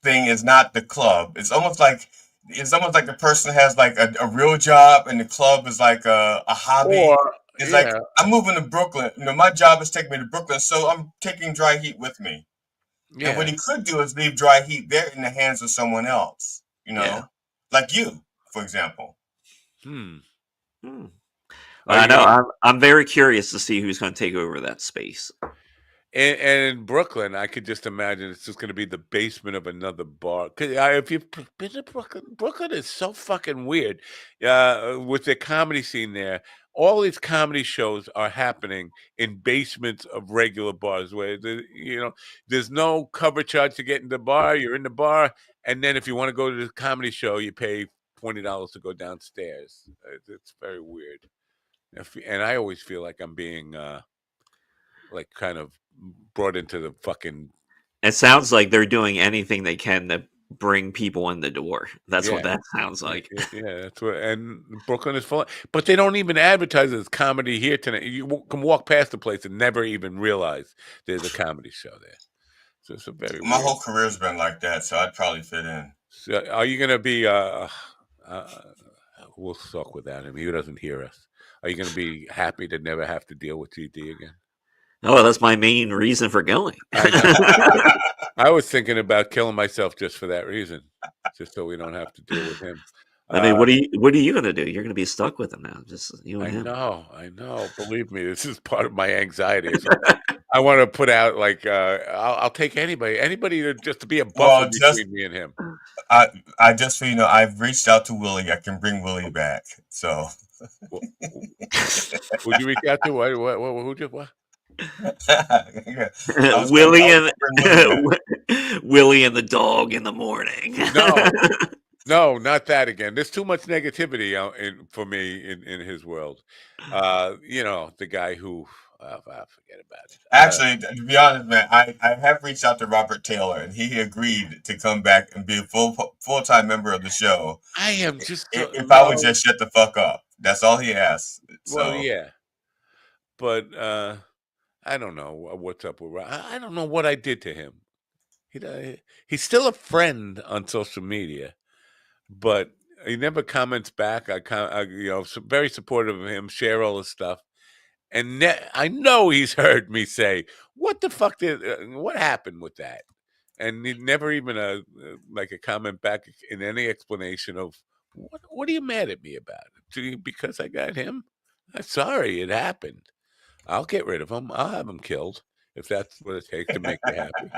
thing is not the club. It's almost like the person has like a real job and the club is like a hobby. It's like, I'm moving to Brooklyn. My job is taking me to Brooklyn, so I'm taking Dry Heat with me. Yeah. And what he could do is leave Dry Heat there in the hands of someone else. Like you, for example.
I know. I'm very curious to see who's going to take over that space.
And in Brooklyn, I could just imagine it's just going to be the basement of another bar. Because if you've been to Brooklyn, Brooklyn is so fucking weird with the comedy scene there. all these comedy shows are happening in basements of regular bars where there's no cover charge to get in the bar. You're in the bar, and then if you want to go to the comedy show, you pay $20 to go downstairs. It's very weird, and I always feel like I'm being like kind of brought into the fucking.
It sounds like they're doing anything they can to bring people in the door. That's what that sounds like.
Yeah, that's what. And Brooklyn is full, but they don't even advertise as comedy here tonight. You can walk past the place and never even realize there's a comedy show there. So it's a very.
My whole career's been like that, so I'd probably fit in.
So are you gonna be? We'll talk without him. He doesn't hear us. Are you gonna be happy to never have to deal with TD again?
Oh, that's my main reason for going.
I was thinking about killing myself just for that reason, just so we don't have to deal with him.
I mean, what are you going to do? You're going to be stuck with him now. Just you and him.
I know. Believe me, this is part of my anxiety. I want to put out like I'll take anybody to be a buffer between me and him.
I just so you know, I've reached out to Willie. I can bring Willie back. So,
would you reach out to what?
Willie and the dog in the morning.
No, not that again. There's too much negativity for me in his world. The guy who I forget about it.
Actually, to be honest, man, I have reached out to Robert Taylor, and he agreed to come back and be a full-time member of the show.
I am just
if I would just shut the fuck up. That's all he asked.
Well, yeah, but I don't know what's up with. I don't know what I did to him. He's still a friend on social media, but he never comments back. Very supportive of him, share all his stuff, and I know he's heard me say, "What the fuck what happened with that?" And he never even a comment back in any explanation of what are you mad at me about? Because I got him? I'm sorry, it happened. I'll get rid of him. I'll have him killed if that's what it takes to make you happy.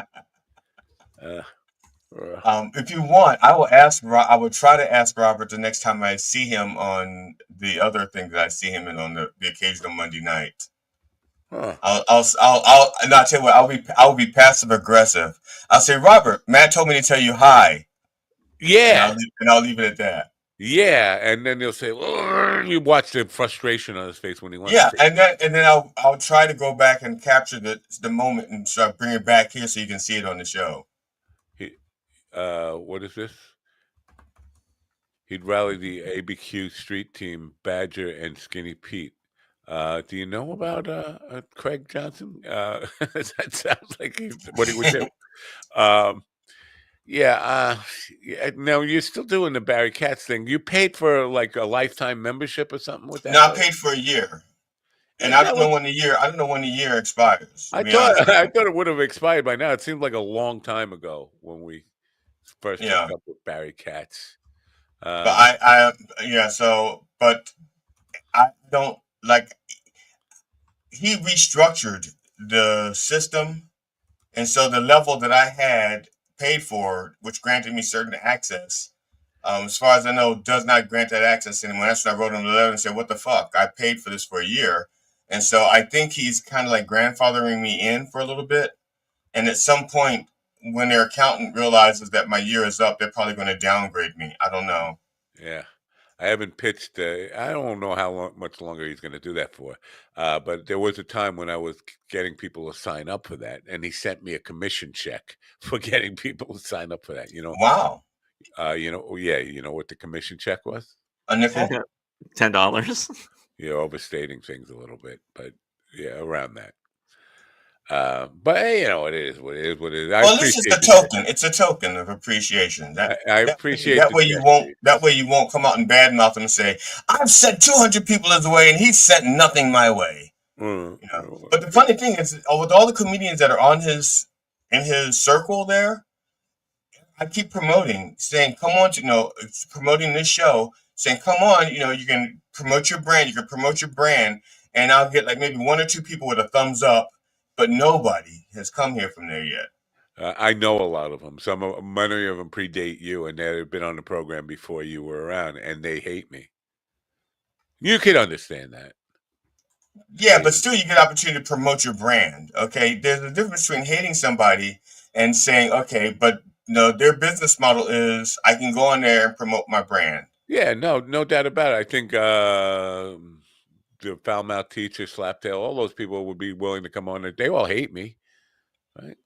If you want, I will ask. I will try to ask Robert the next time I see him on the other thing that I see him in on the occasional Monday night.
Huh.
I'll not tell you what. I'll be passive aggressive. I'll say, Robert, Matt told me to tell you hi.
Yeah,
and I'll leave it at that.
Yeah, and then they'll say, you watch the frustration on his face when he wants.
Yeah, and then I'll try to go back and capture the moment and start bring it back here so you can see it on the show.
What is this? He'd rally the ABQ street team, Badger and Skinny Pete. Do you know about Craig Johnson? That sounds like what he would do. No, you're still doing the Barry Katz thing. You paid for like a lifetime membership or something with that?
No, I paid for a year, and I don't know when the year expires.
I thought it would have expired by now. It seemed like a long time ago when we first hooked up with Barry Katz.
But but I don't like. He restructured the system, and so the level that I had paid for, which granted me certain access, as far as I know, does not grant that access anymore. That's when I wrote him a letter and said, "What the fuck? I paid for this for a year," and so I think he's kind of like grandfathering me in for a little bit. And at some point, when their accountant realizes that my year is up, they're probably going to downgrade me. I don't know.
Yeah. I haven't pitched. I don't know how much longer he's going to do that for. But there was a time when I was getting people to sign up for that, and he sent me a commission check for getting people to sign up for that.
Wow.
You know what the commission check was?
A nickel.
$10.
You're overstating things a little bit, but yeah, around that. But hey, it is what it is. What it is.
Well, this is a token. It's a token of appreciation.
I appreciate
that way. You won't come out and badmouth him and say, "I've sent 200 people his way, and he's sent nothing my way." But the funny thing is, with all the comedians that are in his circle there, I keep promoting, saying, "Come on," promoting this show, saying, "Come on, you can promote your brand. You can promote your brand," and I'll get like maybe one or two people with a thumbs up. But nobody has come here from there yet.
I know a lot of them. Many of them predate you, and they've been on the program before you were around, and they hate me. You can understand that.
Yeah, but still you get an opportunity to promote your brand. Okay, there's a difference between hating somebody and saying, okay, but no, their business model is I can go on there and promote my brand.
Yeah, no doubt about it. I think the foul mouth teacher, Slaptail, all those people would be willing to come on there. They all hate me, right?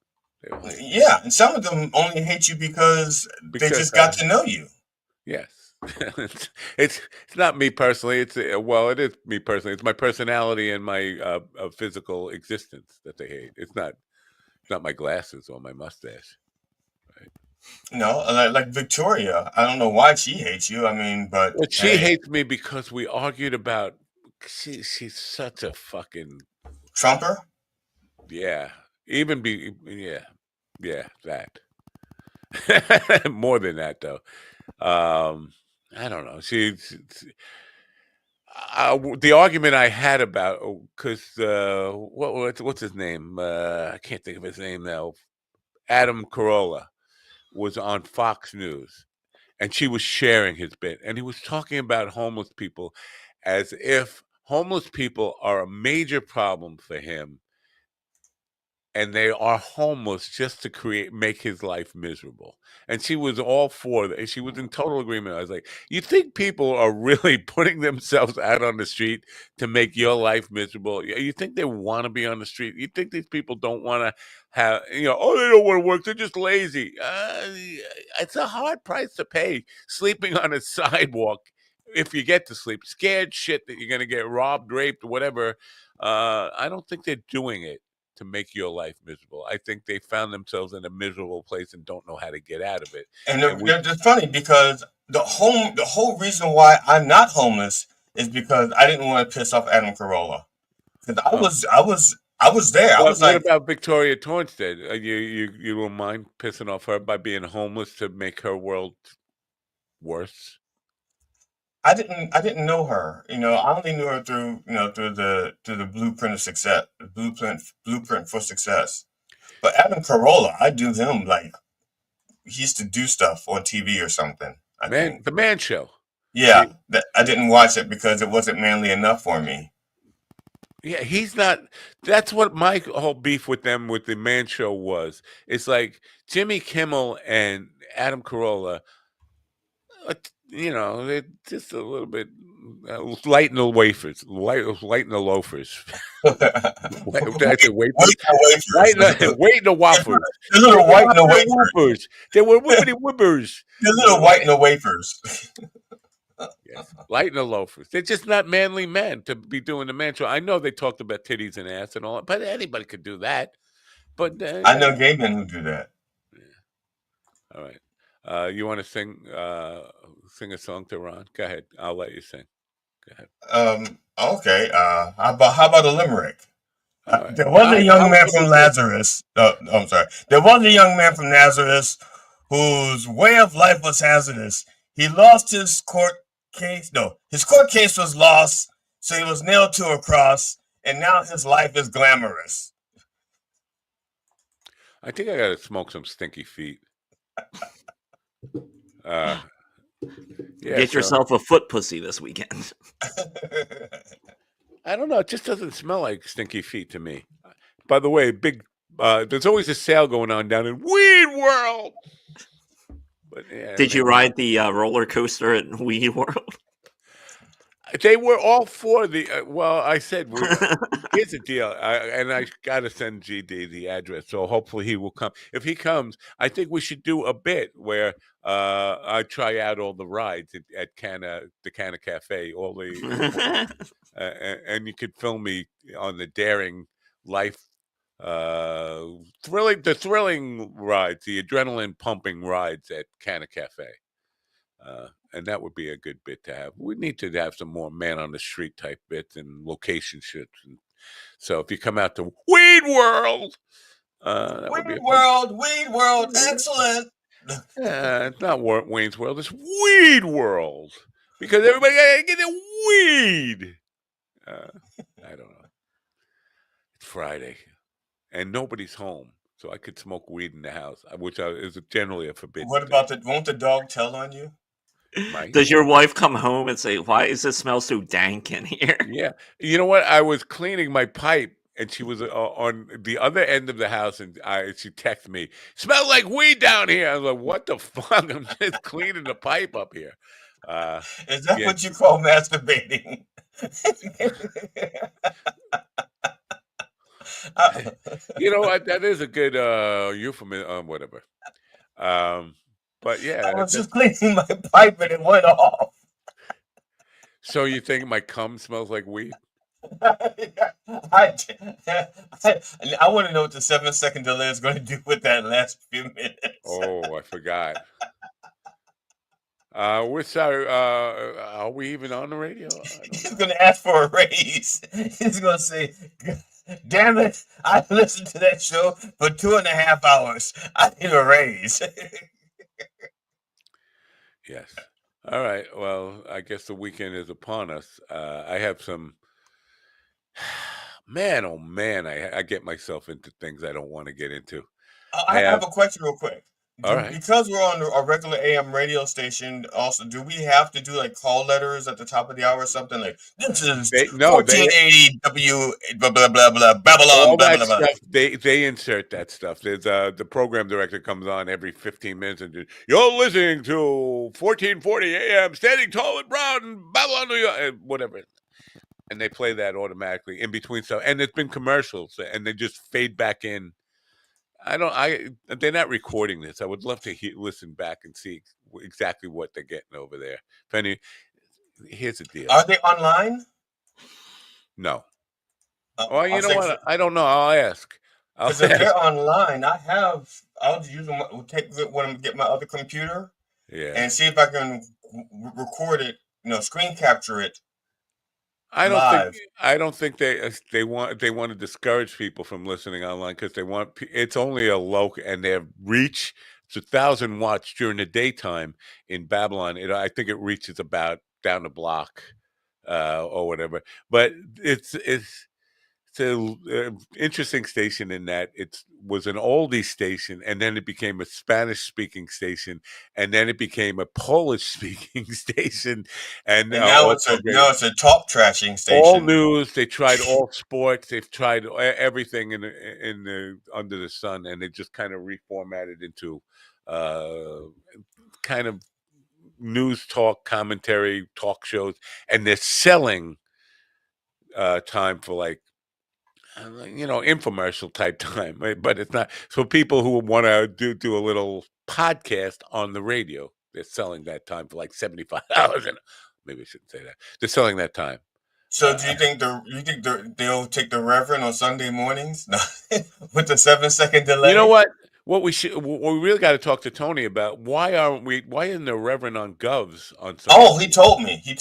They all hate me.
Yeah, and some of them only hate you because they just got to know you.
Yes, it's not me personally. It's well, it is me personally. It's my personality and my physical existence that they hate. It's not my glasses or my mustache. Right?
No, like Victoria. I don't know why she hates you. I mean, but
Well, she
hey,
hates me because we argued about. She's such a fucking
Trumper.
Yeah, that. More than that, though. I don't know. The argument I had about because what's his name? I can't think of his name now. Adam Carolla was on Fox News, and she was sharing his bit, and he was talking about homeless people as if homeless people are a major problem for him, and they are homeless just to make his life miserable. And she was all for that. She was in total agreement. I was like, you think people are really putting themselves out on the street to make your life miserable? You think they want to be on the street? You think these people don't want to have, they don't want to work. They're just lazy. It's a hard price to pay sleeping on a sidewalk. If you get to sleep, scared shit that you're going to get robbed, raped, whatever. I don't think they're doing it to make your life miserable. I think they found themselves in a miserable place and don't know how to get out of it.
And it's funny because the whole reason why I'm not homeless is because I didn't want to piss off Adam Carolla. Because I was there. I was
what
like,
about Victoria Tornstead? You don't mind pissing off her by being homeless to make her world worse?
I didn't know her. I only knew her through the blueprint of success, blueprint for success. But Adam Carolla, I do him like he used to do stuff on TV or something. I think
the Man Show.
Yeah, I didn't watch it because it wasn't manly enough for me.
Yeah, he's not. That's what my whole beef with them with the Man Show was. It's like Jimmy Kimmel and Adam Carolla. They're just a little bit lighten the wafers, lighten the loafers. Did I say wafers? Lighten the wafers.
The little white in the wafers.
They were whippity whippers.
The little white in the wafers.
Yes, lighten the loafers. They're just not manly men to be doing the man show. I know they talked about titties and ass and all, but anybody could do that. But
I know gay men who do that.
Yeah. All right. You want to sing a song to Ron? Go ahead. I'll let you sing. Go ahead.
Okay. How about a limerick? There was a young man from Lazarus. I'm sorry. There was a young man from Nazareth whose way of life was hazardous. He lost his court case. No, his court case was lost, so he was nailed to a cross, and now his life is glamorous.
I think I gotta smoke some stinky feet.
Get yourself a foot pussy this weekend.
I don't know. It just doesn't smell like stinky feet to me. By the way, there's always a sale going on down in Weed World. But yeah,
Did you ride the roller coaster at Weed World?
They were all for the. Well, I said, here's the deal, and I got to send GD the address, so hopefully he will come. If he comes, I think we should do a bit where I try out all the rides at the Canna Cafe, and you could film me on the daring life, thrilling rides, the adrenaline pumping rides at Canna Cafe. And that would be a good bit to have. We need to have some more man on the street type bits and location shit. And so if you come out to Weed World,
Weed World, excellent.
It's not Wayne's World. It's Weed World because everybody gotta get their weed. I don't know. It's Friday, and nobody's home, so I could smoke weed in the house, which is generally a forbidden.
What about won't the dog tell on you?
Does your wife come home and say, "Why does it smell so dank in here?"
Yeah. You know what? I was cleaning my pipe, and she was on the other end of the house, and she texted me, "Smell like weed down here." I was like, "What the fuck? I'm just cleaning the pipe up here."
Is that what you call masturbating?
You know what? That is a good euphemism, whatever. But yeah,
I was just cleaning my pipe and it went off.
So you think my cum smells like weed?
I want to know what the 7-second delay is going to do with that last few minutes.
Oh, I forgot. We're sorry. Are we even on the radio?
He's going to ask for a raise. He's going to say, "Damn it! I listened to that show for 2.5 hours. I need a raise."
Yes. All right. Well, I guess the weekend is upon us. I have some. Man, oh man, I get myself into things I don't want to get into.
I have a question real quick.
All right.
Because we're on a regular AM radio station, also, do we have to do like call letters at the top of the hour or something? Like, this is 1480 W blah blah blah blah Babylon.
All
blah,
that
blah, blah.
stuff, they insert that stuff. There's the program director comes on every 15 minutes and you're listening to 1440 AM, standing tall and proud in Babylon, New York, and whatever. And they play that automatically in between stuff. And it's been commercials, and they just fade back in. They're not recording this. I would love to listen back and see exactly what they're getting over there. Here's the deal.
Are they online?
No. Well, you know what? I don't know. I'll ask.
Because if they're online, I'll use them. Take when I get my other computer, and see if I can record it. Screen capture it.
I don't think they want to discourage people from listening online because it's only a local, and their reach, it's 1,000 watts during the daytime in Babylon. I think it reaches about down the block or whatever. But it's an interesting station in that it was an oldie station, and then it became a Spanish-speaking station, and then it became a Polish-speaking station, and
now it's a talk trashing station.
All news. They tried all sports. They've tried everything in the under the sun, and they just kind of reformatted into kind of news talk, commentary, talk shows, and they're selling time for like infomercial type time, right? But it's not. So people who want to do a little podcast on the radio, they're selling that time for like $75. And maybe I shouldn't say that. They're selling that time.
So do you think they'll take the Reverend on Sunday mornings with the 7-second delay?
You know what? What we really got to talk to Tony about, why isn't the Reverend on Govs on Sunday?
Oh, he told me. He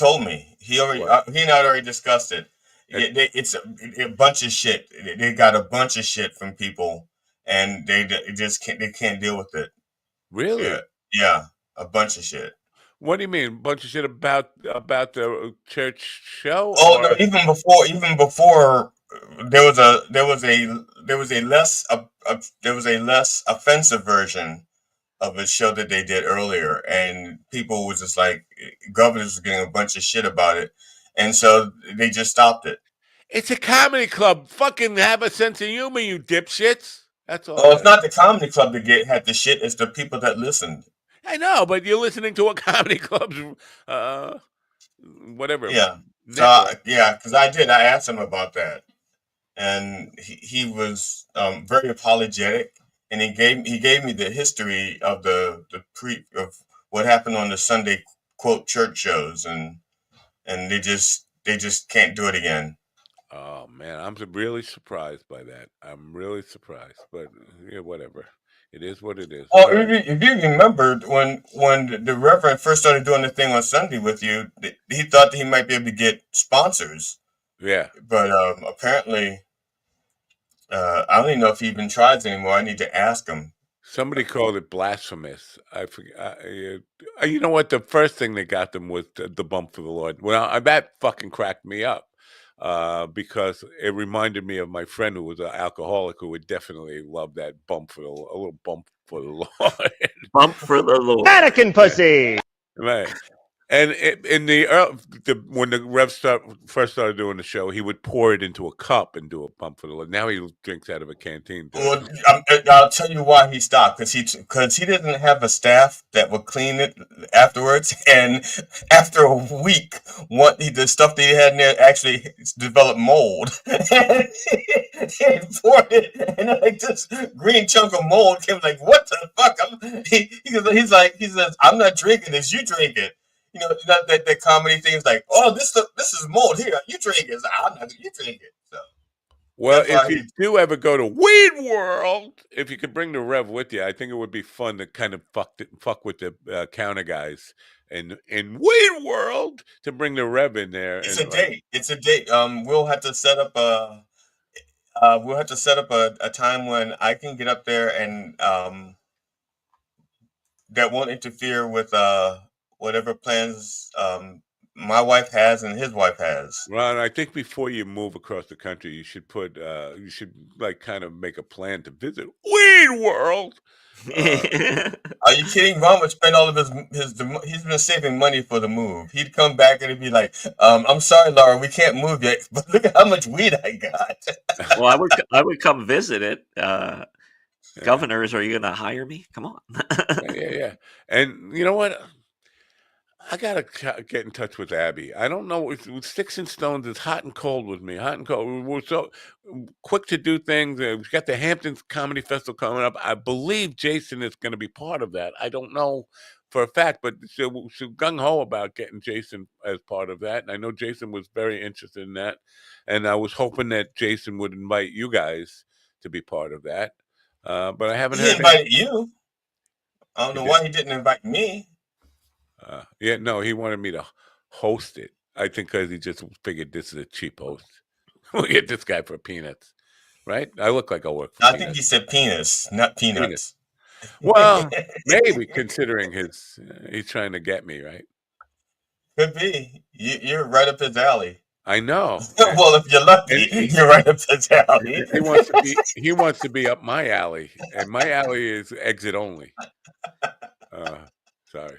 and I already discussed it. It's a bunch of shit. They got a bunch of shit from people, and they can't deal with it.
Really?
Yeah, a bunch of shit.
What do you mean, a bunch of shit about the church show?
Oh, no, even before there was a less offensive version of a show that they did earlier, and people was just like, governors were getting a bunch of shit about it. And so they just stopped it.
It's a comedy club. Fucking have a sense of humor, you dipshits. That's all.
Oh, it's not the comedy club that had the shit. It's the people that listened.
I know, but you're listening to a comedy club's whatever.
Yeah. Because I asked him about that, and he was very apologetic, and he gave me the history of of what happened on the Sunday quote church shows, and they just can't do it again.
Oh man, I'm really surprised by that. I'm really surprised, but yeah, whatever. It is what it is.
Well, if you remember when the Reverend first started doing the thing on Sunday with you, he thought that he might be able to get sponsors.
Yeah,
but apparently, I don't even know if he even tries anymore. I need to ask him.
Somebody called it blasphemous. I forget. You know what? The first thing that got them was the bump for the Lord. Well, that fucking cracked me up because it reminded me of my friend who was an alcoholic who would definitely love that a little bump for the Lord.
Bump for the Lord.
Mannequin pussy.
Right. And when the Rev first started doing the show, he would pour it into a cup and do a pump for the lid. Now he drinks out of a canteen.
Well, I'll tell you why he stopped, because he didn't have a staff that would clean it afterwards, and after a week, the stuff that he had in there actually developed mold. And he poured it, and like this green chunk of mold came. Like, what the fuck? He says, I'm not drinking this. You drink it. You know, that comedy thing is like, oh, this is mold. Here, you drink it. I'm not. You drink it. So.
Well, if you do ever go to Weed World, if you could bring the Rev with you, I think it would be fun to kind of fuck with the counter guys in Weed World to bring the Rev in there.
It's a date. It's a date. We'll have to set up a time when I can get up there and that won't interfere with whatever plans my wife has and his wife has.
Ron, I think before you move across the country, you should like kind of make a plan to visit Weed World.
Are you kidding? Ron would spend all of he's been saving money for the move. He'd come back and he'd be like, I'm sorry, Laura, we can't move yet, but look at how much weed I got.
Well, I would come visit it. Governors, are you going to hire me? Come on.
yeah. And you know what? I gotta get in touch with Abby. I don't know. With Sticks and Stones, it's hot and cold with me. Hot and cold. We're so quick to do things. We've got the Hamptons Comedy Festival coming up. I believe Jason is going to be part of that. I don't know for a fact, but she's gung ho about getting Jason as part of that. And I know Jason was very interested in that. And I was hoping that Jason would invite you guys to be part of that. But I haven't heard.
He invited you. I don't know why he didn't invite me.
Yeah, no, he wanted me to host it. I think because he just figured this is a cheap host. We'll get this guy for peanuts, right? I look like I'll work for
peanuts. I think he said penis, not peanuts.
Well, maybe considering he's trying to get me, right?
Could be. You're right up his alley.
I know.
Well, if you're lucky, you're right up his alley.
He wants to be up my alley, and my alley is exit only. Sorry.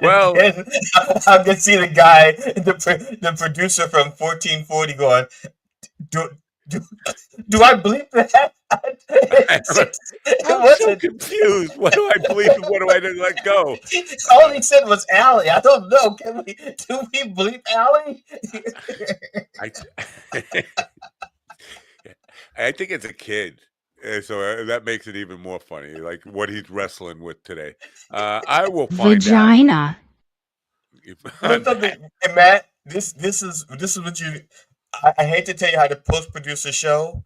Well,
I can see the guy, the producer from 1440, going, "Do I bleep that?"
I'm so confused. What do I bleep and what do I let go?
All he said was Allie. I don't know. Do we bleep Allie?
I think it's a kid. So that makes it even more funny, like what he's wrestling with today. I will find
Vagina.
Out. Hey, Matt, this is what you. I hate to tell you how to post-produce a show,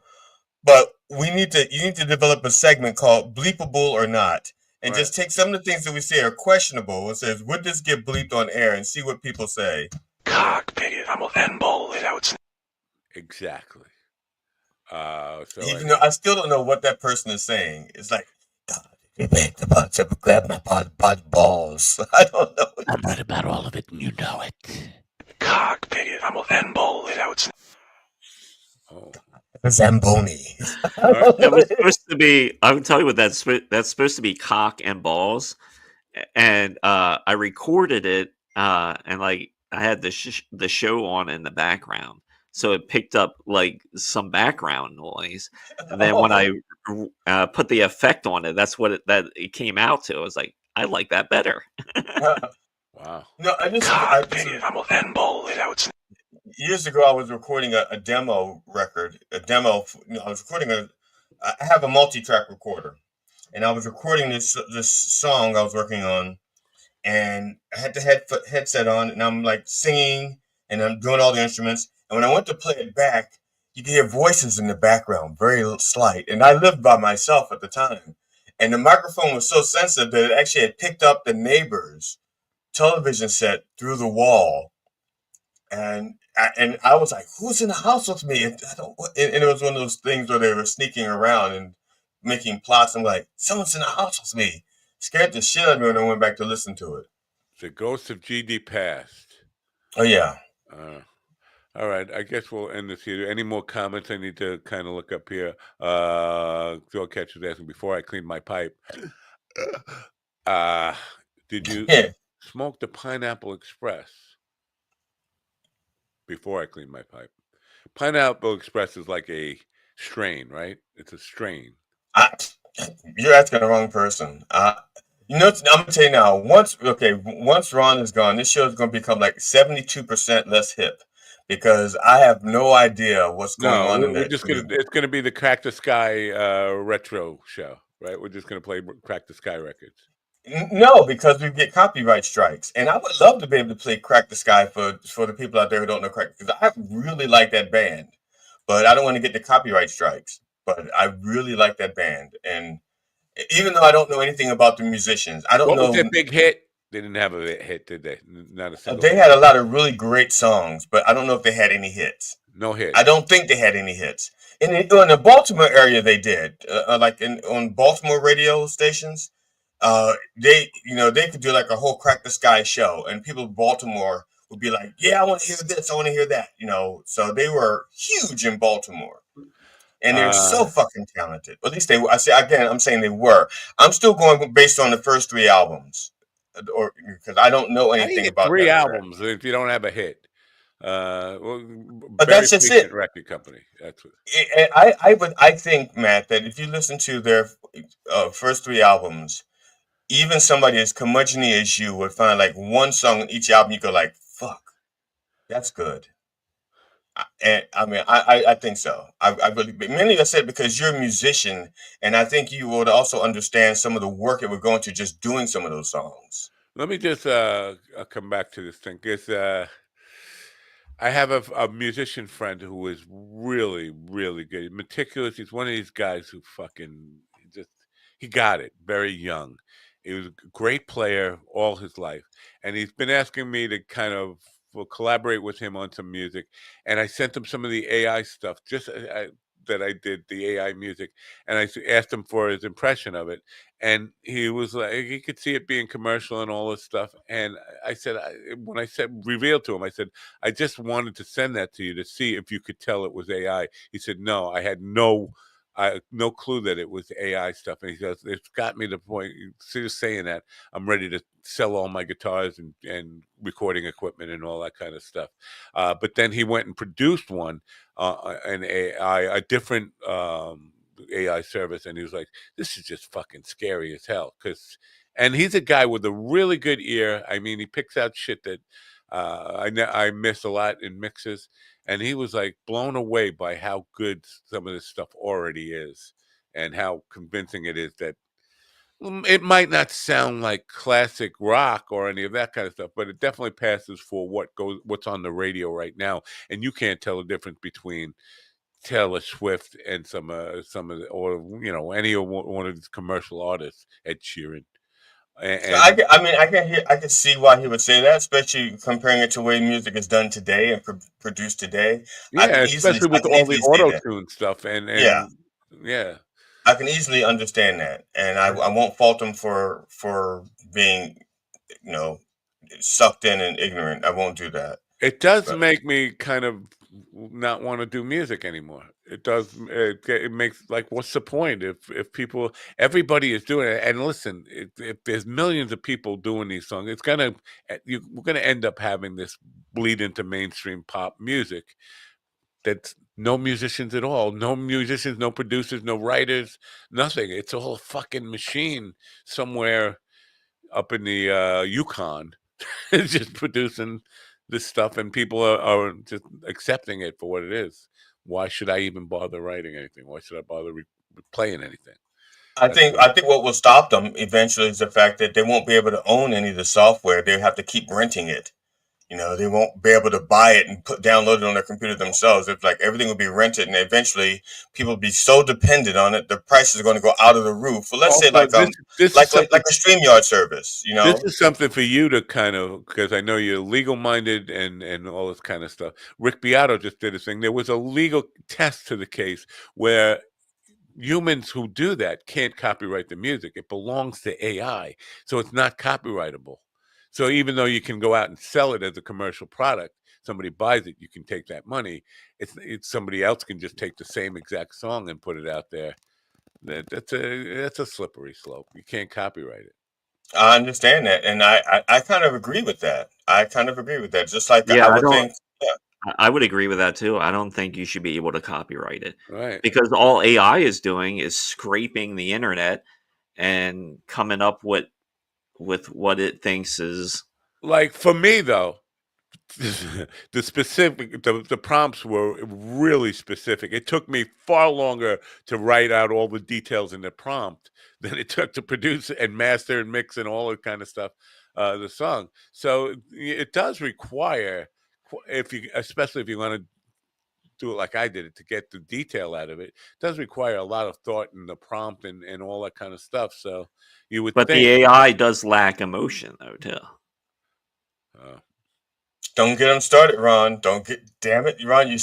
but you need to develop a segment called "Bleepable or Not," and just take some of the things that we say are questionable and says, "Would this get bleeped on air?" and see what people say.
Cock bigot, I'm a ball.
Exactly.
So even though I still don't know what that person is saying. It's like, God, you made the butt to grab my balls. I don't know.
I'm right about all of it, and you know it. Cock bigot, I'm a ball.
Zamboni.
It was supposed to be. I would tell you what that's supposed to be. Cock and balls, and I recorded it, and like I had the show on in the background. So it picked up like some background noise, and then when I put the effect on it, that's what it came out to. I was like, I like that better.
Wow.
No, years ago, I was recording a demo record. I was recording I have a multi-track recorder, and I was recording this song I was working on, and I had the headset on, and I'm like singing, and I'm doing all the instruments. And when I went to play it back, you could hear voices in the background, very slight. And I lived by myself at the time. And the microphone was so sensitive that it actually had picked up the neighbor's television set through the wall. And I was like, who's in the house with me? And it was one of those things where they were sneaking around and making plots. I'm like, someone's in the house with me. Scared the shit out of me when I went back to listen to it.
The ghost of GD Past.
Oh, yeah.
All right, I guess we'll end this here. Any more comments I need to kind of look up here? Phil Catch was asking before I clean my pipe. Did you smoke the Pineapple Express before I cleaned my pipe? Pineapple Express is like a strain, right? It's a strain.
You're asking the wrong person. I'm gonna tell you now. Once Ron is gone, this show is gonna become like 72% less hip because I have no idea what's going on in
We're
that.
just gonna. It's gonna be the Crack the Sky retro show, right? We're just gonna play Crack the Sky records.
No, because we get copyright strikes, and I would love to be able to play "Crack the Sky" for the people out there who don't know Crack, because I really like that band, but I don't want to get the copyright strikes. But I really like that band, and even though I don't know anything about the musicians, I don't
What was
know.
their big hit? They didn't have a hit, did they? Not a single.
They had a lot of really great songs, but I don't know if they had any hits.
No hits.
I don't think they had any hits. In the Baltimore area, they did, like on Baltimore radio stations. They could do like a whole Crack the Sky show, and people in Baltimore would be like, "Yeah, I want to hear this, I want to hear that." So they were huge in Baltimore, and they're so fucking talented. At least they were. I'm saying they were. I'm still going based on the first 3 albums, or because I don't know anything about
3
that
albums if you don't have a hit.
But that's just it.
Record company. That's what.
I think, Matt, that if you listen to their first 3 albums, even somebody as curmudgeon-y as you would find like one song on each album you go like, "Fuck, that's good." And I mean, I think so. I really, mainly I said because you're a musician, and I think you would also understand some of the work it would go into just doing some of those songs.
Let me just come back to this thing because I have a musician friend who is really, really good, meticulous. He's one of these guys who fucking he got it very young. He was a great player all his life, and he's been asking me to kind of collaborate with him on some music. And I sent him some of the AI stuff, that I did the AI music, and I asked him for his impression of it, and he was like, he could see it being commercial and all this stuff. And I said, when I revealed to him, I said, I just wanted to send that to you to see if you could tell it was AI. He said, no, I had no clue that it was AI stuff. And he goes, it's got me to the point, just saying that, I'm ready to sell all my guitars and recording equipment and all that kind of stuff. But then he went and produced one, an AI, a different AI service. And he was like, this is just fucking scary as hell. And he's a guy with a really good ear. I mean, he picks out shit that I miss a lot in mixes. And he was like blown away by how good some of this stuff already is and how convincing it is that it might not sound like classic rock or any of that kind of stuff, but it definitely passes for what's on the radio right now. And you can't tell the difference between Taylor Swift and some of the, or any of one of these commercial artists, Ed Sheeran.
I can see why he would say that, especially comparing it to the way music is done today and produced today.
Yeah, especially with all the auto-tune stuff, and yeah.
I can easily understand that, and I won't fault him for being, sucked in and ignorant. I won't do that.
It does make me kind of not want to do music anymore. It does. It makes, like, what's the point if everybody is doing it? And listen, if there's millions of people doing these songs, we're gonna end up having this bleed into mainstream pop music. That's no musicians at all. No musicians, no producers, no writers, nothing. It's all a fucking machine somewhere up in the Yukon, just producing this stuff, and people are just accepting it for what it is. Why should I even bother writing anything? Why should I bother playing anything?
I think what will stop them eventually is the fact that they won't be able to own any of the software. They have to keep renting it. They won't be able to buy it and download it on their computer themselves. It's like everything will be rented, and eventually people will be so dependent on it, the prices are going to go out of the roof. Well, let's say like a StreamYard service.
This is something for you to kind of, because I know you're legal minded and all this kind of stuff. Rick Beato just did a thing. There was a legal test to the case where humans who do that can't copyright the music. It belongs to AI, so it's not copyrightable. So even though you can go out and sell it as a commercial product, somebody buys it, you can take that money. It's somebody else can just take the same exact song and put it out there. That's a slippery slope. You can't copyright it.
I understand that, and I kind of agree with that. I kind of agree with that. Just like
Yeah,
I
I
would
don't.
think, yeah.
I would agree with that too. I don't think you should be able to copyright it
Right.
because all AI is doing is scraping the internet and coming up with what it thinks is.
Like for me though, the prompts were really specific. It took me far longer to write out all the details in the prompt than it took to produce and master and mix and all that kind of stuff, the song. So it does require, especially if you want to do it like I did it to get the detail out of it, does require a lot of thought in the prompt and all that kind of stuff. So you would
But
think.
the AI does lack emotion though too.
Don't get him started, Ron. Don't get. Damn it, Ron. You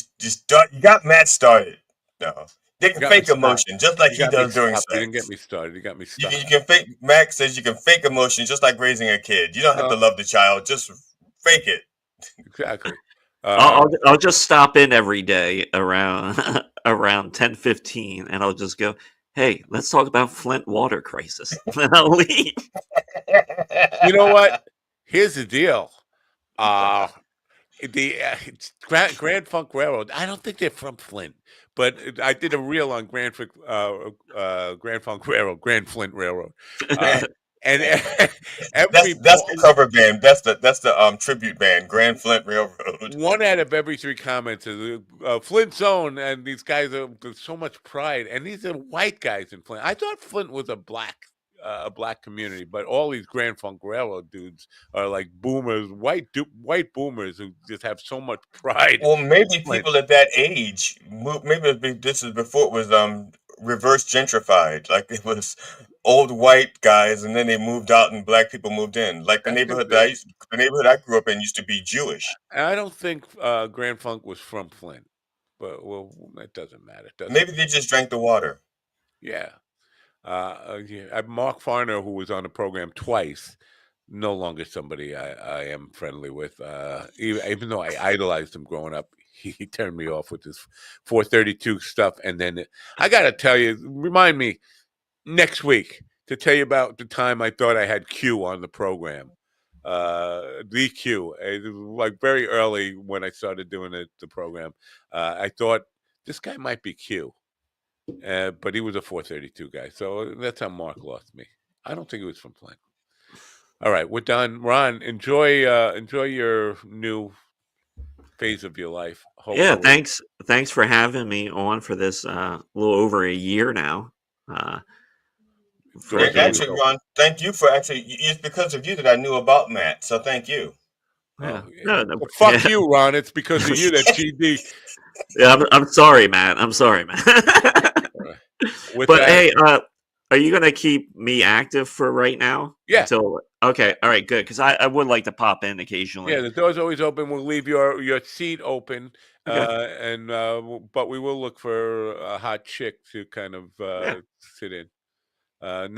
got Matt started. No, they can fake emotion just like he does during sex.
You didn't get me started. You got me
You
stopped.
can fake. Max says you can fake emotion just like raising a kid. You don't have to love the child. Just fake it.
Exactly.
I'll just stop in every day around around 10:15, and I'll just go, "Hey, let's talk about Flint water crisis." Then I'll leave.
You know what? Here's the deal. The Grand Funk Railroad. I don't think they're from Flint, but I did a reel on Grand Funk Railroad, Grand Flint Railroad, and every
that's the cover band. That's the tribute band, Grand Flint Railroad.
1 out of every 3 comments is Flint Zone, and these guys there's so much pride, and these are white guys in Flint. I thought Flint was a black community, but all these Grand Funk Railroad dudes are like boomers, white boomers who just have so much pride.
Well, maybe people at that age, maybe this is before it was reverse gentrified. Like it was old white guys, and then they moved out, and black people moved in. Like the neighborhood I grew up in used to be Jewish.
I don't think Grand Funk was from Flint, but well, it doesn't matter.
Maybe they just drank the water.
Yeah. Mark Farner, who was on the program twice, no longer somebody I am friendly with. Even though I idolized him growing up, he turned me off with his 432 stuff. And then I got to tell you, remind me next week to tell you about the time I thought I had Q on the program. The Q. It was like very early when I started doing the program. I thought this guy might be Q. But he was a 432 guy, so that's how Mark lost me. I don't think he was from Flint. All right, we're done. Ron, enjoy your new phase of your life. Hopefully.
Yeah, thanks for having me on for this little over a year now.
Actually, Ron, thank you for it's because of you that I knew about Matt, so thank you.
Yeah.
Well, fuck you, Ron. It's because of you that GD.
Yeah, I'm sorry, Matt. I'm sorry, Matt. Hey, are you gonna keep me active for right now?
Yeah.
Okay. All right. Good. Because I would like to pop in occasionally.
Yeah, the door's always open. We'll leave your seat open,
Okay.
but we will look for a hot chick to kind of sit in. I'm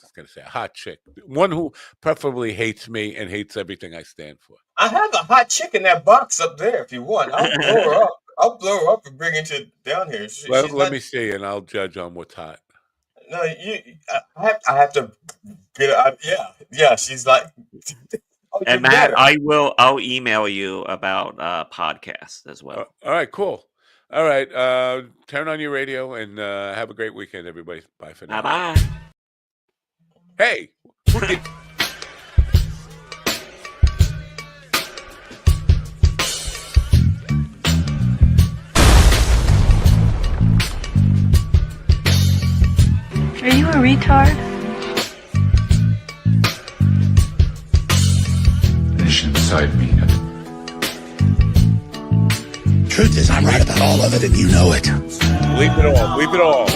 just gonna say a hot chick, one who preferably hates me and hates everything I stand for.
I have a hot chick in that box up there. If you want, I'll blow her up. I'll blow her up and bring her down here.
Let me see, and I'll judge on what's hot.
No, I have to get her. Yeah. She's like.
And Matt, I'll email you about podcasts as well.
All right, cool. All right, turn on your radio and have a great weekend, everybody. Bye for now.
Bye.
Hey.
Are you a retard?
Fish inside me.
Truth is, I'm right about all of it, and you know it.
Leave it all. Leave it all.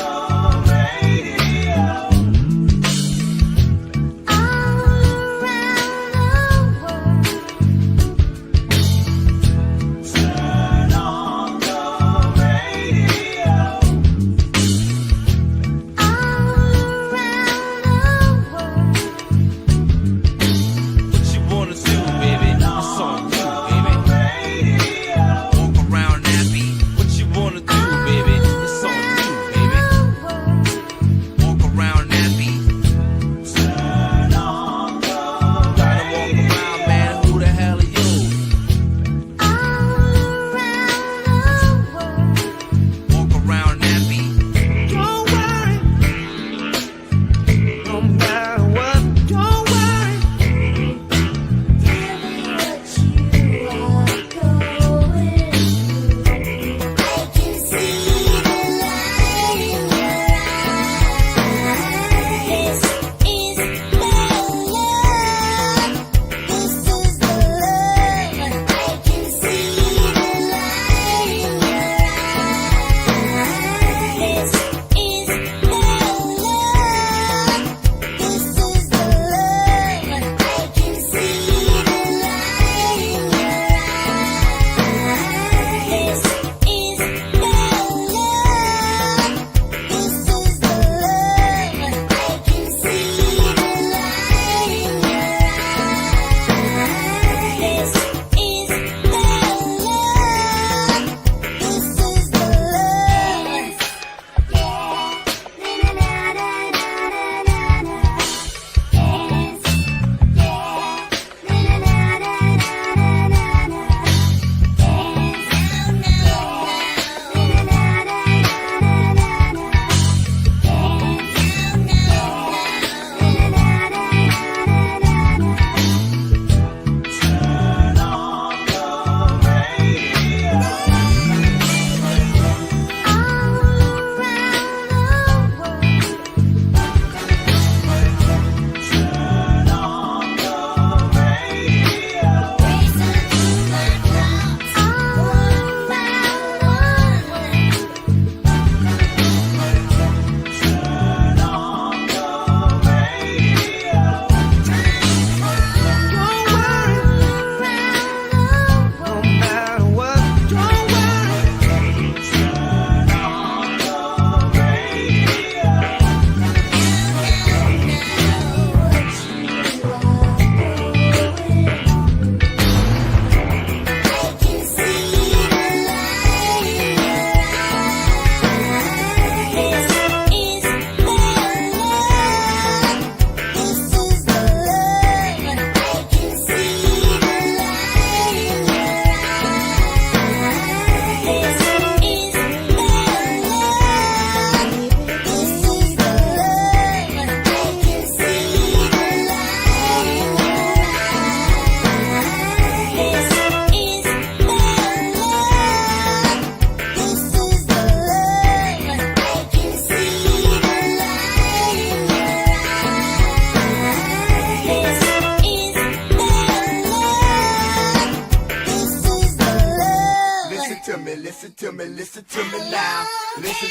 me, listen to me, listen to me now. Listen